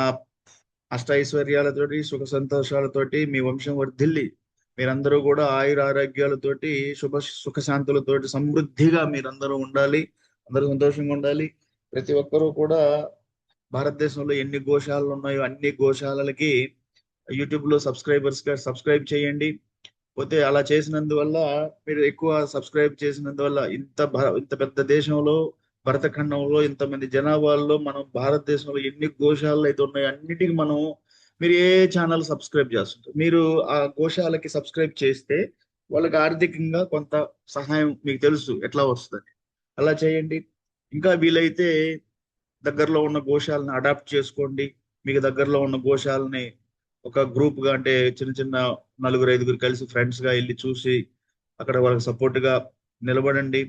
[SPEAKER 1] అష్టైశ్వర్యాలతోటి, సుఖ సంతోషాలతోటి మీ వంశం వర్ధిల్లి, మీరందరూ కూడా ఆయుర ఆరోగ్యాలతోటి, సుఖశాంతులతోటి సమృద్ధిగా మీరందరూ ఉండాలి. అందరూ సంతోషంగా ఉండాలి. ప్రతి ఒక్కరూ కూడా భారతదేశంలో ఎన్ని గోశాలలు ఉన్నాయో అన్ని గోశాలలకి యూట్యూబ్ లో సబ్స్క్రైబ్ చేయండి. పోతే అలా చేసినందువల్ల, మీరు ఎక్కువ సబ్స్క్రైబ్ చేసినందువల్ల, ఇంత పెద్ద దేశంలో, భరతఖండంలో ఇంతమంది జనాభాలో మనం భారతదేశంలో ఎన్ని గోశాలలు అయితే ఉన్నాయో అన్నిటికీ మీరు ఏ ఛానల్ సబ్స్క్రైబ్ చేస్తుంటారు, మీరు ఆ గోశాలకి సబ్స్క్రైబ్ చేస్తే వాళ్ళకి ఆర్థికంగా కొంత సహాయం మీకు తెలుసు ఎట్లా వస్తుంది, అలా చేయండి. ఇంకా వీలైతే దగ్గరలో ఉన్న గోశాలను అడాప్ట్ చేసుకోండి. మీకు దగ్గరలో ఉన్న గోశాలని ఒక గ్రూప్ గా, అంటే చిన్న చిన్న 4-5 కలిసి ఫ్రెండ్స్ గా వెళ్ళి చూసి అక్కడ వాళ్ళకి సపోర్ట్ గా నిలబడండి.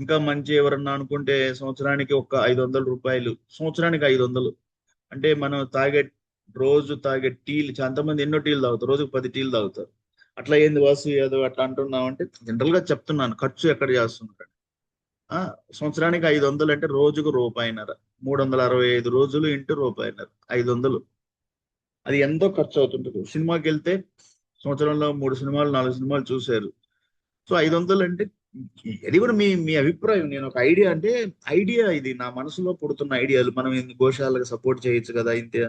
[SPEAKER 1] ఇంకా మంచి ఎవరన్నా అనుకుంటే సంవత్సరానికి ఒక 500 రూపాయలు, సంవత్సరానికి 500 అంటే మనం రోజు తాగే టీలు, చాలామంది ఎన్నో టీలు తాగుతారు, రోజుకు 10 టీలు తాగుతారు. అట్లా ఏంది వాసు ఏదో అట్లా అంటున్నావు అంటే, జనరల్ గా చెప్తున్నాను, ఖర్చు ఎక్కడ చేస్తున్నారు. సంవత్సరానికి 500 అంటే రోజుకు రూపాయిన్నర, 365 రోజులు ఇంటూ రూపాయిన్నర, 500. అది ఎంతో ఖర్చు అవుతుంటుంది. సినిమాకి వెళ్తే సంవత్సరంలో 3 సినిమాలు 4 సినిమాలు చూశారు. సో 500 అంటే అది కూడా మీ మీ అభిప్రాయం. నేను ఒక ఐడియా, అంటే ఐడియా, ఇది నా మనసులో పుడుతున్న ఐడియాలు. మనం గోశాలకు సపోర్ట్ చేయొచ్చు కదా, ఇంతే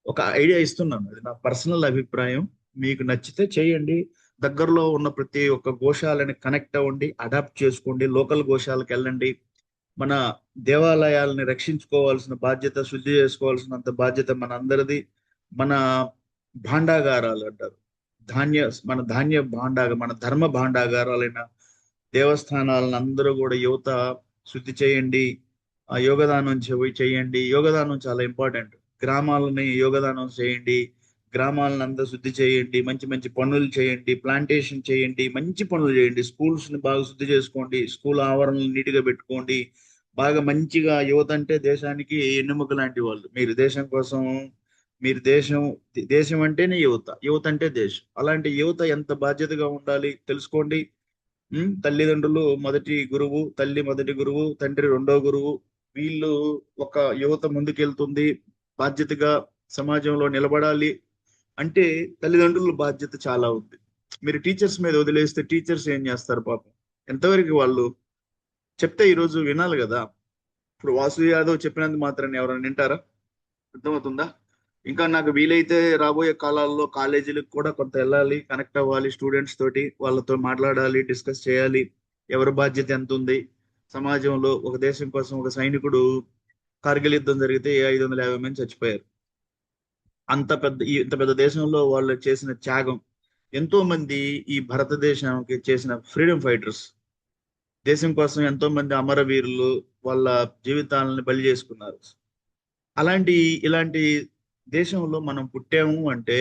[SPEAKER 1] ఒక ఐడియా ఇస్తున్నాను. అది నా పర్సనల్ అభిప్రాయం. మీకు నచ్చితే చేయండి. దగ్గరలో ఉన్న ప్రతి ఒక్క గోశాలని కనెక్ట్ అవ్వండి, అడాప్ట్ చేసుకోండి, లోకల్ గోశాలకు వెళ్ళండి. మన దేవాలయాలని రక్షించుకోవాల్సిన బాధ్యత, శుద్ధి చేసుకోవాల్సినంత బాధ్యత మన అందరిది. మన భాండాగారాలు అంటారు, మన ధాన్య మన ధర్మ భాండాగారాలైన దేవస్థానాలను అందరూ కూడా యువత శుద్ధి చేయండి. ఆ యోగదానం చేయండి. యోగదానం చాలా ఇంపార్టెంట్. గ్రామాలని యోగదానం చేయండి. గ్రామాలను అందరూ శుద్ధి చేయండి. మంచి మంచి పనులు చేయండి. ప్లాంటేషన్ చేయండి. మంచి పనులు చేయండి. స్కూల్స్ ని బాగా శుద్ధి చేసుకోండి. స్కూల్ ఆవరణలు నీట్ గా పెట్టుకోండి. బాగా మంచిగా, యువత అంటే దేశానికి ఎన్నుముక లాంటి వాళ్ళు. మీరు దేశం కోసం, మీరు దేశం అంటేనే యువత, యువత అంటే దేశం. అలాంటి యువత ఎంత బాధ్యతగా ఉండాలి తెలుసుకోండి. తల్లిదండ్రులు మొదటి గురువు, తల్లి మొదటి గురువు, తండ్రి రెండో గురువు. వీళ్ళు ఒక యువత ముందుకెళ్తుంది, బాధ్యతగా సమాజంలో నిలబడాలి అంటే తల్లిదండ్రుల బాధ్యత చాలా ఉంది. మీరు టీచర్స్ మీద వదిలేస్తే టీచర్స్ ఏం చేస్తారు పాపం? ఎంతవరకు వాళ్ళు చెప్తే ఈరోజు వినాలి కదా. ఇప్పుడు వాసు యాదవ్ చెప్పినందుకు మాత్రాన్ని ఎవరైనా వింటారా? అర్థమవుతుందా? ఇంకా నాకు వీలైతే రాబోయే కాలాల్లో కాలేజీలకు కూడా కొంత వెళ్ళాలి, కనెక్ట్ అవ్వాలి స్టూడెంట్స్ తోటి, వాళ్ళతో మాట్లాడాలి, డిస్కస్ చేయాలి. ఎవరి బాధ్యత ఎంత ఉంది సమాజంలో? ఒక దేశం కోసం ఒక సైనికుడు, కార్గిల్ యుద్ధం జరిగితే 550 మంది చచ్చిపోయారు. ఇంత పెద్ద దేశంలో వాళ్ళు చేసిన త్యాగం, ఎంతో మంది ఈ భారతదేశానికి చేసిన ఫ్రీడమ్ ఫైటర్స్, దేశం కోసం ఎంతో మంది అమరవీరులు వాళ్ళ జీవితాలను బలి చేసుకున్నారు. ఇలాంటి దేశంలో మనం పుట్టాము అంటే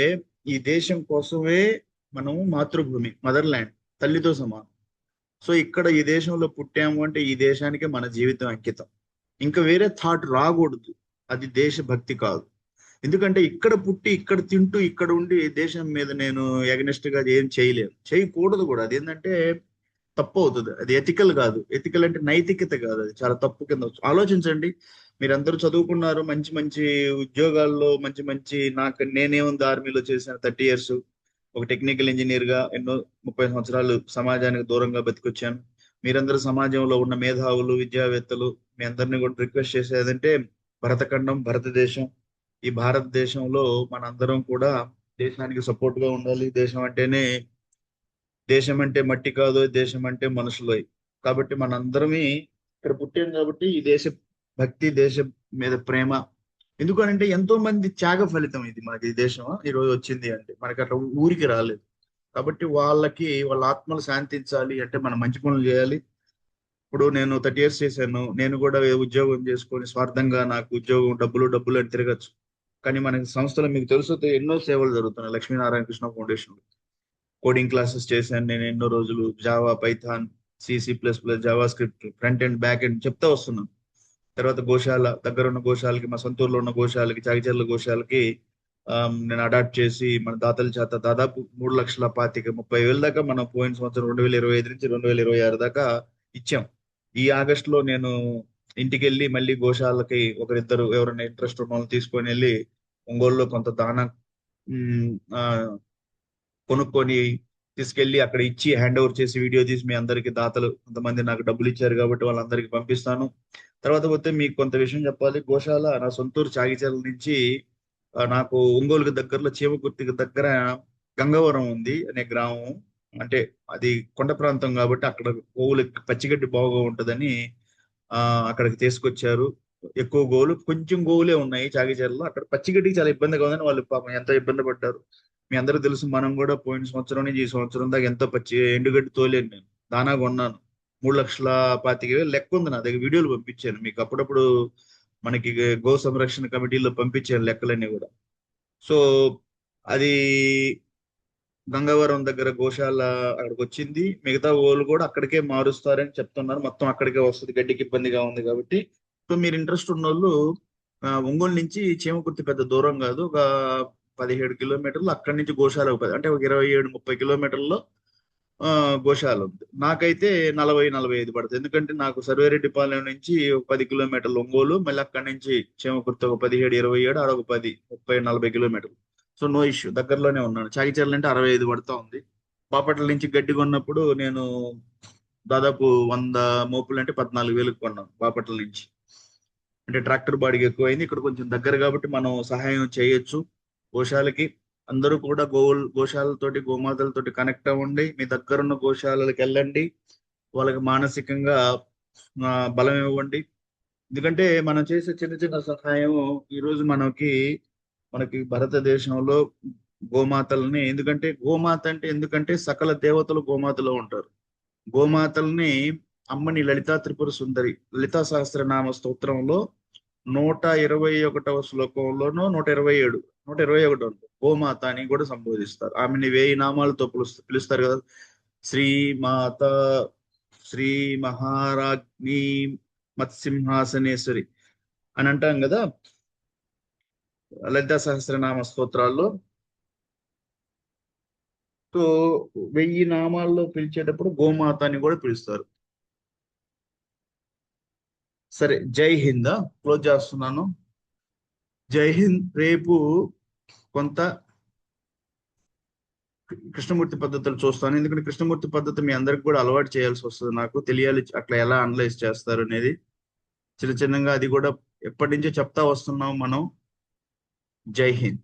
[SPEAKER 1] ఈ దేశం కోసమే. మనము మాతృభూమి, మదర్ ల్యాండ్, తల్లితో సమానం. సో ఇక్కడ ఈ దేశంలో పుట్టాము అంటే ఈ దేశానికి మన జీవితం అంకితం. ఇంకా వేరే థాట్ రాకూడదు. అది దేశభక్తి కాదు. ఎందుకంటే ఇక్కడ పుట్టి ఇక్కడ తింటూ ఇక్కడ ఉండి దేశం మీద నేను ఎగనెస్ట్ గా ఏం చేయలేను, చేయకూడదు కూడా. అది ఏంటంటే తప్పు అవుతుంది. అది ఎథికల్ కాదు. ఎథికల్ అంటే నైతికత కాదు, అది చాలా తప్పు కింద ఆలోచించండి. మీరందరూ చదువుకున్నారు, మంచి మంచి ఉద్యోగాల్లో, మంచి మంచి, నేనేముంది ఆర్మీలో చేసిన 30 years ఒక టెక్నికల్ ఇంజనీర్ గా ఎన్నో 30 సంవత్సరాలు సమాజానికి దూరంగా బతికొచ్చాను. మీరందరూ సమాజంలో ఉన్న మేధావులు, విద్యావేత్తలు, మీ అందరినీ కూడా రిక్వెస్ట్ చేసేదంటే భరతఖండం, భారతదేశం, ఈ భారతదేశంలో మనందరం కూడా దేశానికి సపోర్ట్ గా ఉండాలి. దేశం అంటే మట్టి కాదు, దేశం అంటే మనుషులు. కాబట్టి మనందరమే ఇక్కడ పుట్టాం కాబట్టి ఈ దేశ భక్తి, దేశం మీద ప్రేమ. ఎందుకనంటే ఎంతో మంది త్యాగ ఫలితం ఇది. మనకి ఈ దేశం ఈ రోజు వచ్చింది అంటే మనకి అట్లా ఊరికి రాలేదు. కాబట్టి వాళ్ళ ఆత్మలు శాంతించాలి అంటే మనం మంచి పనులు చేయాలి. ఇప్పుడు నేను 30 years చేశాను. నేను కూడా ఉద్యోగం చేసుకొని స్వార్థంగా నాకు ఉద్యోగం, డబ్బులు డబ్బులు అని తిరగచ్చు. కానీ మనకి సంస్థలో మీకు తెలుసు ఎన్నో సేవలు జరుగుతున్నాయి. Lakshminarayana Krishna foundation coding classes చేశాను నేను ఎన్నో రోజులు. Java, Python, C++, Java script, front and back end చెప్తా వస్తున్నాను. తర్వాత గోశాల, దగ్గర ఉన్న గోశాలకి, మా సొంతూరులో ఉన్న గోశాలకి, చాగిచర్ల గోశాలకి నేను అడాప్ట్ చేసి మన దాతల చేత దాదాపు 3,25,30,000 దాకా మనం పోయిన సంవత్సరం 2025 నుంచి 2026 దాకా ఇచ్చాం. ఈ ఆగస్టులో నేను ఇంటికి వెళ్ళి మళ్ళీ గోశాలకి ఒకరిద్దరు ఎవరైనా ఇంట్రెస్ట్ ఉన్న వాళ్ళని తీసుకొని వెళ్ళి ఒంగోలులో కొంత దానా ఆ, కొనుక్కొని తీసుకెళ్లి అక్కడ ఇచ్చి హ్యాండ్ ఓవర్ చేసి వీడియో తీసి మీ అందరికి, దాతలు కొంతమంది నాకు డబ్బులు ఇచ్చారు కాబట్టి వాళ్ళందరికీ పంపిస్తాను. తర్వాత పోతే మీకు కొంత విషయం చెప్పాలి. గోశాల నా సొంతూరు చాగిచర్ల నుంచి నాకు ఒంగోలుకి దగ్గరలో చీమకుర్తికి దగ్గర గంగవరం ఉంది అనే గ్రామం. అంటే అది కొండ ప్రాంతం కాబట్టి అక్కడ గోవులకి పచ్చిగడ్డి బాగా ఉంటుందని అక్కడికి తీసుకొచ్చారు. ఎక్కువ గోవులు, కొంచెం గోవులే ఉన్నాయి చాగిచర్లలో. అక్కడ పచ్చిగడ్డికి చాలా ఇబ్బందిగా ఉందని వాళ్ళు పాపం ఎంతో ఇబ్బంది పడ్డారు. మీ అందరూ తెలుసు, మనం కూడా పోయిన సంవత్సరం నుంచి ఈ సంవత్సరం దాకా ఎంతో ఎండుగడ్డి తోలేను నేను. దానా కొన్నాను 3,25,000 లెక్క ఉంది నా దగ్గర. వీడియోలు పంపించాను మీకు అప్పుడప్పుడు. మనకి గో సంరక్షణ కమిటీలో పంపించాను లెక్కలన్నీ కూడా. సో అది గంగవరం దగ్గర గోశాల అక్కడికి వచ్చింది. మిగతా ఓళ్ళు కూడా అక్కడికే మారుస్తారని చెప్తున్నారు. మొత్తం అక్కడికే వస్తుంది, గడ్డికి ఇబ్బందిగా ఉంది కాబట్టి. సో మీరు ఇంట్రెస్ట్ ఉన్న వాళ్ళు ఒంగోలు నుంచి చీమకుర్తి పెద్ద దూరం కాదు, ఒక 17 కిలోమీటర్లు. అక్కడి నుంచి గోశాల అంటే ఒక 27-30 కిలోమీటర్లలో గోశాల ఉంది. నాకైతే 40-45 పడుతుంది. ఎందుకంటే నాకు సర్వేరెడ్డిపాలెం నుంచి ఒక 10 కిలోమీటర్లు ఒంగోలు, మళ్ళీ అక్కడి నుంచి చీమకుర్తి ఒక 17-27, ఆడ ఒక 10-30-40 కిలోమీటర్లు. సో నో ఇష్యూ, దగ్గరలోనే ఉన్నాను. చాగిచర్ల అంటే 65 పడుతూ ఉంది. బాపట్ల నుంచి గడ్డి కొన్నప్పుడు నేను దాదాపు 100 మోపులు అంటే 14,000 కొన్నాను బాపట్ల నుంచి. అంటే ట్రాక్టర్ బాడీకి ఎక్కువైంది. ఇక్కడ కొంచెం దగ్గర కాబట్టి మనం సహాయం చేయొచ్చు గోశాలకి. అందరూ కూడా గోశాలతోటి, గోమాతలతోటి కనెక్ట్ అవ్వండి. మీ దగ్గరున్న గోశాలకి వెళ్ళండి, వాళ్ళకి మానసికంగా బలం ఇవ్వండి. ఎందుకంటే మనం చేసే చిన్న చిన్న సహాయం ఈరోజు మనకి భారతదేశంలో గోమాతల్ని, ఎందుకంటే సకల దేవతలు గోమాతలో ఉంటారు. గోమాతల్ని అమ్మని లలితా త్రిపుర సుందరి, లలితా సహస్రనామ స్తోత్రంలో 121వ శ్లోకంలోనూ 121 గోమాత అని కూడా సంబోధిస్తారు. ఆమెని 1000 నామాలతో పిలుస్తారు కదా. శ్రీమాత, శ్రీ మహారాజ్ఞి, మత్సింహాసనేశ్వరి అని అంటాం కదా లలితా సహస్రనామ స్తోత్రాల్లో. సో 1000 నామాల్లో పిలిచేటప్పుడు గోమాత అని కూడా పిలుస్తారు. సరే, జై హింద్. క్లోజ్ చేస్తున్నాను. జై హింద్. రేపు కొంత కృష్ణమూర్తి పద్ధతులు చూస్తాను. ఎందుకంటే కృష్ణమూర్తి పద్ధతి మీ అందరికి కూడా అలవాటు చేయాల్సి వస్తుంది. నాకు తెలియాలి అట్లా ఎలా అనలైజ్ చేస్తారు అనేది. చిన్న చిన్నగా అది కూడా ఎప్పటి నుంచో చెప్తా వస్తున్నాం మనం. జై హింద్.